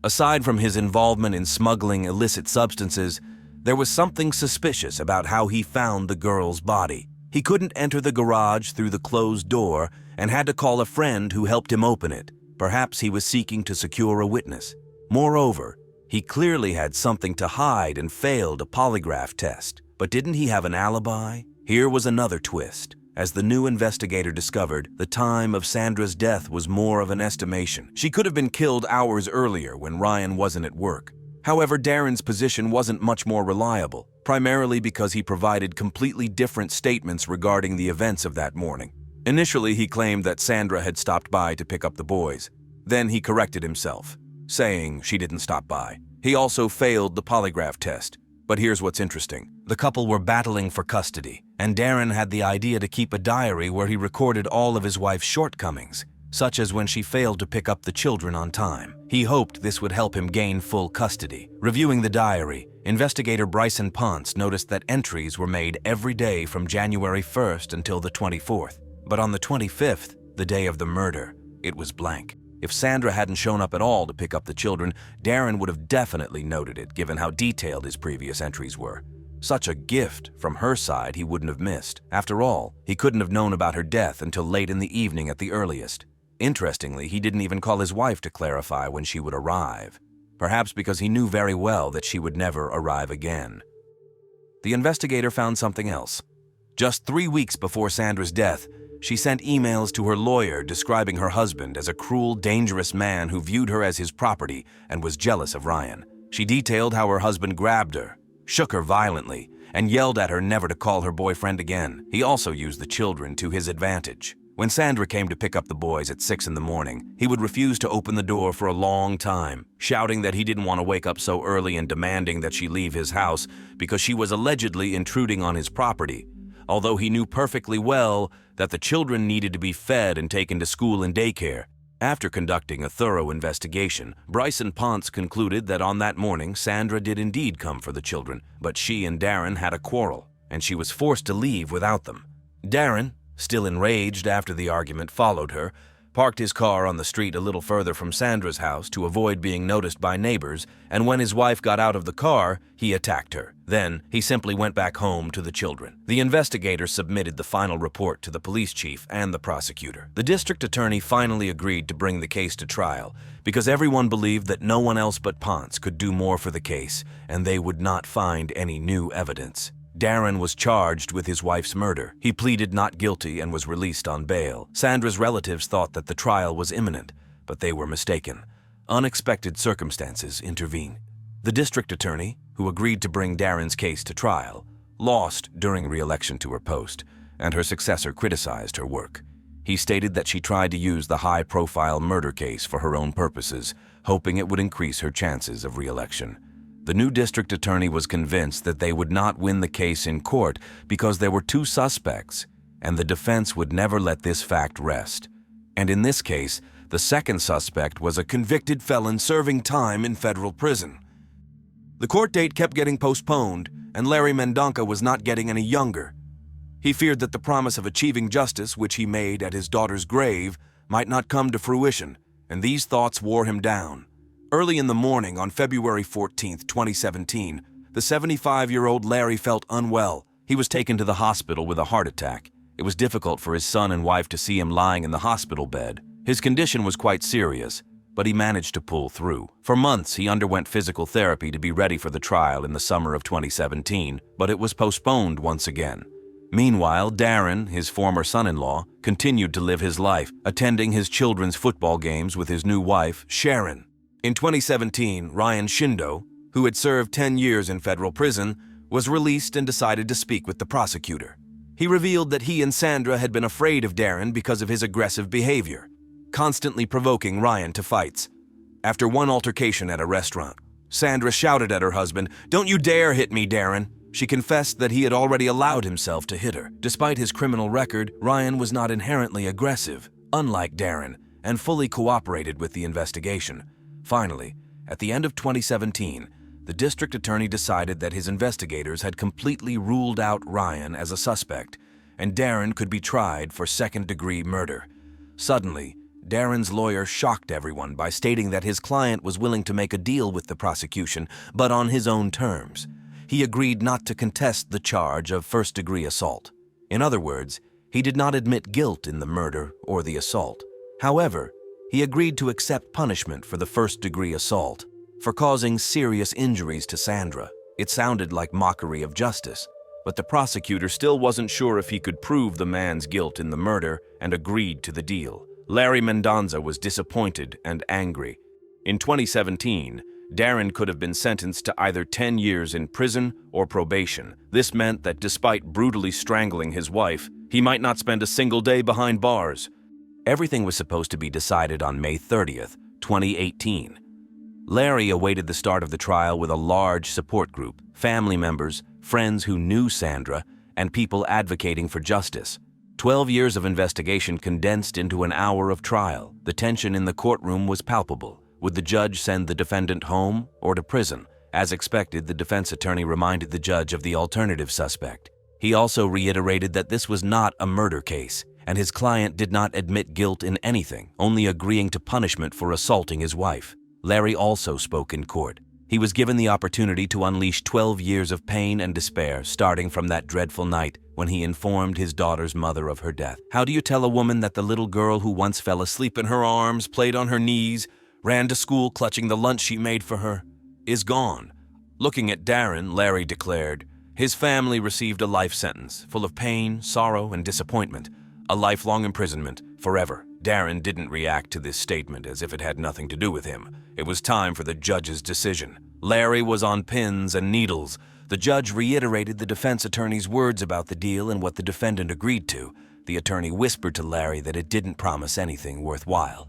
Aside from his involvement in smuggling illicit substances, there was something suspicious about how he found the girl's body. He couldn't enter the garage through the closed door and had to call a friend who helped him open it. Perhaps he was seeking to secure a witness. Moreover, he clearly had something to hide and failed a polygraph test. But didn't he have an alibi? Here was another twist. As the new investigator discovered, the time of Sandra's death was more of an estimation. She could have been killed hours earlier when Ryan wasn't at work. However, Darren's position wasn't much more reliable, primarily because he provided completely different statements regarding the events of that morning. Initially, he claimed that Sandra had stopped by to pick up the boys. Then he corrected himself, saying she didn't stop by. He also failed the polygraph test. But here's what's interesting. The couple were battling for custody, and Darren had the idea to keep a diary where he recorded all of his wife's shortcomings, such as when she failed to pick up the children on time. He hoped this would help him gain full custody. Reviewing the diary, investigator Bryson Ponce noticed that entries were made every day from January 1st until the 24th. But on the 25th, the day of the murder, it was blank. If Sandra hadn't shown up at all to pick up the children, Darren would have definitely noted it, given how detailed his previous entries were. Such a gift from her side he wouldn't have missed. After all, he couldn't have known about her death until late in the evening at the earliest. Interestingly, he didn't even call his wife to clarify when she would arrive, perhaps because he knew very well that she would never arrive again. The investigator found something else. Just 3 weeks before Sandra's death, she sent emails to her lawyer describing her husband as a cruel, dangerous man who viewed her as his property and was jealous of Ryan. She detailed how her husband grabbed her, shook her violently, and yelled at her never to call her boyfriend again. He also used the children to his advantage. When Sandra came to pick up the boys at 6 in the morning, he would refuse to open the door for a long time, shouting that he didn't want to wake up so early and demanding that she leave his house because she was allegedly intruding on his property, although he knew perfectly well that the children needed to be fed and taken to school and daycare. After conducting a thorough investigation, Bryson Ponce concluded that on that morning, Sandra did indeed come for the children, but she and Darren had a quarrel, and she was forced to leave without them. Darren, still enraged after the argument, followed her, parked his car on the street a little further from Sandra's house to avoid being noticed by neighbors, and when his wife got out of the car, he attacked her. Then, he simply went back home to the children. The investigator submitted the final report to the police chief and the prosecutor. The district attorney finally agreed to bring the case to trial because everyone believed that no one else but Ponce could do more for the case, and they would not find any new evidence. Darren was charged with his wife's murder. He pleaded not guilty and was released on bail. Sandra's relatives thought that the trial was imminent, but they were mistaken. Unexpected circumstances intervened. The district attorney, who agreed to bring Darren's case to trial, lost during re-election to her post, and her successor criticized her work. He stated that she tried to use the high-profile murder case for her own purposes, hoping it would increase her chances of re-election. The new district attorney was convinced that they would not win the case in court because there were 2 suspects, and the defense would never let this fact rest. And in this case, the second suspect was a convicted felon serving time in federal prison. The court date kept getting postponed, and Larry Mendonca was not getting any younger. He feared that the promise of achieving justice, which he made at his daughter's grave, might not come to fruition, and these thoughts wore him down. Early in the morning on February 14, 2017, the 75-year-old Larry felt unwell. He was taken to the hospital with a heart attack. It was difficult for his son and wife to see him lying in the hospital bed. His condition was quite serious, but he managed to pull through. For months, he underwent physical therapy to be ready for the trial in the summer of 2017, but it was postponed once again. Meanwhile, Darren, his former son-in-law, continued to live his life, attending his children's football games with his new wife, Sharon. In 2017, Ryan Shindo, who had served 10 years in federal prison, was released and decided to speak with the prosecutor. He revealed that he and Sandra had been afraid of Darren because of his aggressive behavior, constantly provoking Ryan to fights. After one altercation at a restaurant, Sandra shouted at her husband, "Don't you dare hit me, Darren." She confessed that he had already allowed himself to hit her. Despite his criminal record, Ryan was not inherently aggressive, unlike Darren, and fully cooperated with the investigation. Finally, at the end of 2017, the district attorney decided that his investigators had completely ruled out Ryan as a suspect, and Darren could be tried for second-degree murder. Suddenly, Darren's lawyer shocked everyone by stating that his client was willing to make a deal with the prosecution, but on his own terms. He agreed not to contest the charge of first-degree assault. In other words, he did not admit guilt in the murder or the assault. However, he agreed to accept punishment for the first-degree assault, for causing serious injuries to Sandra. It sounded like mockery of justice, but the prosecutor still wasn't sure if he could prove the man's guilt in the murder and agreed to the deal. Larry Mendonca was disappointed and angry. In 2017, Darren could have been sentenced to either 10 years in prison or probation. This meant that despite brutally strangling his wife, he might not spend a single day behind bars. Everything was supposed to be decided on May 30th, 2018. Larry awaited the start of the trial with a large support group, family members, friends who knew Sandra, and people advocating for justice. 12 years of investigation condensed into an hour of trial. The tension in the courtroom was palpable. Would the judge send the defendant home or to prison? As expected, the defense attorney reminded the judge of the alternative suspect. He also reiterated that this was not a murder case, and his client did not admit guilt in anything, only agreeing to punishment for assaulting his wife. Larry also spoke in court. He was given the opportunity to unleash 12 years of pain and despair, starting from that dreadful night when he informed his daughter's mother of her death. How do you tell a woman that the little girl who once fell asleep in her arms, played on her knees, ran to school clutching the lunch she made for her, is gone? Looking at Darren, Larry declared, his family received a life sentence, full of pain, sorrow, and disappointment, a lifelong imprisonment, forever. Darren didn't react to this statement as if it had nothing to do with him. It was time for the judge's decision. Larry was on pins and needles. The judge reiterated the defense attorney's words about the deal and what the defendant agreed to. The attorney whispered to Larry that it didn't promise anything worthwhile.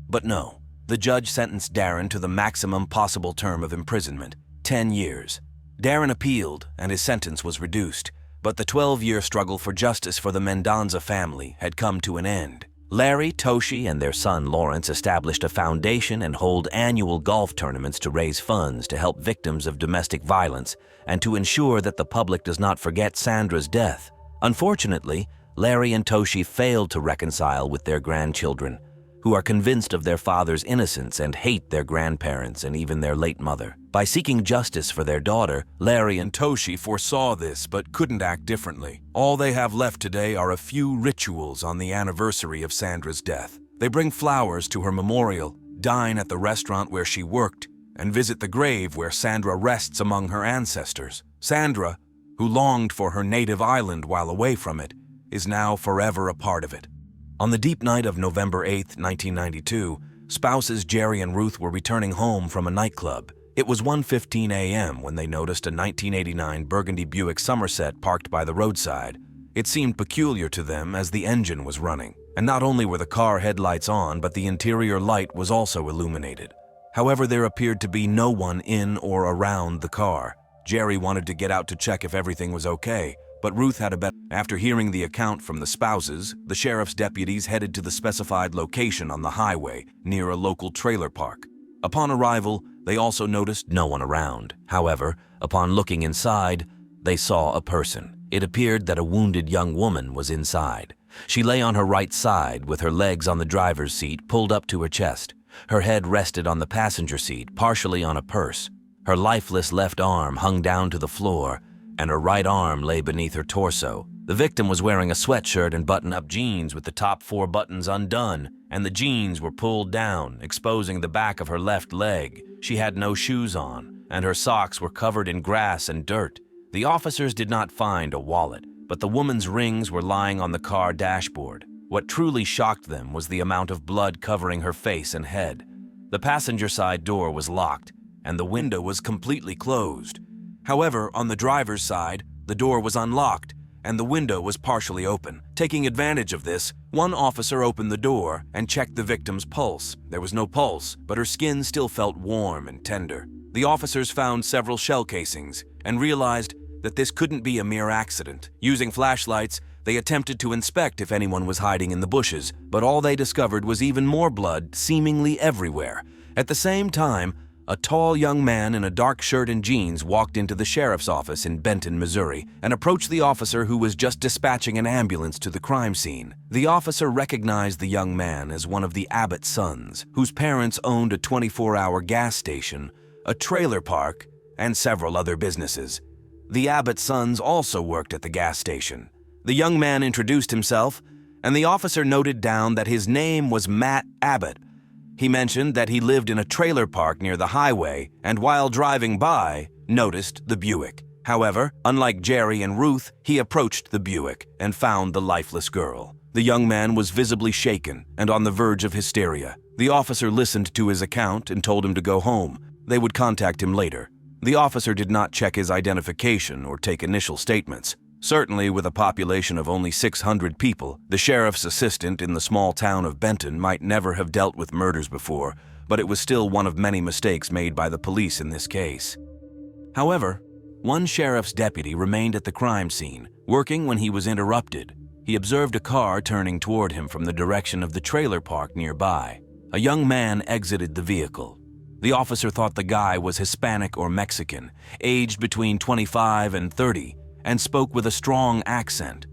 But no, the judge sentenced Darren to the maximum possible term of imprisonment, 10 years. Darren appealed, and his sentence was reduced, but the 12-year struggle for justice for the Mendoza family had come to an end. Larry, Toshi, and their son Lawrence established a foundation and hold annual golf tournaments to raise funds to help victims of domestic violence and to ensure that the public does not forget Sandra's death. Unfortunately, Larry and Toshi failed to reconcile with their grandchildren, who are convinced of their father's innocence and hate their grandparents and even their late mother. By seeking justice for their daughter, Larry and Toshi foresaw this but couldn't act differently. All they have left today are a few rituals on the anniversary of Sandra's death. They bring flowers to her memorial, dine at the restaurant where she worked, and visit the grave where Sandra rests among her ancestors. Sandra, who longed for her native island while away from it, is now forever a part of it. On the deep night of November 8, 1992, spouses Gerry and Ruth were returning home from a nightclub. It was 1:15 a.m. when they noticed a 1989 Burgundy Buick Somerset parked by the roadside. It seemed peculiar to them as the engine was running, and not only were the car headlights on, but the interior light was also illuminated. However, there appeared to be no one in or around the car. Gerry wanted to get out to check if everything was okay, but Ruth had a better. After hearing the account from the spouses, the sheriff's deputies headed to the specified location on the highway near a local trailer park. Upon arrival, they also noticed no one around. However, upon looking inside, they saw a person. It appeared that a wounded young woman was inside. She lay on her right side with her legs on the driver's seat pulled up to her chest. Her head rested on the passenger seat, partially on a purse. Her lifeless left arm hung down to the floor, and her right arm lay beneath her torso. The victim was wearing a sweatshirt and button-up jeans with the top 4 buttons undone, and the jeans were pulled down, exposing the back of her left leg. She had no shoes on, and her socks were covered in grass and dirt. The officers did not find a wallet, but the woman's rings were lying on the car dashboard. What truly shocked them was the amount of blood covering her face and head. The passenger side door was locked, and the window was completely closed. However, on the driver's side, the door was unlocked, and the window was partially open. Taking advantage of this, one officer opened the door and checked the victim's pulse. There was no pulse, but her skin still felt warm and tender. The officers found several shell casings and realized that this couldn't be a mere accident. Using flashlights, they attempted to inspect if anyone was hiding in the bushes, but all they discovered was even more blood seemingly everywhere. At the same time, a tall young man in a dark shirt and jeans walked into the sheriff's office in Benton, Missouri, and approached the officer who was just dispatching an ambulance to the crime scene. The officer recognized the young man as one of the Abbott sons, whose parents owned a 24-hour gas station, a trailer park, and several other businesses. The Abbott sons also worked at the gas station. The young man introduced himself, and the officer noted down that his name was Matt Abbott. He mentioned that he lived in a trailer park near the highway and while driving by, noticed the Buick. However, unlike Gerry and Ruth, he approached the Buick and found the lifeless girl. The young man was visibly shaken and on the verge of hysteria. The officer listened to his account and told him to go home. They would contact him later. The officer did not check his identification or take initial statements. Certainly, with a population of only 600 people, the sheriff's assistant in the small town of Benton might never have dealt with murders before, but it was still one of many mistakes made by the police in this case. However, one sheriff's deputy remained at the crime scene, working when he was interrupted. He observed a car turning toward him from the direction of the trailer park nearby. A young man exited the vehicle. The officer thought the guy was Hispanic or Mexican, aged between 25 and 30, and spoke with a strong accent.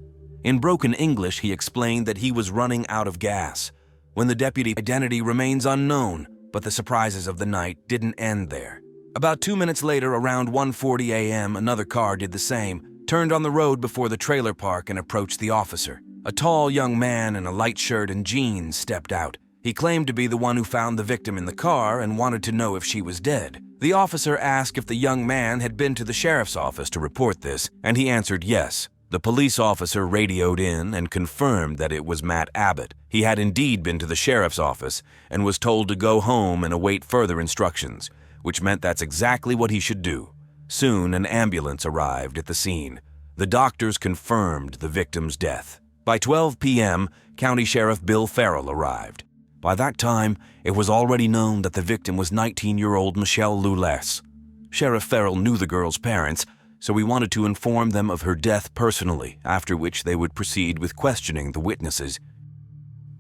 In broken English, he explained that he was running out of gas. When the deputy's identity remains unknown, but the surprises of the night didn't end there. About 2 minutes later, around 1:40 a.m., another car did the same, turned on the road before the trailer park and approached the officer. A tall young man in a light shirt and jeans stepped out. He claimed to be the one who found the victim in the car and wanted to know if she was dead. The officer asked if the young man had been to the sheriff's office to report this, and he answered yes. The police officer radioed in and confirmed that it was Matt Abbott. He had indeed been to the sheriff's office and was told to go home and await further instructions, which meant that's exactly what he should do. Soon, an ambulance arrived at the scene. The doctors confirmed the victim's death. By 12 p.m., County Sheriff Bill Farrell arrived. By that time, it was already known that the victim was 19-year-old Michelle Luless. Sheriff Farrell knew the girl's parents, so he wanted to inform them of her death personally, after which they would proceed with questioning the witnesses.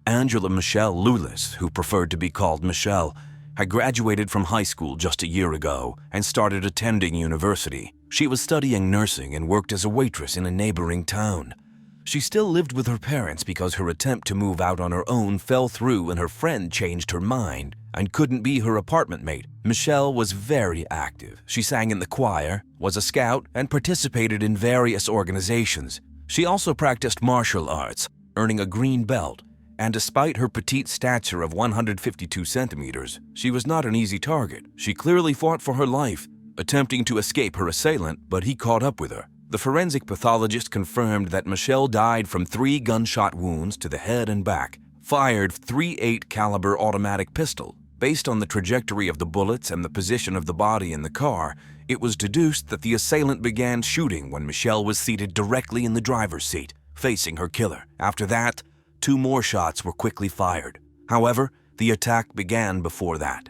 Angela Michelle Luless, who preferred to be called Michelle, had graduated from high school just a year ago and started attending university. She was studying nursing and worked as a waitress in a neighboring town. She still lived with her parents because her attempt to move out on her own fell through and her friend changed her mind and couldn't be her apartment mate. Michelle was very active. She sang in the choir, was a scout, and participated in various organizations. She also practiced martial arts, earning a green belt, and despite her petite stature of 152 centimeters, she was not an easy target. She clearly fought for her life, attempting to escape her assailant, but he caught up with her. The forensic pathologist confirmed that Michelle died from 3 gunshot wounds to the head and back, fired .38 caliber automatic pistol. Based on the trajectory of the bullets and the position of the body in the car, it was deduced that the assailant began shooting when Michelle was seated directly in the driver's seat, facing her killer. After that, 2 more shots were quickly fired. However, the attack began before that.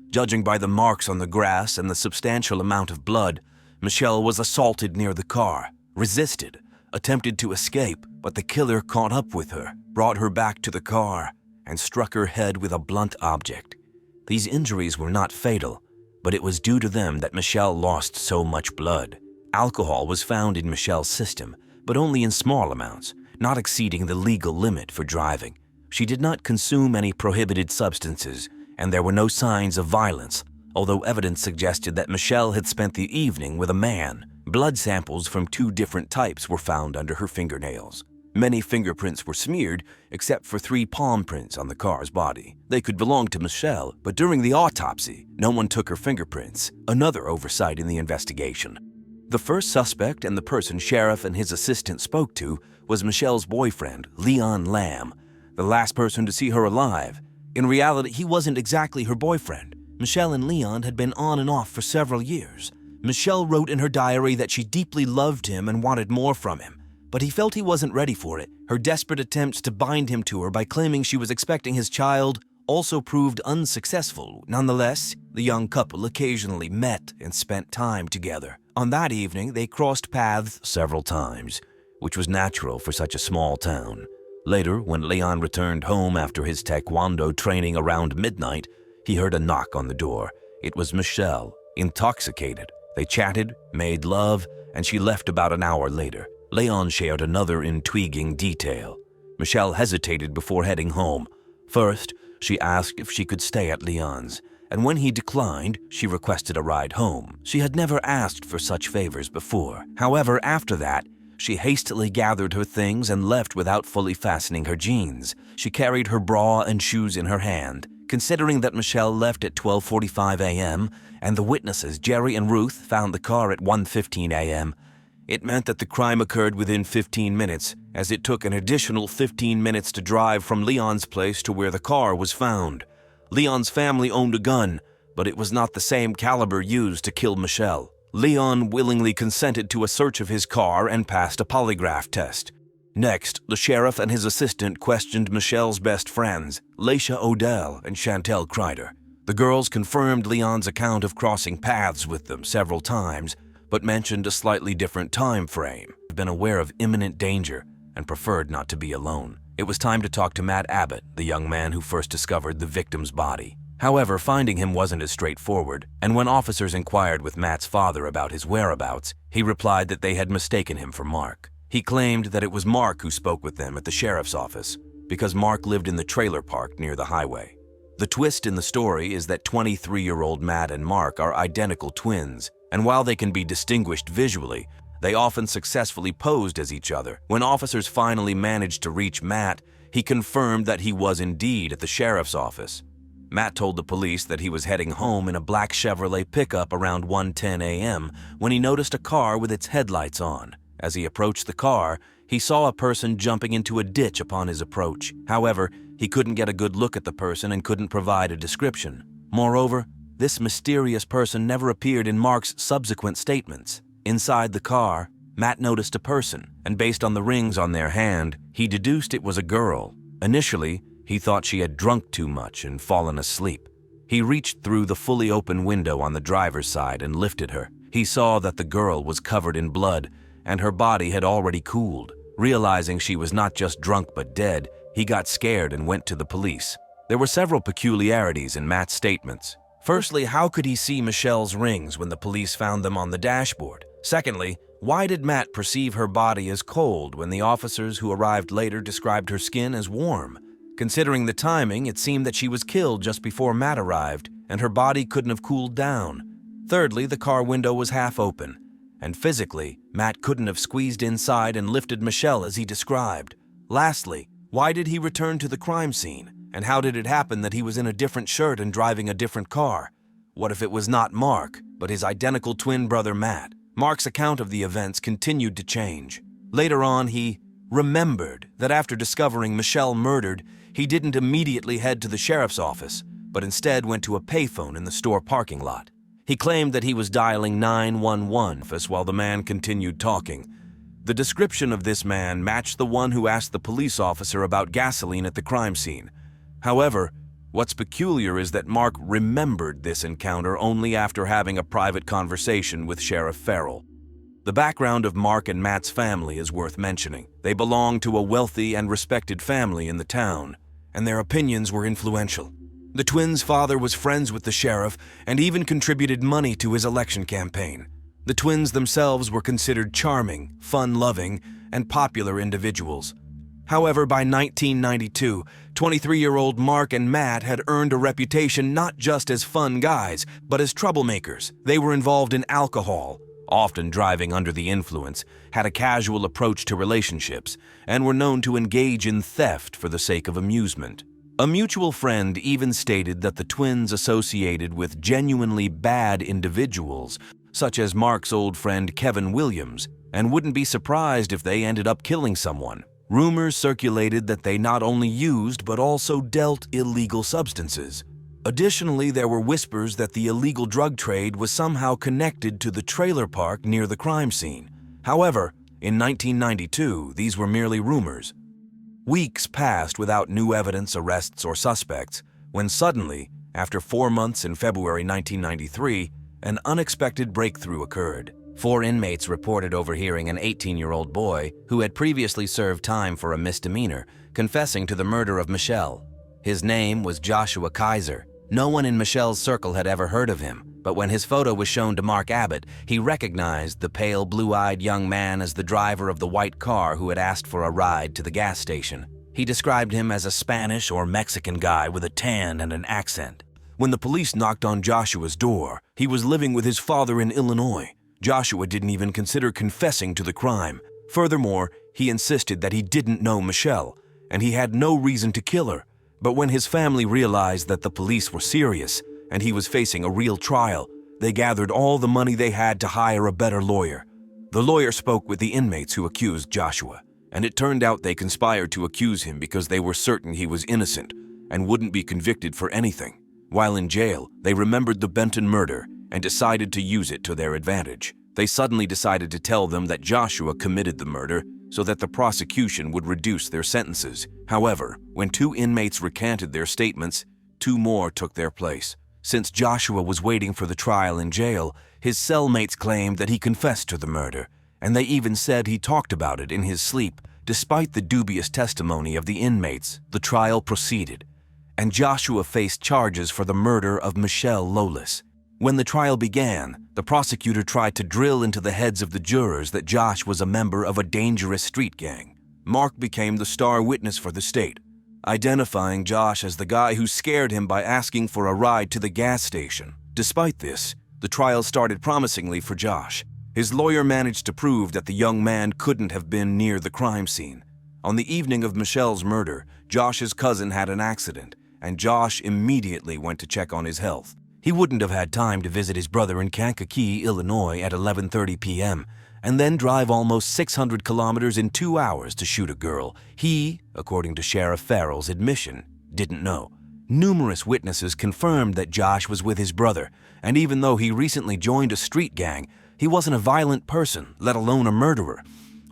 Judging by the marks on the grass and the substantial amount of blood, Michelle was assaulted near the car, resisted, attempted to escape, but the killer caught up with her, brought her back to the car, and struck her head with a blunt object. These injuries were not fatal, but it was due to them that Michelle lost so much blood. Alcohol was found in Michelle's system, but only in small amounts, not exceeding the legal limit for driving. She did not consume any prohibited substances, and there were no signs of violence, although evidence suggested that Michelle had spent the evening with a man. Blood samples from 2 different types were found under her fingernails. Many fingerprints were smeared, except for 3 palm prints on the car's body. They could belong to Michelle, but during the autopsy, no one took her fingerprints, another oversight in the investigation. The first suspect and the person sheriff and his assistant spoke to was Michelle's boyfriend, Leon Lamb, the last person to see her alive. In reality, he wasn't exactly her boyfriend. Michelle and Leon had been on and off for several years. Michelle wrote in her diary that she deeply loved him and wanted more from him, but he felt he wasn't ready for it. Her desperate attempts to bind him to her by claiming she was expecting his child also proved unsuccessful. Nonetheless, the young couple occasionally met and spent time together. On that evening, they crossed paths several times, which was natural for such a small town. Later, when Leon returned home after his taekwondo training around midnight, he heard a knock on the door. It was Michelle, intoxicated. They chatted, made love, and she left about an hour later. Leon shared another intriguing detail. Michelle hesitated before heading home. First, she asked if she could stay at Leon's, and when he declined, she requested a ride home. She had never asked for such favors before. However, after that, she hastily gathered her things and left without fully fastening her jeans. She carried her bra and shoes in her hand. Considering that Michelle left at 12:45 a.m. and the witnesses, Gerry and Ruth, found the car at 1:15 a.m., it meant that the crime occurred within 15 minutes, as it took an additional 15 minutes to drive from Leon's place to where the car was found. Leon's family owned a gun, but it was not the same caliber used to kill Michelle. Leon willingly consented to a search of his car and passed a polygraph test. Next, the sheriff and his assistant questioned Michelle's best friends, Laisha Odell and Chantel Kreider. The girls confirmed Leon's account of crossing paths with them several times, but mentioned a slightly different time frame. They'd been aware of imminent danger and preferred not to be alone. It was time to talk to Matt Abbott, the young man who first discovered the victim's body. However, finding him wasn't as straightforward, and when officers inquired with Matt's father about his whereabouts, he replied that they had mistaken him for Mark. He claimed that it was Mark who spoke with them at the sheriff's office, because Mark lived in the trailer park near the highway. The twist in the story is that 23-year-old Matt and Mark are identical twins, and while they can be distinguished visually, They often successfully posed as each other. When officers finally managed to reach Matt, he confirmed that he was indeed at the sheriff's office. Matt told the police that he was heading home in a black Chevrolet pickup around 1:10 a.m. when he noticed a car with its headlights on. As he approached the car, he saw a person jumping into a ditch upon his approach. However, he couldn't get a good look at the person and couldn't provide a description. Moreover, this mysterious person never appeared in Mark's subsequent statements. Inside the car, Matt noticed a person, and based on the rings on their hand, he deduced it was a girl. Initially, he thought she had drunk too much and fallen asleep. He reached through the fully open window on the driver's side and lifted her. He saw that the girl was covered in blood, and her body had already cooled. Realizing she was not just drunk but dead, he got scared and went to the police. There were several peculiarities in Matt's statements. Firstly, how could he see Michelle's rings when the police found them on the dashboard? Secondly, why did Matt perceive her body as cold when the officers who arrived later described her skin as warm? Considering the timing, it seemed that she was killed just before Matt arrived, and her body couldn't have cooled down. Thirdly, the car window was half open, and physically, Matt couldn't have squeezed inside and lifted Michelle as he described. Lastly, why did he return to the crime scene? And how did it happen that he was in a different shirt and driving a different car? What if it was not Mark, but his identical twin brother Matt? Mark's account of the events continued to change. Later on, he remembered that after discovering Michelle murdered, he didn't immediately head to the sheriff's office, but instead went to a payphone in the store parking lot. He claimed that he was dialing 911 while the man continued talking. The description of this man matched the one who asked the police officer about gasoline at the crime scene. However, what's peculiar is that Mark remembered this encounter only after having a private conversation with Sheriff Farrell. The background of Mark and Matt's family is worth mentioning. They belonged to a wealthy and respected family in the town, and their opinions were influential. The twins' father was friends with the sheriff and even contributed money to his election campaign. The twins themselves were considered charming, fun-loving, and popular individuals. However, by 1992, 23-year-old Mark and Matt had earned a reputation not just as fun guys, but as troublemakers. They were involved in alcohol, often driving under the influence, had a casual approach to relationships, and were known to engage in theft for the sake of amusement. A mutual friend even stated that the twins associated with genuinely bad individuals, such as Mark's old friend Kevin Williams, and wouldn't be surprised if they ended up killing someone. Rumors circulated that they not only used but also dealt illegal substances. Additionally, there were whispers that the illegal drug trade was somehow connected to the trailer park near the crime scene. However, in 1992, these were merely rumors. Weeks passed without new evidence, arrests, or suspects, when suddenly, after 4 months in February 1993, an unexpected breakthrough occurred. 4 inmates reported overhearing an 18-year-old boy who had previously served time for a misdemeanor, confessing to the murder of Michelle. His name was Joshua Kaiser. No one in Michelle's circle had ever heard of him, but when his photo was shown to Mark Abbott, he recognized the pale, blue-eyed young man as the driver of the white car who had asked for a ride to the gas station. He described him as a Spanish or Mexican guy with a tan and an accent. When the police knocked on Joshua's door, he was living with his father in Illinois. Joshua didn't even consider confessing to the crime. Furthermore, he insisted that he didn't know Michelle, and he had no reason to kill her. But when his family realized that the police were serious and he was facing a real trial, they gathered all the money they had to hire a better lawyer. The lawyer spoke with the inmates who accused Joshua, and it turned out they conspired to accuse him because they were certain he was innocent and wouldn't be convicted for anything. While in jail, they remembered the Benton murder and decided to use it to their advantage. They suddenly decided to tell them that Joshua committed the murder so that the prosecution would reduce their sentences. However, when 2 inmates recanted their statements, 2 more took their place. Since Joshua was waiting for the trial in jail, his cellmates claimed that he confessed to the murder, and they even said he talked about it in his sleep. Despite the dubious testimony of the inmates, the trial proceeded, and Joshua faced charges for the murder of Michelle Lolis. When the trial began, the prosecutor tried to drill into the heads of the jurors that Josh was a member of a dangerous street gang. Mark became the star witness for the state, identifying Josh as the guy who scared him by asking for a ride to the gas station. Despite this, the trial started promisingly for Josh, His lawyer managed to prove that the young man couldn't have been near the crime scene. On the evening of Michelle's murder, Josh's cousin had an accident, and Josh immediately went to check on his health. He wouldn't have had time to visit his brother in Kankakee, Illinois at 11:30 p.m., and then drive almost 600 kilometers in 2 hours to shoot a girl he, according to Sheriff Farrell's admission, didn't know. Numerous witnesses confirmed that Josh was with his brother, and even though he recently joined a street gang, he wasn't a violent person, let alone a murderer.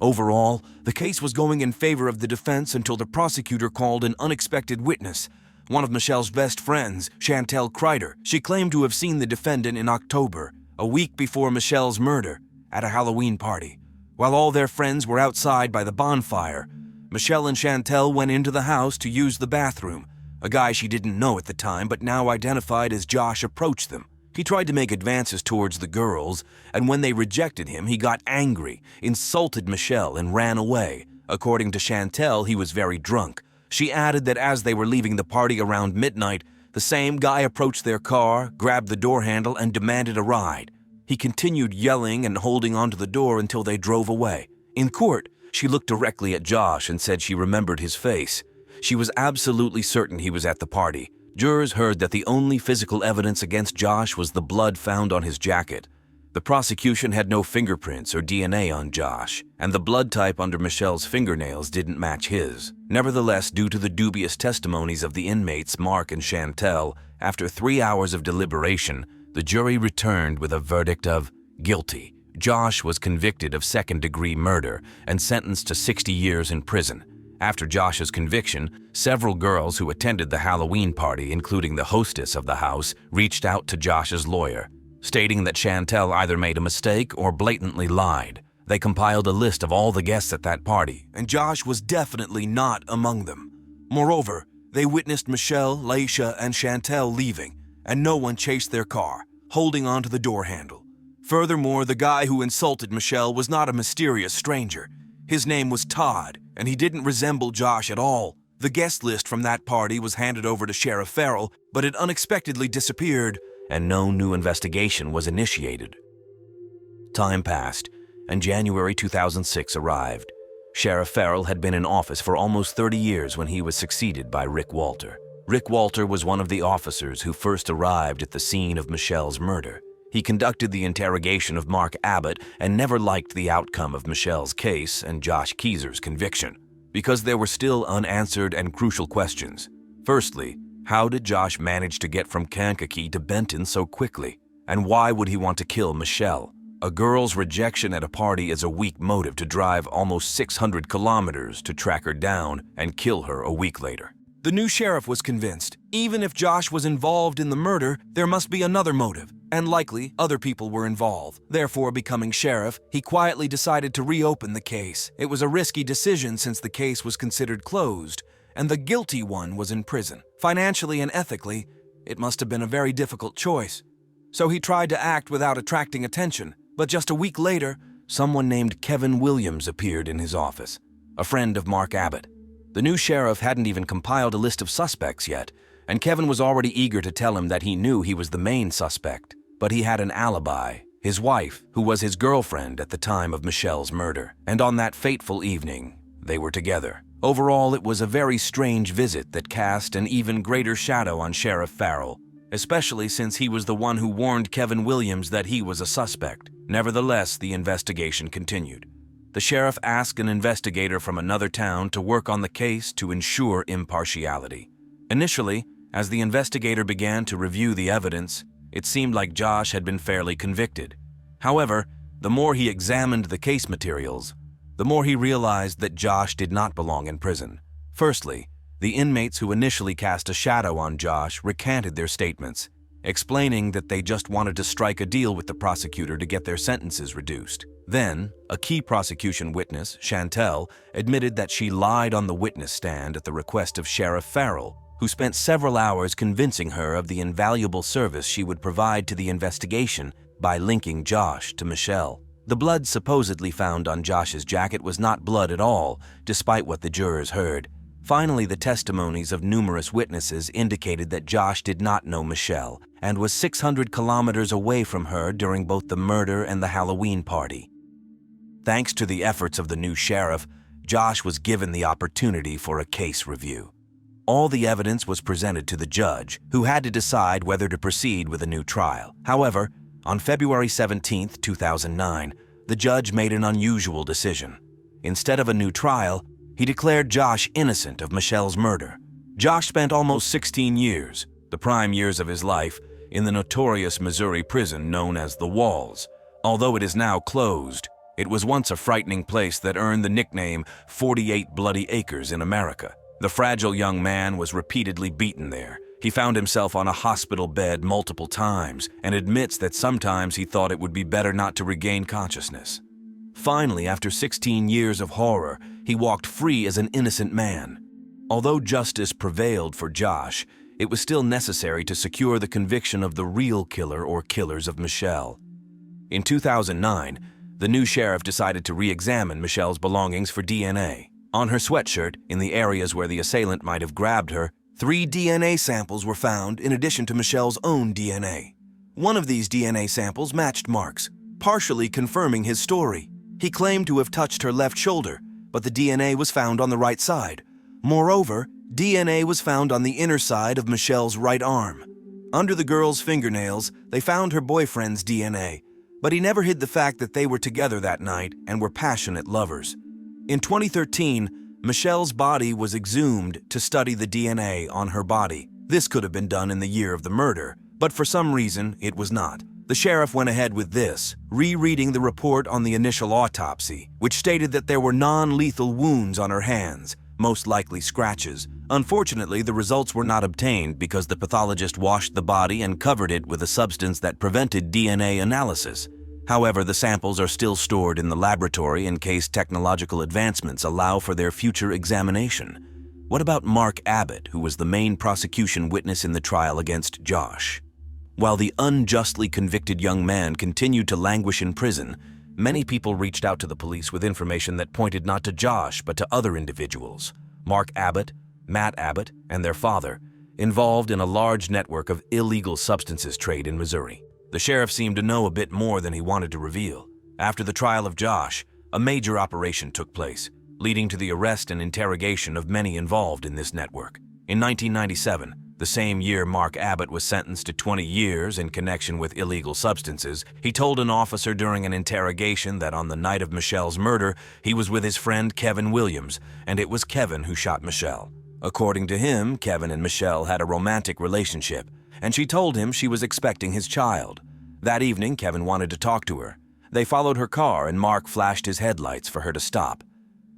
Overall, the case was going in favor of the defense until the prosecutor called an unexpected witness. One of Michelle's best friends, Chantel Kreider. She claimed to have seen the defendant in October, a week before Michelle's murder, at a Halloween party. While all their friends were outside by the bonfire, Michelle and Chantel went into the house to use the bathroom. A guy she didn't know at the time but now identified as Josh approached them. He tried to make advances towards the girls, and when they rejected him, he got angry, insulted Michelle, and ran away. According to Chantel, he was very drunk. She added that as they were leaving the party around midnight, the same guy approached their car, grabbed the door handle, and demanded a ride. He continued yelling and holding onto the door until they drove away. In court, she looked directly at Josh and said she remembered his face. She was absolutely certain he was at the party. Jurors heard that the only physical evidence against Josh was the blood found on his jacket. The prosecution had no fingerprints or DNA on Josh, and the blood type under Michelle's fingernails didn't match his. Nevertheless, due to the dubious testimonies of the inmates Mark and Chantel, after 3 hours of deliberation, the jury returned with a verdict of guilty. Josh was convicted of second-degree murder and sentenced to 60 years in prison. After Josh's conviction, several girls who attended the Halloween party, including the hostess of the house, reached out to Josh's lawyer, stating that Chantel either made a mistake or blatantly lied. They compiled a list of all the guests at that party, and Josh was definitely not among them. Moreover, they witnessed Michelle, Laisha, and Chantel leaving, and no one chased their car, holding onto the door handle. Furthermore, the guy who insulted Michelle was not a mysterious stranger. His name was Todd, and he didn't resemble Josh at all. The guest list from that party was handed over to Sheriff Farrell, but it unexpectedly disappeared, and no new investigation was initiated. Time passed, and January 2006 arrived. Sheriff Farrell had been in office for almost 30 years when he was succeeded by Rick Walter. Rick Walter was one of the officers who first arrived at the scene of Michelle's murder. He conducted the interrogation of Mark Abbott and never liked the outcome of Michelle's case and Josh Keezer's conviction, because there were still unanswered and crucial questions. Firstly, how did Josh manage to get from Kankakee to Benton so quickly? And why would he want to kill Michelle? A girl's rejection at a party is a weak motive to drive almost 600 kilometers to track her down and kill her a week later. The new sheriff was convinced, even if Josh was involved in the murder, there must be another motive, and likely other people were involved. Therefore, becoming sheriff, he quietly decided to reopen the case. It was a risky decision since the case was considered closed, and the guilty one was in prison. Financially and ethically, it must have been a very difficult choice. So he tried to act without attracting attention, but just a week later, someone named Kevin Williams appeared in his office, a friend of Mark Abbott. The new sheriff hadn't even compiled a list of suspects yet, and Kevin was already eager to tell him that he knew he was the main suspect. But he had an alibi, his wife, who was his girlfriend at the time of Michelle's murder. And on that fateful evening, they were together. Overall, it was a very strange visit that cast an even greater shadow on Sheriff Farrell, especially since he was the one who warned Kevin Williams that he was a suspect. Nevertheless, the investigation continued. The sheriff asked an investigator from another town to work on the case to ensure impartiality. Initially, as the investigator began to review the evidence, it seemed like Josh had been fairly convicted. However, the more he examined the case materials, the more he realized that Josh did not belong in prison. Firstly, the inmates who initially cast a shadow on Josh recanted their statements, explaining that they just wanted to strike a deal with the prosecutor to get their sentences reduced. Then, a key prosecution witness, Chantel, admitted that she lied on the witness stand at the request of Sheriff Farrell, who spent several hours convincing her of the invaluable service she would provide to the investigation by linking Josh to Michelle. The blood supposedly found on Josh's jacket was not blood at all, despite what the jurors heard. Finally, the testimonies of numerous witnesses indicated that Josh did not know Michelle and was 600 kilometers away from her during both the murder and the Halloween party. Thanks to the efforts of the new sheriff, Josh was given the opportunity for a case review. All the evidence was presented to the judge, who had to decide whether to proceed with a new trial. However, on February 17, 2009, the judge made an unusual decision. Instead of a new trial, he declared Josh innocent of Michelle's murder. Josh spent almost 16 years, the prime years of his life, in the notorious Missouri prison known as the Walls. Although it is now closed, it was once a frightening place that earned the nickname 48 Bloody Acres in America. The fragile young man was repeatedly beaten there. He found himself on a hospital bed multiple times and admits that sometimes he thought it would be better not to regain consciousness. Finally, after 16 years of horror, he walked free as an innocent man. Although justice prevailed for Josh, it was still necessary to secure the conviction of the real killer or killers of Michelle. In 2009, the new sheriff decided to re-examine Michelle's belongings for DNA. On her sweatshirt, in the areas where the assailant might have grabbed her, 3 DNA samples were found in addition to Michelle's own DNA. One of these DNA samples matched Mark's, partially confirming his story. He claimed to have touched her left shoulder, but the DNA was found on the right side. Moreover, DNA was found on the inner side of Michelle's right arm. Under the girl's fingernails, they found her boyfriend's DNA, but he never hid the fact that they were together that night and were passionate lovers. In 2013, Michelle's body was exhumed to study the DNA on her body. This could have been done in the year of the murder, but for some reason, it was not. The sheriff went ahead with this, rereading the report on the initial autopsy, which stated that there were non-lethal wounds on her hands, most likely scratches. Unfortunately, the results were not obtained because the pathologist washed the body and covered it with a substance that prevented DNA analysis. However, the samples are still stored in the laboratory in case technological advancements allow for their future examination. What about Mark Abbott, who was the main prosecution witness in the trial against Josh? While the unjustly convicted young man continued to languish in prison, many people reached out to the police with information that pointed not to Josh but to other individuals. Mark Abbott, Matt Abbott, and their father, involved in a large network of illegal substances trade in Missouri. The sheriff seemed to know a bit more than he wanted to reveal. After the trial of Josh, a major operation took place, leading to the arrest and interrogation of many involved in this network. In 1997, the same year Mark Abbott was sentenced to 20 years in connection with illegal substances, he told an officer during an interrogation that on the night of Michelle's murder, he was with his friend Kevin Williams, and it was Kevin who shot Michelle. According to him, Kevin and Michelle had a romantic relationship, and she told him she was expecting his child. That evening, Kevin wanted to talk to her. They followed her car and Mark flashed his headlights for her to stop.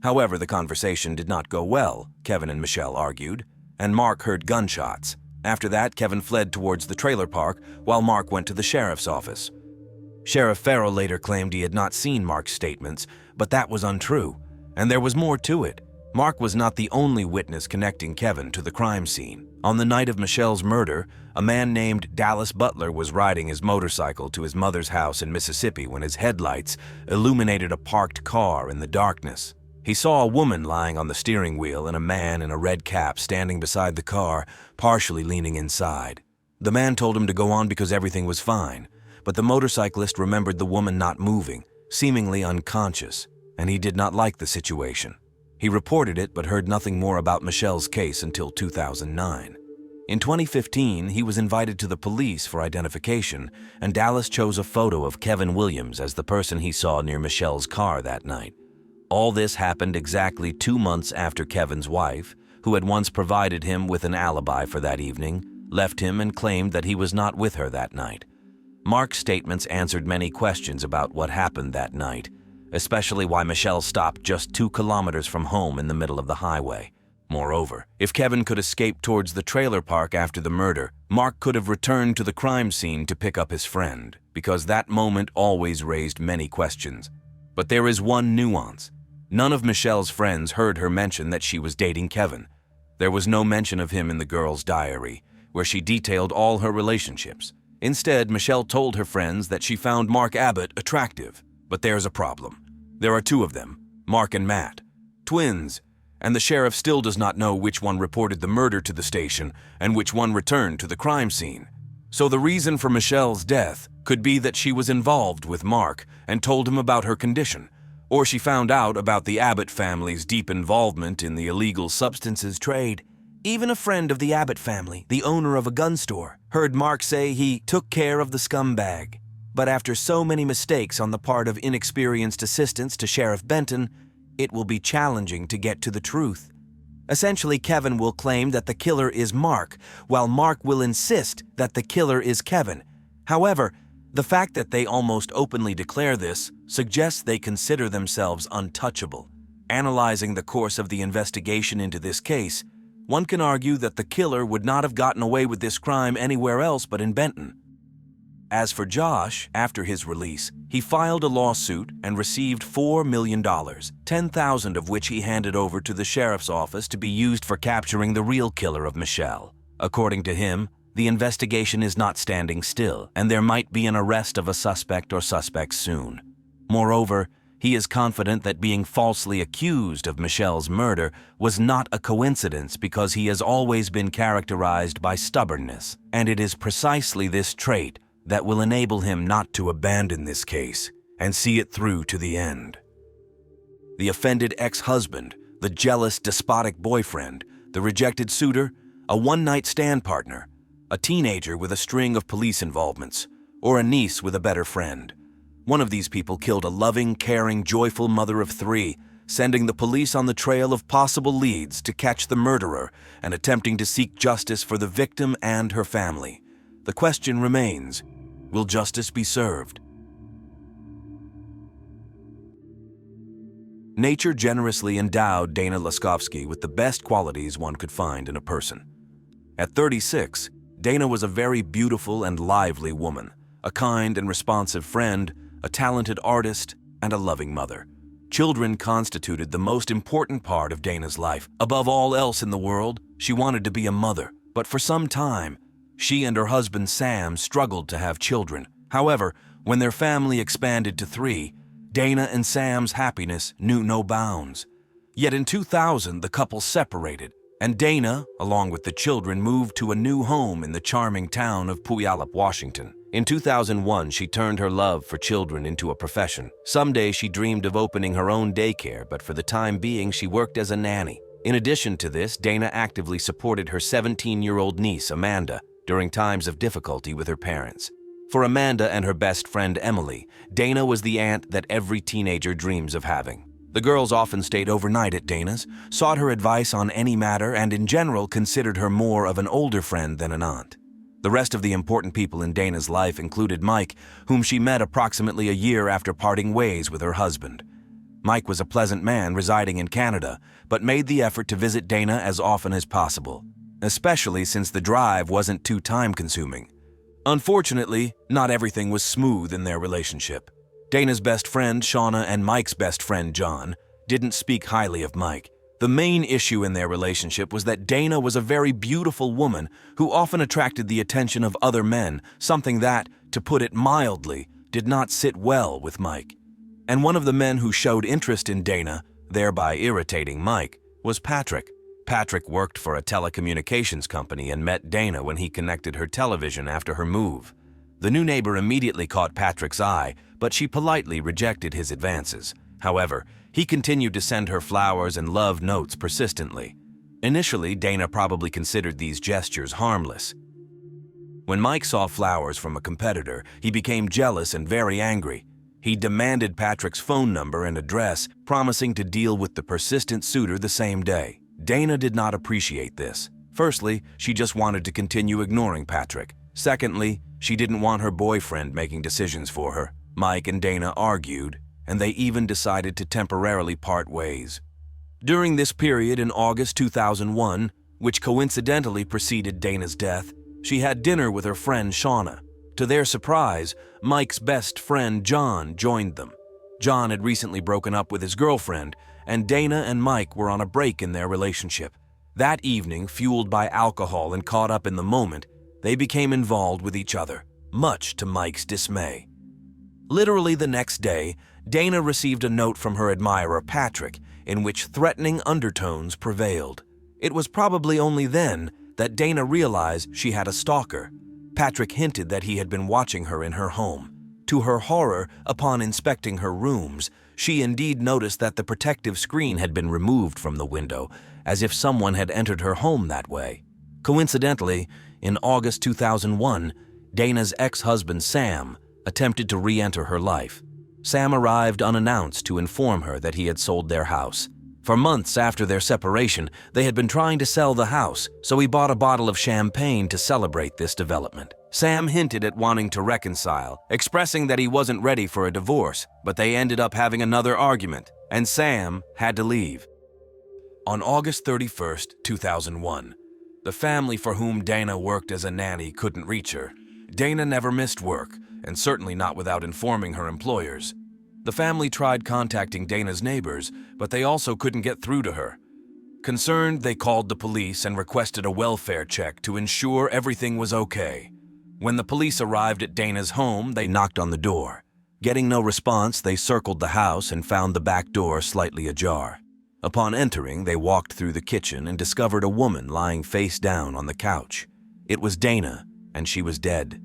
However, the conversation did not go well, Kevin and Michelle argued, and Mark heard gunshots. After that, Kevin fled towards the trailer park while Mark went to the sheriff's office. Sheriff Farrell later claimed he had not seen Mark's statements, but that was untrue, and there was more to it. Mark was not the only witness connecting Kevin to the crime scene. On the night of Michelle's murder, a man named Dallas Butler was riding his motorcycle to his mother's house in Mississippi when his headlights illuminated a parked car in the darkness. He saw a woman lying on the steering wheel and a man in a red cap standing beside the car, partially leaning inside. The man told him to go on because everything was fine, but the motorcyclist remembered the woman not moving, seemingly unconscious, and he did not like the situation. He reported it but heard nothing more about Michelle's case until 2009. In 2015, he was invited to the police for identification, and Dallas chose a photo of Kevin Williams as the person he saw near Michelle's car that night. All this happened exactly 2 months after Kevin's wife, who had once provided him with an alibi for that evening, left him and claimed that he was not with her that night. Mark's statements answered many questions about what happened that night, especially why Michelle stopped just 2 kilometers from home in the middle of the highway. Moreover, if Kevin could escape towards the trailer park after the murder, Mark could have returned to the crime scene to pick up his friend, because that moment always raised many questions. But there is one nuance. None of Michelle's friends heard her mention that she was dating Kevin. There was no mention of him in the girl's diary, where she detailed all her relationships. Instead, Michelle told her friends that she found Mark Abbott attractive. But there's a problem. There are 2 of them, Mark and Matt, twins, and the sheriff still does not know which one reported the murder to the station and which one returned to the crime scene. So the reason for Michelle's death could be that she was involved with Mark and told him about her condition, or she found out about the Abbott family's deep involvement in the illegal substances trade. Even a friend of the Abbott family, the owner of a gun store, heard Mark say he took care of the scumbag. But after so many mistakes on the part of inexperienced assistants to Sheriff Benton, it will be challenging to get to the truth. Essentially, Kevin will claim that the killer is Mark, while Mark will insist that the killer is Kevin. However, the fact that they almost openly declare this suggests they consider themselves untouchable. Analyzing the course of the investigation into this case, one can argue that the killer would not have gotten away with this crime anywhere else but in Benton. As for Josh, after his release, he filed a lawsuit and received $4 million, $10,000 of which he handed over to the sheriff's office to be used for capturing the real killer of Michelle. According to him, the investigation is not standing still, and there might be an arrest of a suspect or suspects soon. Moreover, he is confident that being falsely accused of Michelle's murder was not a coincidence because he has always been characterized by stubbornness, and it is precisely this trait that will enable him not to abandon this case and see it through to the end. The offended ex-husband, the jealous, despotic boyfriend, the rejected suitor, a one-night stand partner, a teenager with a string of police involvements, or a niece with a better friend. One of these people killed a loving, caring, joyful mother of 3, sending the police on the trail of possible leads to catch the murderer and attempting to seek justice for the victim and her family. The question remains, will justice be served? Nature generously endowed Dana Laskovsky with the best qualities one could find in a person. At 36, Dana was a very beautiful and lively woman, a kind and responsive friend, a talented artist, and a loving mother. Children constituted the most important part of Dana's life. Above all else in the world, she wanted to be a mother, but for some time, she and her husband Sam struggled to have children. However, when their family expanded to 3, Dana and Sam's happiness knew no bounds. Yet in 2000, the couple separated, and Dana, along with the children, moved to a new home in the charming town of Puyallup, Washington. In 2001, she turned her love for children into a profession. Someday she dreamed of opening her own daycare, but for the time being, she worked as a nanny. In addition to this, Dana actively supported her 17-year-old niece, Amanda, during times of difficulty with her parents. For Amanda and her best friend, Emily, Dana was the aunt that every teenager dreams of having. The girls often stayed overnight at Dana's, sought her advice on any matter, and in general considered her more of an older friend than an aunt. The rest of the important people in Dana's life included Mike, whom she met approximately a year after parting ways with her husband. Mike was a pleasant man residing in Canada, but made the effort to visit Dana as often as possible, especially since the drive wasn't too time-consuming. Unfortunately, not everything was smooth in their relationship. Dana's best friend, Shauna, and Mike's best friend, John, didn't speak highly of Mike. The main issue in their relationship was that Dana was a very beautiful woman who often attracted the attention of other men, something that, to put it mildly, did not sit well with Mike. And one of the men who showed interest in Dana, thereby irritating Mike, was Patrick. Patrick worked for a telecommunications company and met Dana when he connected her television after her move. The new neighbor immediately caught Patrick's eye, but she politely rejected his advances. However, he continued to send her flowers and love notes persistently. Initially, Dana probably considered these gestures harmless. When Mike saw flowers from a competitor, he became jealous and very angry. He demanded Patrick's phone number and address, promising to deal with the persistent suitor the same day. Dana did not appreciate this. Firstly, she just wanted to continue ignoring Patrick. Secondly, she didn't want her boyfriend making decisions for her. Mike and Dana argued, and they even decided to temporarily part ways. During this period in August 2001, which coincidentally preceded Dana's death, she had dinner with her friend Shauna. To their surprise, Mike's best friend John joined them. John had recently broken up with his girlfriend, and Dana and Mike were on a break in their relationship. That evening, fueled by alcohol and caught up in the moment, they became involved with each other, much to Mike's dismay. Literally the next day, Dana received a note from her admirer, Patrick, in which threatening undertones prevailed. It was probably only then that Dana realized she had a stalker. Patrick hinted that he had been watching her in her home. To her horror, upon inspecting her rooms, she indeed noticed that the protective screen had been removed from the window, as if someone had entered her home that way. Coincidentally, in August 2001, Dana's ex-husband Sam attempted to re-enter her life. Sam arrived unannounced to inform her that he had sold their house. For months after their separation, they had been trying to sell the house, so he bought a bottle of champagne to celebrate this development. Sam hinted at wanting to reconcile, expressing that he wasn't ready for a divorce, but they ended up having another argument, and Sam had to leave. On August 31st, 2001, the family for whom Dana worked as a nanny couldn't reach her. Dana never missed work, and certainly not without informing her employers. The family tried contacting Dana's neighbors, but they also couldn't get through to her. Concerned, they called the police and requested a welfare check to ensure everything was okay. When the police arrived at Dana's home, they knocked on the door. Getting no response, they circled the house and found the back door slightly ajar. Upon entering, they walked through the kitchen and discovered a woman lying face down on the couch. It was Dana, and she was dead.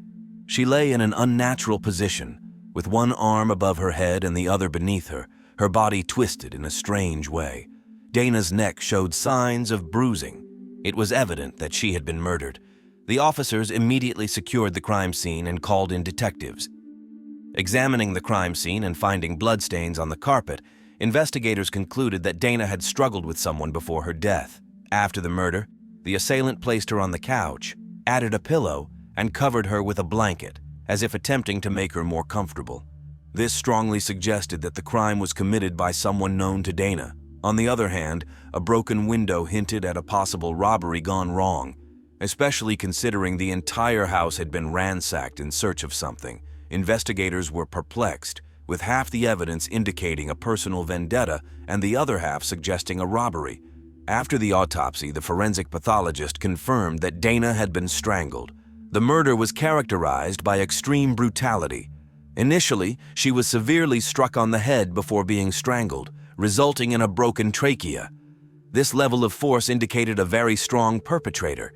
She lay in an unnatural position, with one arm above her head and the other beneath her body twisted in a strange way. Dana's neck showed signs of bruising. It was evident that she had been murdered. The officers immediately secured the crime scene and called in detectives. Examining the crime scene and finding bloodstains on the carpet, investigators concluded that Dana had struggled with someone before her death. After the murder, the assailant placed her on the couch, added a pillow, and covered her with a blanket, as if attempting to make her more comfortable. This strongly suggested that the crime was committed by someone known to Dana. On the other hand, a broken window hinted at a possible robbery gone wrong, especially considering the entire house had been ransacked in search of something. Investigators were perplexed, with half the evidence indicating a personal vendetta and the other half suggesting a robbery. After the autopsy, the forensic pathologist confirmed that Dana had been strangled. The murder was characterized by extreme brutality. Initially, she was severely struck on the head before being strangled, resulting in a broken trachea. This level of force indicated a very strong perpetrator.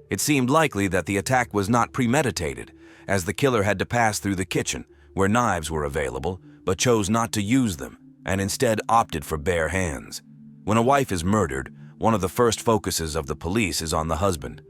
It seemed likely that the attack was not premeditated, as the killer had to pass through the kitchen, where knives were available, but chose not to use them, and instead opted for bare hands. When a wife is murdered, one of the first focuses of the police is on the husband.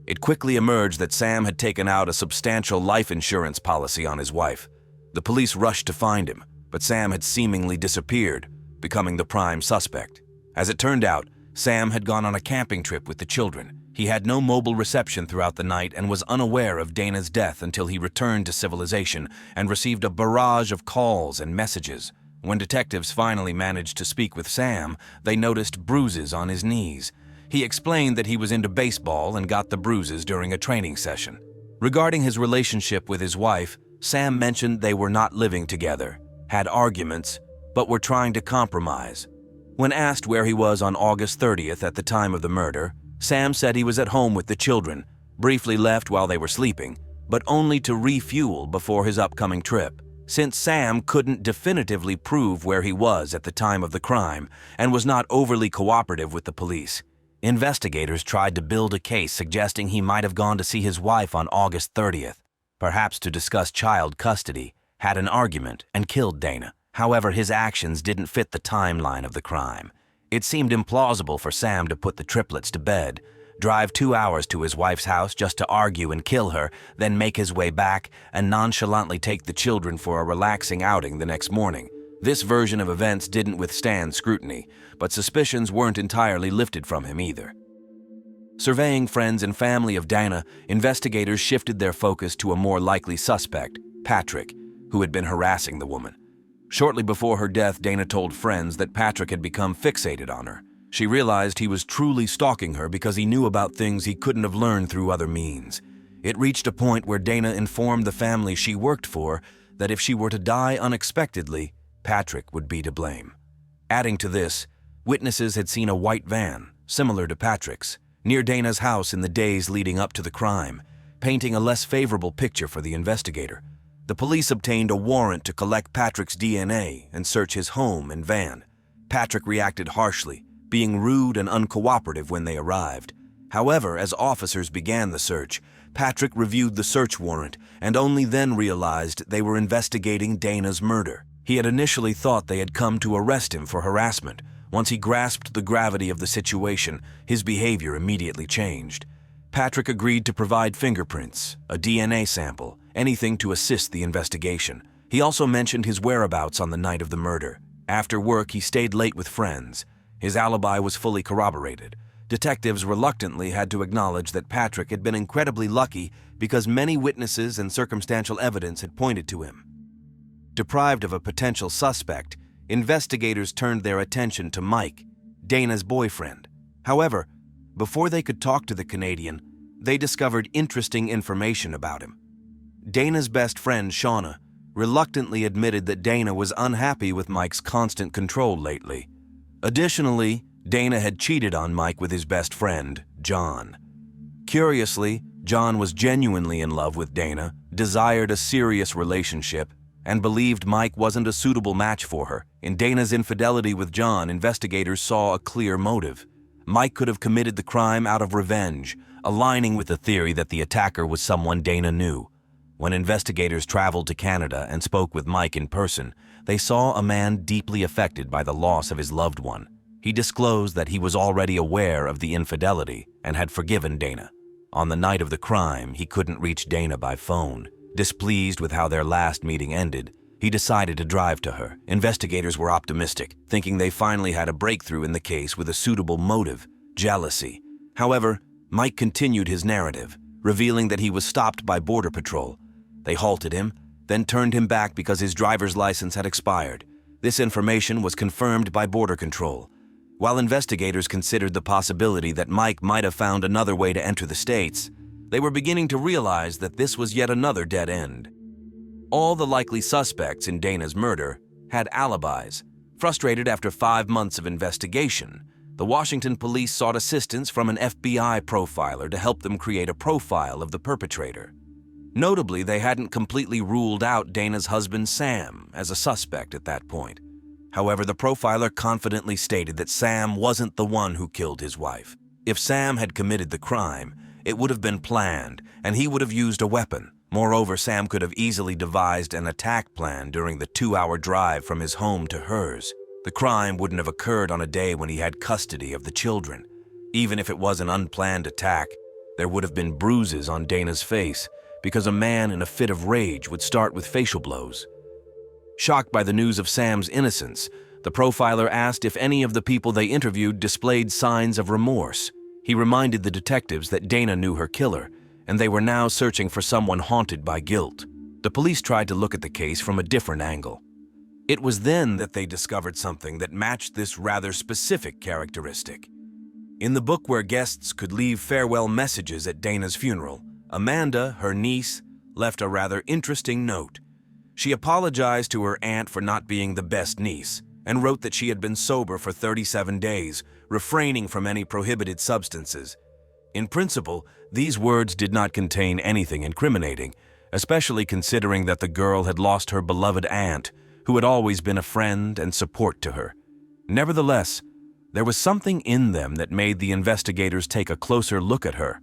It quickly emerged that Sam had taken out a substantial life insurance policy on his wife. The police rushed to find him, but Sam had seemingly disappeared, becoming the prime suspect. As it turned out, Sam had gone on a camping trip with the children. He had no mobile reception throughout the night and was unaware of Dana's death until he returned to civilization and received a barrage of calls and messages. When detectives finally managed to speak with Sam, they noticed bruises on his knees. He explained that he was into baseball and got the bruises during a training session. Regarding his relationship with his wife, Sam mentioned they were not living together, had arguments, but were trying to compromise. When asked where he was on August 30th at the time of the murder, Sam said he was at home with the children, briefly left while they were sleeping, but only to refuel before his upcoming trip. Since Sam couldn't definitively prove where he was at the time of the crime and was not overly cooperative with the police, investigators tried to build a case suggesting he might have gone to see his wife on August 30th, perhaps to discuss child custody, had an argument, and killed Dana. However, his actions didn't fit the timeline of the crime. It seemed implausible for Sam to put the triplets to bed, drive 2 hours to his wife's house just to argue and kill her, then make his way back and nonchalantly take the children for a relaxing outing the next morning. This version of events didn't withstand scrutiny, but suspicions weren't entirely lifted from him either. Surveying friends and family of Dana, investigators shifted their focus to a more likely suspect, Patrick, who had been harassing the woman. Shortly before her death, Dana told friends that Patrick had become fixated on her. She realized he was truly stalking her because he knew about things he couldn't have learned through other means. It reached a point where Dana informed the family she worked for that if she were to die unexpectedly, Patrick would be to blame. Adding to this, witnesses had seen a white van, similar to Patrick's, near Dana's house in the days leading up to the crime, painting a less favorable picture for the investigator. The police obtained a warrant to collect Patrick's DNA and search his home and van. Patrick reacted harshly, being rude and uncooperative when they arrived. However, as officers began the search, Patrick reviewed the search warrant and only then realized they were investigating Dana's murder. He had initially thought they had come to arrest him for harassment. Once he grasped the gravity of the situation, his behavior immediately changed. Patrick agreed to provide fingerprints, a DNA sample, anything to assist the investigation. He also mentioned his whereabouts on the night of the murder. After work, he stayed late with friends. His alibi was fully corroborated. Detectives reluctantly had to acknowledge that Patrick had been incredibly lucky because many witnesses and circumstantial evidence had pointed to him. Deprived of a potential suspect, investigators turned their attention to Mike, Dana's boyfriend. However, before they could talk to the Canadian, they discovered interesting information about him. Dana's best friend, Shauna, reluctantly admitted that Dana was unhappy with Mike's constant control lately. Additionally, Dana had cheated on Mike with his best friend, John. Curiously, John was genuinely in love with Dana, desired a serious relationship, and believed Mike wasn't a suitable match for her. In Dana's infidelity with John, investigators saw a clear motive. Mike could have committed the crime out of revenge, aligning with the theory that the attacker was someone Dana knew. When investigators traveled to Canada and spoke with Mike in person, they saw a man deeply affected by the loss of his loved one. He disclosed that he was already aware of the infidelity and had forgiven Dana. On the night of the crime, he couldn't reach Dana by phone. Displeased with how their last meeting ended, he decided to drive to her. Investigators were optimistic, thinking they finally had a breakthrough in the case with a suitable motive: jealousy. However, Mike continued his narrative, revealing that he was stopped by Border Patrol. They halted him, then turned him back because his driver's license had expired. This information was confirmed by Border Control. While investigators considered the possibility that Mike might have found another way to enter the States, they were beginning to realize that this was yet another dead end. All the likely suspects in Dana's murder had alibis. Frustrated after 5 months of investigation, the Washington police sought assistance from an FBI profiler to help them create a profile of the perpetrator. Notably, they hadn't completely ruled out Dana's husband Sam as a suspect at that point. However, the profiler confidently stated that Sam wasn't the one who killed his wife. If Sam had committed the crime, it would have been planned, and he would have used a weapon. Moreover, Sam could have easily devised an attack plan during the 2-hour drive from his home to hers. The crime wouldn't have occurred on a day when he had custody of the children. Even if it was an unplanned attack, there would have been bruises on Dana's face, because a man in a fit of rage would start with facial blows. Shocked by the news of Sam's innocence, the profiler asked if any of the people they interviewed displayed signs of remorse. He reminded the detectives that Dana knew her killer, and they were now searching for someone haunted by guilt. The police tried to look at the case from a different angle. It was then that they discovered something that matched this rather specific characteristic. In the book where guests could leave farewell messages at Dana's funeral, Amanda, her niece, left a rather interesting note. She apologized to her aunt for not being the best niece, and wrote that she had been sober for 37 days, refraining from any prohibited substances. In principle, these words did not contain anything incriminating, especially considering that the girl had lost her beloved aunt, who had always been a friend and support to her. Nevertheless, there was something in them that made the investigators take a closer look at her.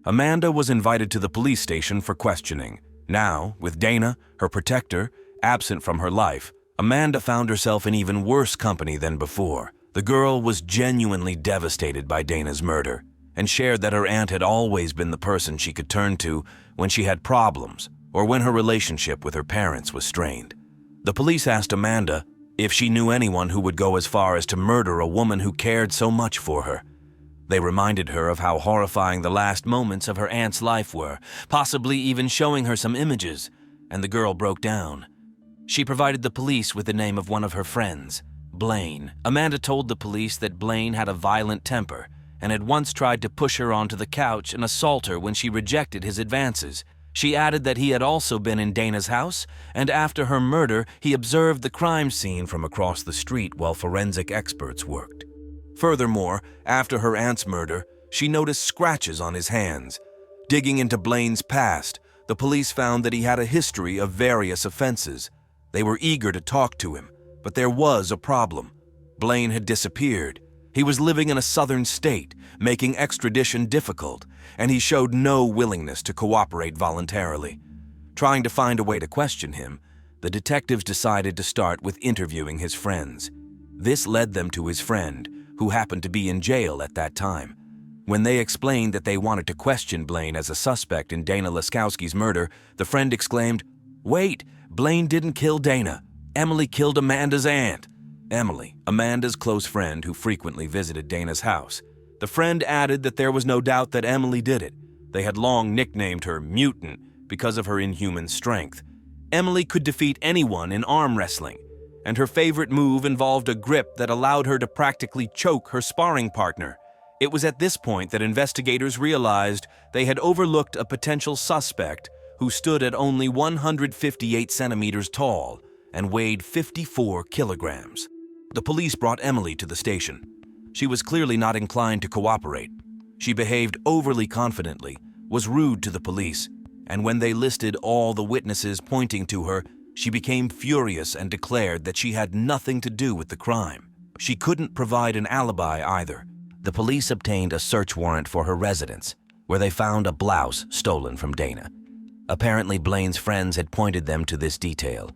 Amanda was invited to the police station for questioning. Now, with Dana, her protector, absent from her life, Amanda found herself in even worse company than before. The girl was genuinely devastated by Dana's murder, and shared that her aunt had always been the person she could turn to when she had problems or when her relationship with her parents was strained. The police asked Amanda if she knew anyone who would go as far as to murder a woman who cared so much for her. They reminded her of how horrifying the last moments of her aunt's life were, possibly even showing her some images, and the girl broke down. She provided the police with the name of one of her friends, Blaine. Amanda told the police that Blaine had a violent temper and had once tried to push her onto the couch and assault her when she rejected his advances. She added that he had also been in Dana's house, and after her murder, he observed the crime scene from across the street while forensic experts worked. Furthermore, after her aunt's murder, she noticed scratches on his hands. Digging into Blaine's past, the police found that he had a history of various offenses. They were eager to talk to him, but there was a problem. Blaine had disappeared. He was living in a southern state, making extradition difficult, and he showed no willingness to cooperate voluntarily. Trying to find a way to question him, the detectives decided to start with interviewing his friends. This led them to his friend, who happened to be in jail at that time. When they explained that they wanted to question Blaine as a suspect in Dana Laskowski's murder, the friend exclaimed, "Wait, Blaine didn't kill Dana. Emily killed Amanda's aunt." Emily, Amanda's close friend who frequently visited Dana's house. The friend added that there was no doubt that Emily did it. They had long nicknamed her Mutant because of her inhuman strength. Emily could defeat anyone in arm wrestling, and her favorite move involved a grip that allowed her to practically choke her sparring partner. It was at this point that investigators realized they had overlooked a potential suspect who stood at only 158 centimeters tall and weighed 54 kilograms. The police brought Emily to the station. She was clearly not inclined to cooperate. She behaved overly confidently, was rude to the police, and when they listed all the witnesses pointing to her, she became furious and declared that she had nothing to do with the crime. She couldn't provide an alibi either. The police obtained a search warrant for her residence, where they found a blouse stolen from Dana. Apparently, Blaine's friends had pointed them to this detail.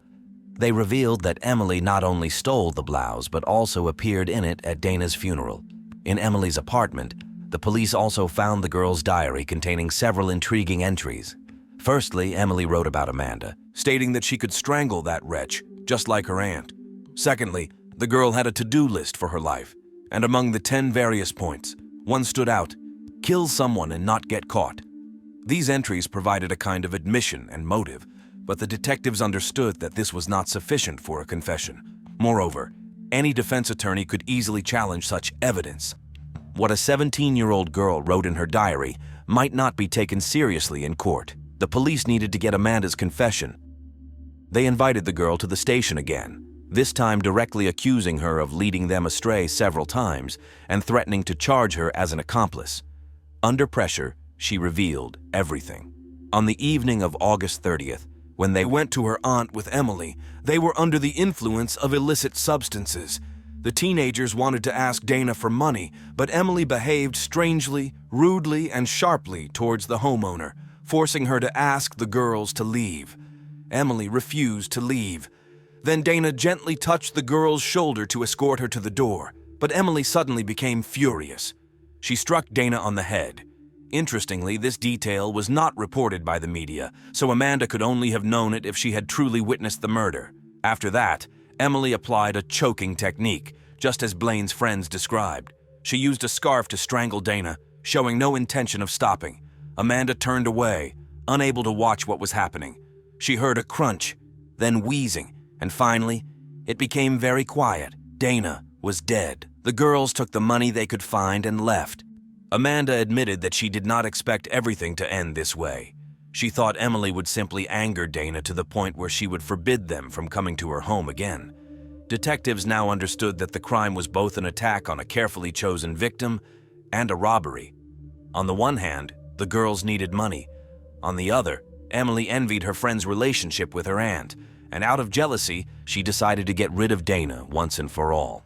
They revealed that Emily not only stole the blouse, but also appeared in it at Dana's funeral. In Emily's apartment, the police also found the girl's diary containing several intriguing entries. Firstly, Emily wrote about Amanda, stating that she could strangle that wretch, just like her aunt. Secondly, the girl had a to-do list for her life, and among the 10 various points, one stood out: kill someone and not get caught. These entries provided a kind of admission and motive, but the detectives understood that this was not sufficient for a confession. Moreover, any defense attorney could easily challenge such evidence. What a 17-year-old girl wrote in her diary might not be taken seriously in court. The police needed to get Amanda's confession. They invited the girl to the station again, this time directly accusing her of leading them astray several times and threatening to charge her as an accomplice. Under pressure, she revealed everything. On the evening of August 30th, when they went to her aunt with Emily, they were under the influence of illicit substances. The teenagers wanted to ask Dana for money, but Emily behaved strangely, rudely, and sharply towards the homeowner, forcing her to ask the girls to leave. Emily refused to leave. Then Dana gently touched the girl's shoulder to escort her to the door, but Emily suddenly became furious. She struck Dana on the head. Interestingly, this detail was not reported by the media, so Amanda could only have known it if she had truly witnessed the murder. After that, Emily applied a choking technique, just as Blaine's friends described. She used a scarf to strangle Dana, showing no intention of stopping. Amanda turned away, unable to watch what was happening. She heard a crunch, then wheezing, and finally, it became very quiet. Dana was dead. The girls took the money they could find and left. Amanda admitted that she did not expect everything to end this way. She thought Emily would simply anger Dana to the point where she would forbid them from coming to her home again. Detectives now understood that the crime was both an attack on a carefully chosen victim and a robbery. On the one hand, the girls needed money. On the other, Emily envied her friend's relationship with her aunt, and out of jealousy, she decided to get rid of Dana once and for all.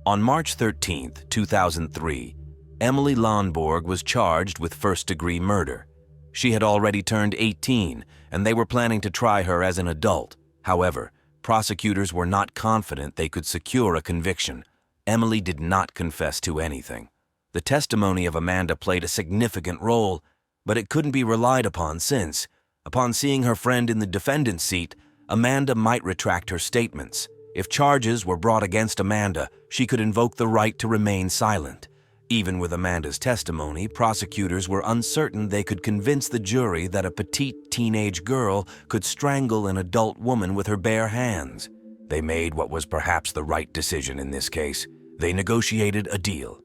On March 13, 2003, Emily Lonborg was charged with first-degree murder. She had already turned 18, and they were planning to try her as an adult. However, prosecutors were not confident they could secure a conviction. Emily did not confess to anything. The testimony of Amanda played a significant role, but it couldn't be relied upon since, upon seeing her friend in the defendant's seat, Amanda might retract her statements. If charges were brought against Amanda, she could invoke the right to remain silent. Even with Amanda's testimony, prosecutors were uncertain they could convince the jury that a petite teenage girl could strangle an adult woman with her bare hands. They made what was perhaps the right decision in this case. They negotiated a deal.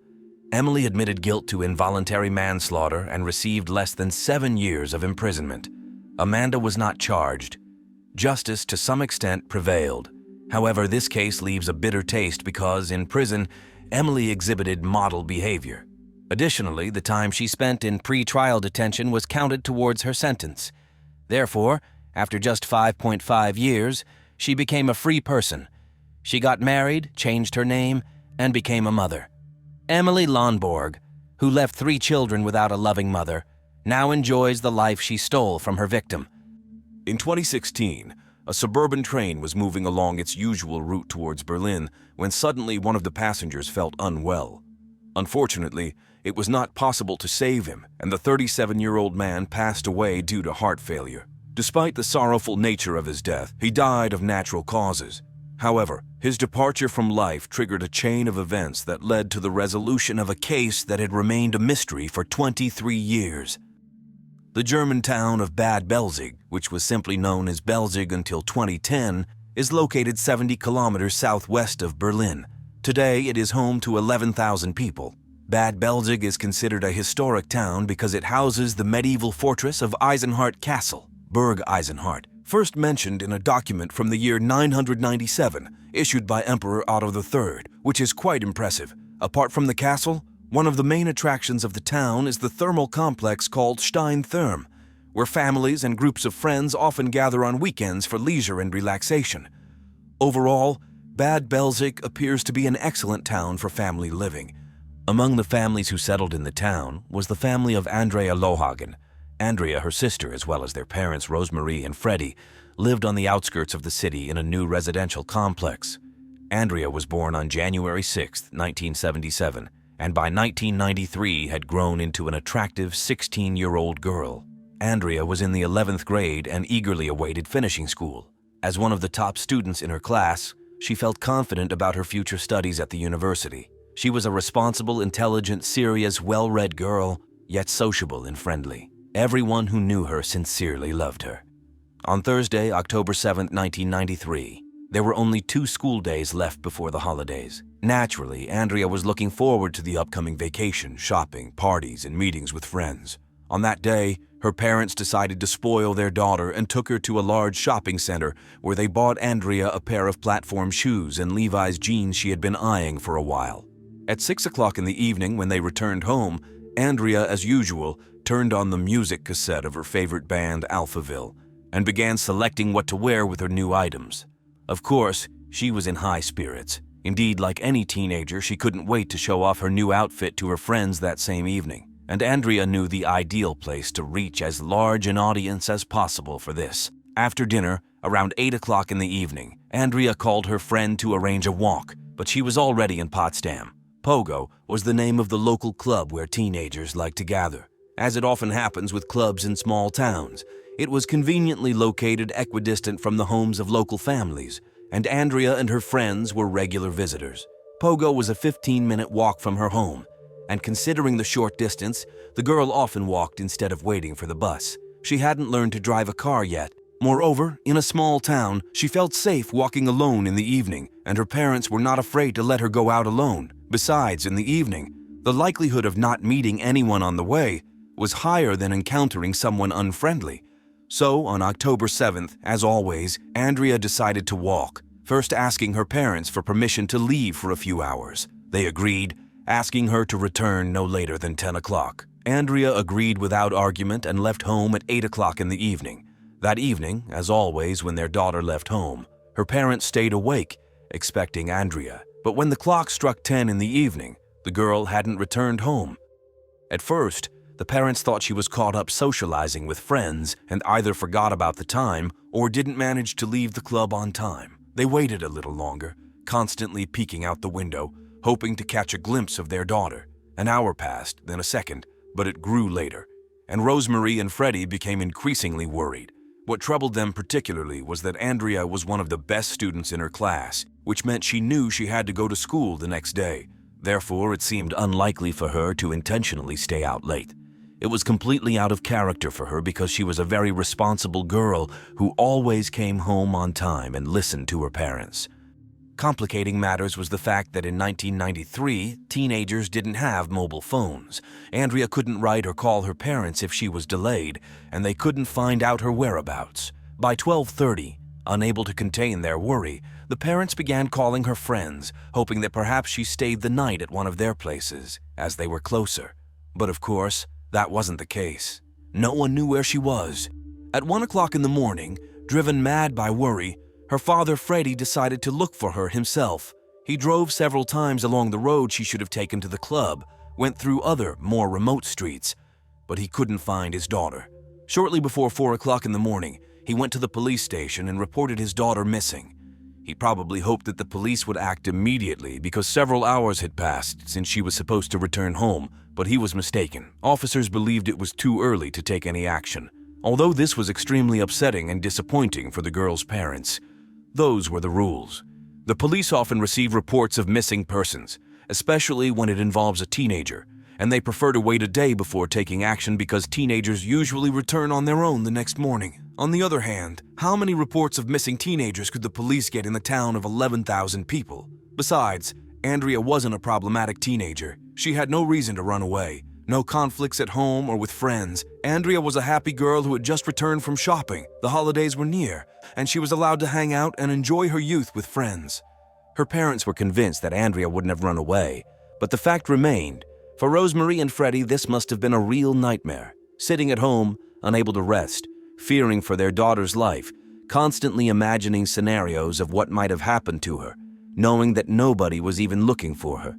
Emily admitted guilt to involuntary manslaughter and received less than 7 years of imprisonment. Amanda was not charged. Justice, to some extent, prevailed. However, this case leaves a bitter taste because, in prison, Emily exhibited model behavior. Additionally, the time she spent in pre-trial detention was counted towards her sentence. Therefore, after just 5.5 years, she became a free person. She got married, changed her name, and became a mother. Emily Lonborg, who left 3 children without a loving mother, now enjoys the life she stole from her victim. In 2016, a suburban train was moving along its usual route towards Berlin when suddenly one of the passengers felt unwell. Unfortunately, it was not possible to save him, and the 37-year-old man passed away due to heart failure. Despite the sorrowful nature of his death, he died of natural causes. However, his departure from life triggered a chain of events that led to the resolution of a case that had remained a mystery for 23 years. The German town of Bad Belzig, which was simply known as Belzig until 2010, is located 70 kilometers southwest of Berlin. Today, it is home to 11,000 people. Bad Belzig is considered a historic town because it houses the medieval fortress of Eisenhart Castle, Burg Eisenhart, first mentioned in a document from the year 997, issued by Emperor Otto III, which is quite impressive. Apart from the castle, one of the main attractions of the town is the thermal complex called Steintherm, where families and groups of friends often gather on weekends for leisure and relaxation. Overall, Bad Belzig appears to be an excellent town for family living. Among the families who settled in the town was the family of Andrea Lohagen. Andrea, her sister, as well as their parents Rosemarie and Freddie, lived on the outskirts of the city in a new residential complex. Andrea was born on January 6, 1977, and by 1993 had grown into an attractive 16-year-old girl. Andrea was in the 11th grade and eagerly awaited finishing school. As one of the top students in her class, she felt confident about her future studies at the university. She was a responsible, intelligent, serious, well-read girl, yet sociable and friendly. Everyone who knew her sincerely loved her. On Thursday, October 7, 1993, there were only 2 school days left before the holidays. Naturally, Andrea was looking forward to the upcoming vacation, shopping, parties, and meetings with friends. On that day, her parents decided to spoil their daughter and took her to a large shopping center where they bought Andrea a pair of platform shoes and Levi's jeans she had been eyeing for a while. At 6 o'clock in the evening, when they returned home, Andrea, as usual, turned on the music cassette of her favorite band, Alphaville, and began selecting what to wear with her new items. Of course, she was in high spirits. Indeed, like any teenager, she couldn't wait to show off her new outfit to her friends that same evening. And Andrea knew the ideal place to reach as large an audience as possible for this. After dinner, around 8 o'clock in the evening, Andrea called her friend to arrange a walk, but she was already in Potsdam. Pogo was the name of the local club where teenagers like to gather. As it often happens with clubs in small towns, it was conveniently located equidistant from the homes of local families, and Andrea and her friends were regular visitors. Pogo was a 15-minute walk from her home, and considering the short distance, the girl often walked instead of waiting for the bus. She hadn't learned to drive a car yet. Moreover, in a small town, she felt safe walking alone in the evening, and her parents were not afraid to let her go out alone. Besides, in the evening, the likelihood of not meeting anyone on the way was higher than encountering someone unfriendly. So, on October 7th, as always, Andrea decided to walk, first asking her parents for permission to leave for a few hours. They agreed, asking her to return no later than 10 o'clock. Andrea agreed without argument and left home at 8 o'clock in the evening. That evening, as always when their daughter left home, her parents stayed awake, expecting Andrea. But when the clock struck 10 in the evening, the girl hadn't returned home. At first, the parents thought she was caught up socializing with friends and either forgot about the time or didn't manage to leave the club on time. They waited a little longer, constantly peeking out the window, hoping to catch a glimpse of their daughter. An hour passed, then a second, but it grew later, and Rosemarie and Freddie became increasingly worried. What troubled them particularly was that Andrea was one of the best students in her class, which meant she knew she had to go to school the next day. Therefore, it seemed unlikely for her to intentionally stay out late. It was completely out of character for her because she was a very responsible girl who always came home on time and listened to her parents. Complicating matters was the fact that in 1993, teenagers didn't have mobile phones. Andrea couldn't write or call her parents if she was delayed, and they couldn't find out her whereabouts. By 12:30, unable to contain their worry, the parents began calling her friends, hoping that perhaps she stayed the night at one of their places, as they were closer. But of course, that wasn't the case. No one knew where she was. At 1 o'clock in the morning, driven mad by worry, her father Freddie decided to look for her himself. He drove several times along the road she should have taken to the club, went through other, more remote streets, but he couldn't find his daughter. Shortly before 4 o'clock in the morning, he went to the police station and reported his daughter missing. He probably hoped that the police would act immediately because several hours had passed since she was supposed to return home, but he was mistaken. Officers believed it was too early to take any action. Although this was extremely upsetting and disappointing for the girl's parents, those were the rules. The police often receive reports of missing persons, especially when it involves a teenager, and they prefer to wait a day before taking action because teenagers usually return on their own the next morning. On the other hand, how many reports of missing teenagers could the police get in the town of 11,000 people? Besides, Andrea wasn't a problematic teenager. She had no reason to run away. No conflicts at home or with friends. Andrea was a happy girl who had just returned from shopping. The holidays were near, and she was allowed to hang out and enjoy her youth with friends. Her parents were convinced that Andrea wouldn't have run away, but the fact remained. For Rosemarie and Freddie, this must have been a real nightmare. Sitting at home, unable to rest, fearing for their daughter's life, constantly imagining scenarios of what might have happened to her, knowing that nobody was even looking for her.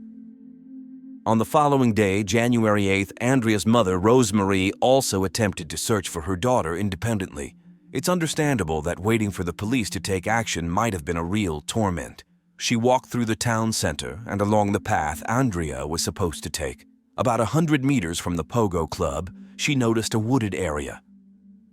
On the following day, January 8th, Andrea's mother, Rosemarie, also attempted to search for her daughter independently. It's understandable that waiting for the police to take action might have been a real torment. She walked through the town center and along the path Andrea was supposed to take. About 100 meters from the Pogo Club, she noticed a wooded area.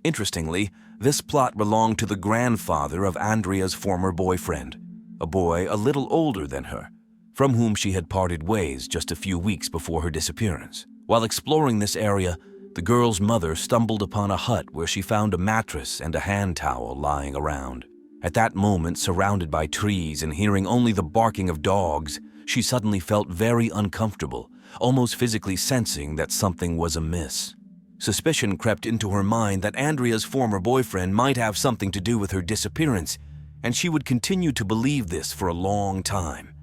Interestingly, this plot belonged to the grandfather of Andrea's former boyfriend, a boy a little older than her, from whom she had parted ways just a few weeks before her disappearance. While exploring this area, the girl's mother stumbled upon a hut where she found a mattress and a hand towel lying around. At that moment, surrounded by trees and hearing only the barking of dogs, she suddenly felt very uncomfortable, almost physically sensing that something was amiss. Suspicion crept into her mind that Andrea's former boyfriend might have something to do with her disappearance, and she would continue to believe this for a long time.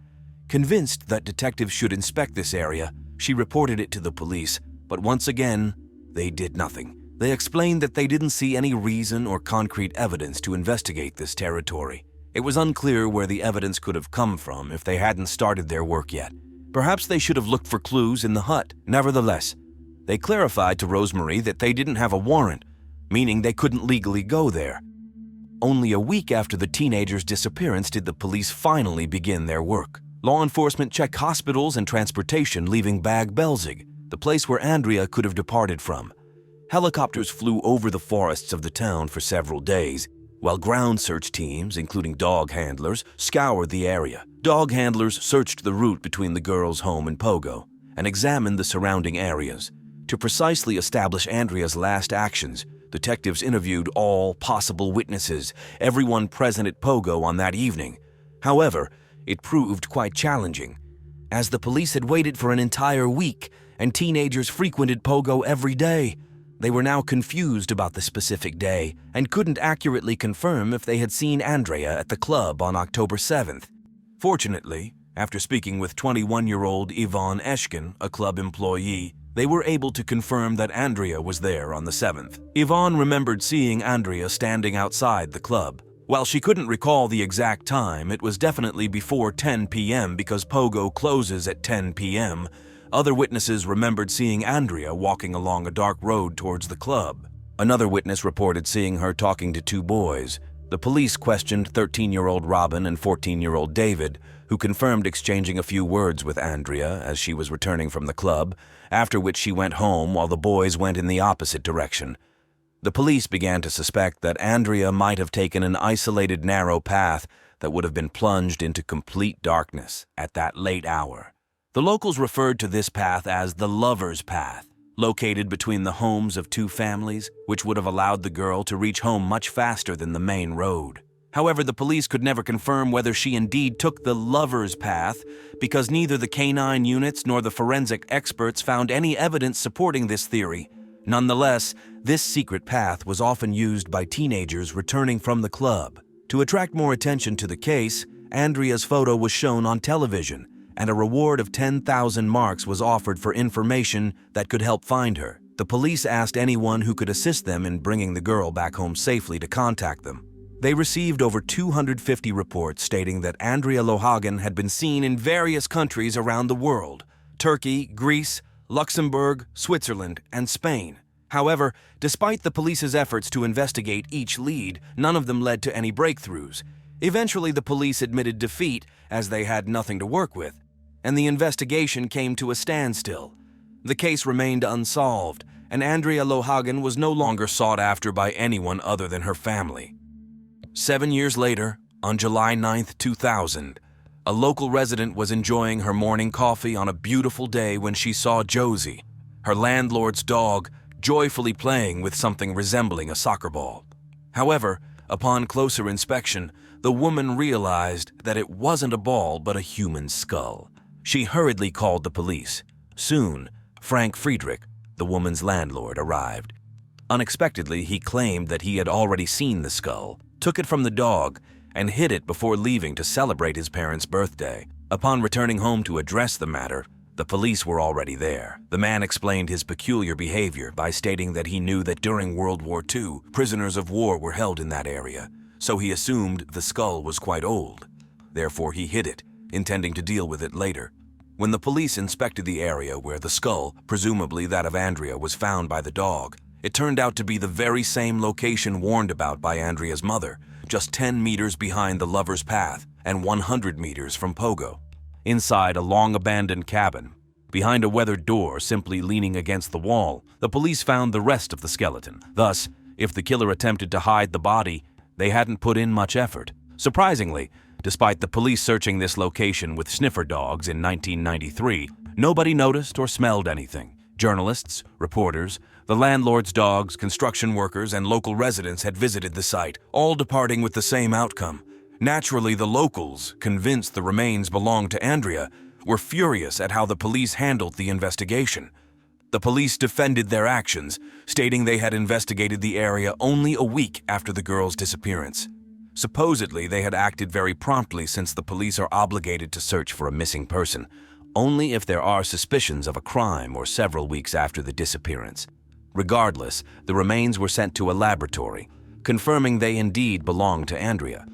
Convinced that detectives should inspect this area, she reported it to the police, but once again, they did nothing. They explained that they didn't see any reason or concrete evidence to investigate this territory. It was unclear where the evidence could have come from if they hadn't started their work yet. Perhaps they should have looked for clues in the hut. Nevertheless, they clarified to Rosemarie that they didn't have a warrant, meaning they couldn't legally go there. Only a week after the teenager's disappearance did the police finally begin their work. Law enforcement checked hospitals and transportation, leaving Bag-Belzig, the place where Andrea could have departed from. Helicopters flew over the forests of the town for several days, while ground search teams, including dog handlers, scoured the area. Dog handlers searched the route between the girl's home and Pogo and examined the surrounding areas. To precisely establish Andrea's last actions, detectives interviewed all possible witnesses, everyone present at Pogo on that evening. However, it proved quite challenging, as the police had waited for an entire week and teenagers frequented Pogo every day. They were now confused about the specific day and couldn't accurately confirm if they had seen Andrea at the club on October 7th. Fortunately, after speaking with 21-year-old Yvonne Eshkin, a club employee, they were able to confirm that Andrea was there on the 7th. Yvonne remembered seeing Andrea standing outside the club. While she couldn't recall the exact time, it was definitely before 10 p.m. because Pogo closes at 10 p.m. Other witnesses remembered seeing Andrea walking along a dark road towards the club. Another witness reported seeing her talking to two boys. The police questioned 13-year-old Robin and 14-year-old David, who confirmed exchanging a few words with Andrea as she was returning from the club, after which she went home while the boys went in the opposite direction. The police began to suspect that Andrea might have taken an isolated narrow path that would have been plunged into complete darkness at that late hour. The locals referred to this path as the Lover's Path, located between the homes of two families, which would have allowed the girl to reach home much faster than the main road. However, the police could never confirm whether she indeed took the Lover's Path because neither the canine units nor the forensic experts found any evidence supporting this theory. Nonetheless, this secret path was often used by teenagers returning from the club. To attract more attention to the case, Andrea's photo was shown on television, and a reward of 10,000 marks was offered for information that could help find her. The police asked anyone who could assist them in bringing the girl back home safely to contact them. They received over 250 reports stating that Andrea Lohagen had been seen in various countries around the world: Turkey, Greece, Luxembourg, Switzerland, and Spain. However, despite the police's efforts to investigate each lead, none of them led to any breakthroughs. Eventually, the police admitted defeat as they had nothing to work with, and the investigation came to a standstill. The case remained unsolved, and Andrea Lohagen was no longer sought after by anyone other than her family. 7 years later, on July 9, 2000, a local resident was enjoying her morning coffee on a beautiful day when she saw Josie, her landlord's dog, joyfully playing with something resembling a soccer ball. However, upon closer inspection, the woman realized that it wasn't a ball but a human skull. She hurriedly called the police. Soon, Frank Friedrich, the woman's landlord, arrived. Unexpectedly, he claimed that he had already seen the skull, took it from the dog, and hid it before leaving to celebrate his parents' birthday. Upon returning home to address the matter, the police were already there. The man explained his peculiar behavior by stating that he knew that during World War II, prisoners of war were held in that area, so he assumed the skull was quite old. Therefore, he hid it, intending to deal with it later. When the police inspected the area where the skull, presumably that of Andrea, was found by the dog, it turned out to be the very same location warned about by Andrea's mother, just 10 meters behind the lover's path and 100 meters from Pogo. Inside a long-abandoned cabin, behind a weathered door simply leaning against the wall, the police found the rest of the skeleton. Thus, if the killer attempted to hide the body, they hadn't put in much effort. Surprisingly, despite the police searching this location with sniffer dogs in 1993, nobody noticed or smelled anything. Journalists, reporters, the landlord's dogs, construction workers, and local residents had visited the site, all departing with the same outcome. Naturally, the locals, convinced the remains belonged to Andrea, were furious at how the police handled the investigation. The police defended their actions, stating they had investigated the area only a week after the girl's disappearance. Supposedly, they had acted very promptly since the police are obligated to search for a missing person, only if there are suspicions of a crime or several weeks after the disappearance. Regardless, the remains were sent to a laboratory, confirming they indeed belonged to Andrea.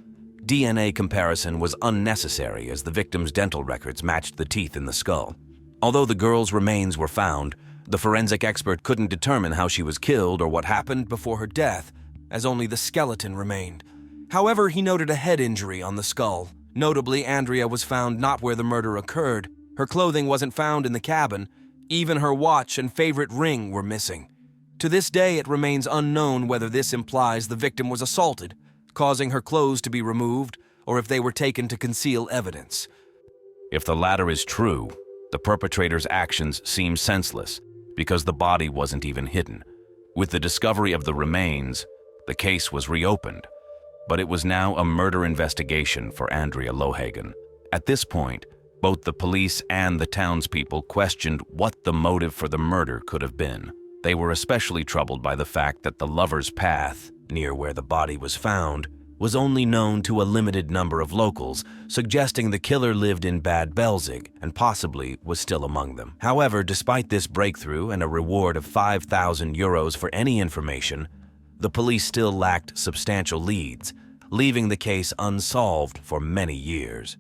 DNA comparison was unnecessary as the victim's dental records matched the teeth in the skull. Although the girl's remains were found, the forensic expert couldn't determine how she was killed or what happened before her death, as only the skeleton remained. However, he noted a head injury on the skull. Notably, Andrea was found not where the murder occurred. Her clothing wasn't found in the cabin. Even her watch and favorite ring were missing. To this day, it remains unknown whether this implies the victim was assaulted, causing her clothes to be removed, or if they were taken to conceal evidence. If the latter is true, the perpetrator's actions seem senseless because the body wasn't even hidden. With the discovery of the remains, the case was reopened, but it was now a murder investigation for Andrea Lohagen. At this point, both the police and the townspeople questioned what the motive for the murder could have been. They were especially troubled by the fact that the lover's path, near where the body was found, was only known to a limited number of locals, suggesting the killer lived in Bad Belzig and possibly was still among them. However, despite this breakthrough and a reward of 5,000 euros for any information, the police still lacked substantial leads, leaving the case unsolved for many years.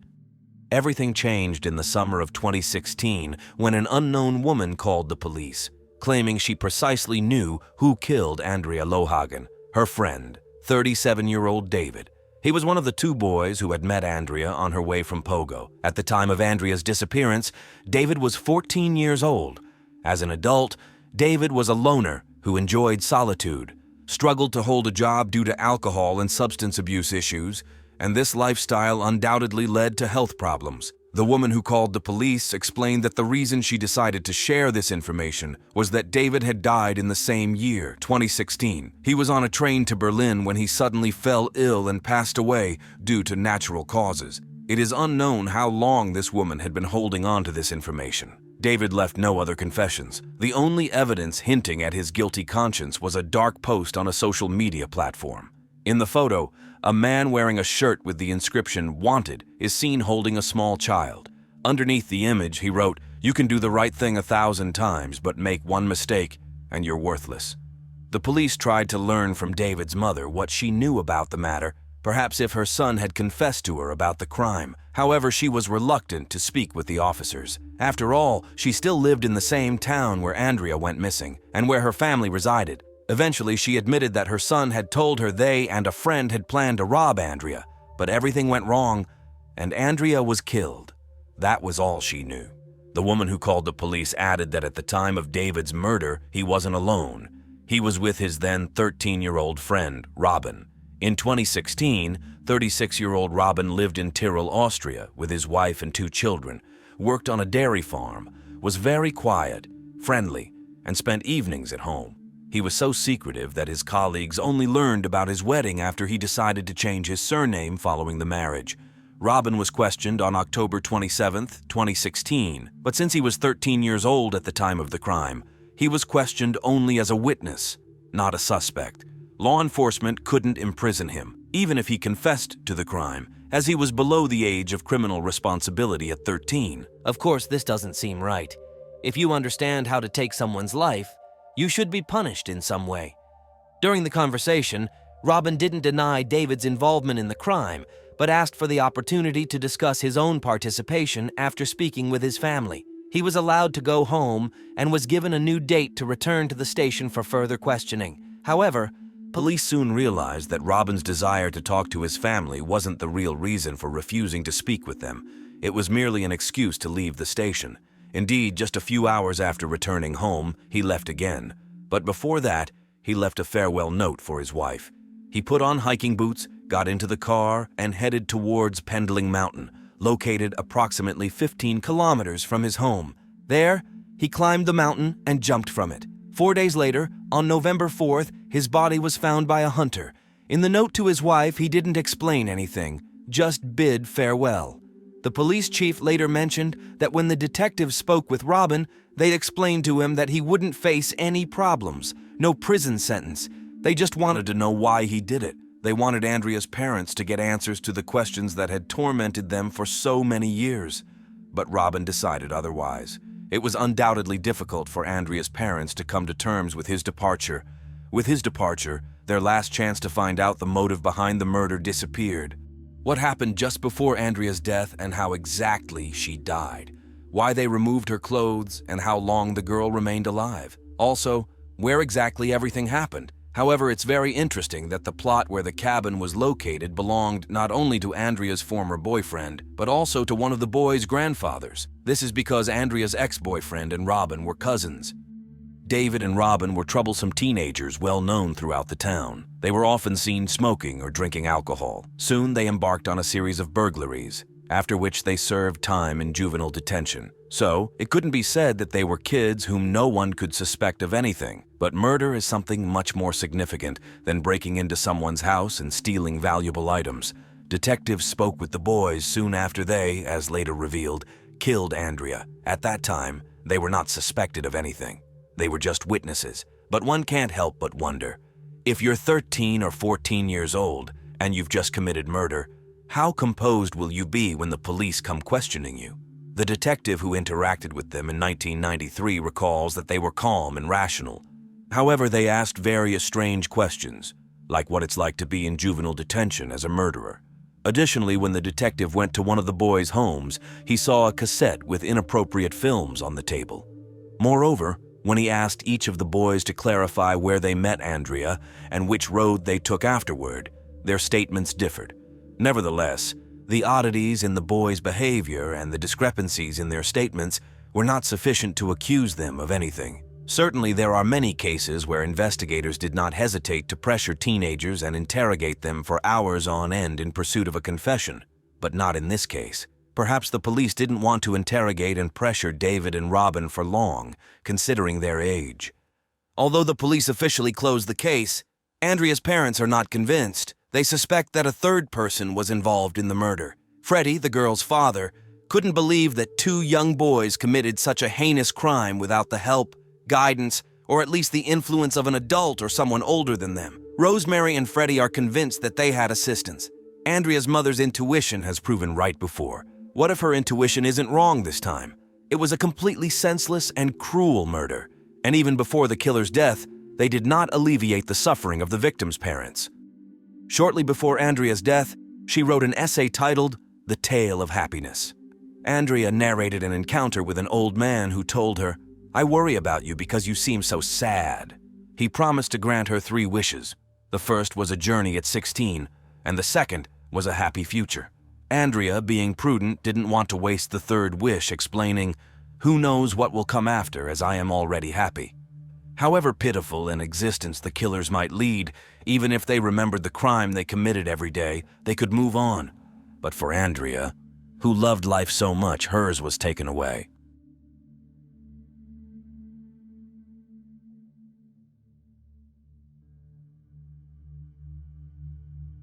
Everything changed in the summer of 2016 when an unknown woman called the police, claiming she precisely knew who killed Andrea Lohagen, her friend, 37-year-old David. He was one of the two boys who had met Andrea on her way from Pogo. At the time of Andrea's disappearance, David was 14 years old. As an adult, David was a loner who enjoyed solitude, struggled to hold a job due to alcohol and substance abuse issues, and this lifestyle undoubtedly led to health problems. The woman who called the police explained that the reason she decided to share this information was that David had died in the same year, 2016. He was on a train to Berlin when he suddenly fell ill and passed away due to natural causes. It is unknown how long this woman had been holding on to this information. David left no other confessions. The only evidence hinting at his guilty conscience was a dark post on a social media platform. In the photo, a man wearing a shirt with the inscription "Wanted" is seen holding a small child. Underneath the image, he wrote, "You can do the right thing 1,000 times, but make one mistake, and you're worthless." The police tried to learn from David's mother what she knew about the matter, perhaps if her son had confessed to her about the crime. However, she was reluctant to speak with the officers. After all, she still lived in the same town where Andrea went missing and where her family resided. Eventually, she admitted that her son had told her they and a friend had planned to rob Andrea, but everything went wrong and Andrea was killed. That was all she knew. The woman who called the police added that at the time of David's murder, he wasn't alone. He was with his then 13-year-old friend, Robin. In 2016, 36-year-old Robin lived in Tyrol, Austria, with his wife and 2 children, worked on a dairy farm, was very quiet, friendly, and spent evenings at home. He was so secretive that his colleagues only learned about his wedding after he decided to change his surname following the marriage. Robin was questioned on October 27, 2016, but since he was 13 years old at the time of the crime, he was questioned only as a witness, not a suspect. Law enforcement couldn't imprison him, even if he confessed to the crime, as he was below the age of criminal responsibility at 13. Of course, this doesn't seem right. If you understand how to take someone's life, you should be punished in some way. During the conversation, Robin didn't deny David's involvement in the crime, but asked for the opportunity to discuss his own participation after speaking with his family. He was allowed to go home and was given a new date to return to the station for further questioning. However, police soon realized that Robin's desire to talk to his family wasn't the real reason for refusing to speak with them. It was merely an excuse to leave the station. Indeed, just a few hours after returning home, he left again. But before that, he left a farewell note for his wife. He put on hiking boots, got into the car, and headed towards Pendling Mountain, located approximately 15 kilometers from his home. There, he climbed the mountain and jumped from it. 4 days later, on November 4th, his body was found by a hunter. In the note to his wife, he didn't explain anything, just bid farewell. The police chief later mentioned that when the detectives spoke with Robin, they explained to him that he wouldn't face any problems, no prison sentence. They just wanted to know why he did it. They wanted Andrea's parents to get answers to the questions that had tormented them for so many years. But Robin decided otherwise. It was undoubtedly difficult for Andrea's parents to come to terms with his departure. With his departure, their last chance to find out the motive behind the murder disappeared. What happened just before Andrea's death and how exactly she died. Why they removed her clothes and how long the girl remained alive. Also, where exactly everything happened. However, it's very interesting that the plot where the cabin was located belonged not only to Andrea's former boyfriend, but also to one of the boys' grandfathers. This is because Andrea's ex-boyfriend and Robin were cousins. David and Robin were troublesome teenagers well known throughout the town. They were often seen smoking or drinking alcohol. Soon they embarked on a series of burglaries, after which they served time in juvenile detention. So, it couldn't be said that they were kids whom no one could suspect of anything. But murder is something much more significant than breaking into someone's house and stealing valuable items. Detectives spoke with the boys soon after they, as later revealed, killed Andrea. At that time, they were not suspected of anything. They were just witnesses. But one can't help but wonder, if you're 13 or 14 years old and you've just committed murder, how composed will you be when the police come questioning you? The detective who interacted with them in 1993 recalls that they were calm and rational. However, they asked various strange questions, like what it's like to be in juvenile detention as a murderer. Additionally, when the detective went to one of the boys' homes, he saw a cassette with inappropriate films on the table. Moreover, when he asked each of the boys to clarify where they met Andrea and which road they took afterward, their statements differed. Nevertheless, the oddities in the boys' behavior and the discrepancies in their statements were not sufficient to accuse them of anything. Certainly, there are many cases where investigators did not hesitate to pressure teenagers and interrogate them for hours on end in pursuit of a confession, but not in this case. Perhaps the police didn't want to interrogate and pressure David and Robin for long, considering their age. Although the police officially closed the case, Andrea's parents are not convinced. They suspect that a third person was involved in the murder. Freddie, the girl's father, couldn't believe that 2 young boys committed such a heinous crime without the help, guidance, or at least the influence of an adult or someone older than them. Rosemary and Freddie are convinced that they had assistance. Andrea's mother's intuition has proven right before. What if her intuition isn't wrong this time? It was a completely senseless and cruel murder, and even before the killer's death, they did not alleviate the suffering of the victim's parents. Shortly before Andrea's death, she wrote an essay titled The Tale of Happiness. Andrea narrated an encounter with an old man who told her, "I worry about you because you seem so sad." He promised to grant her 3 wishes. The first was a journey at 16, and the second was a happy future. Andrea, being prudent, didn't want to waste the 3rd wish, explaining, "Who knows what will come after, as I am already happy." However pitiful an existence the killers might lead, even if they remembered the crime they committed every day, they could move on. But for Andrea, who loved life so much, hers was taken away.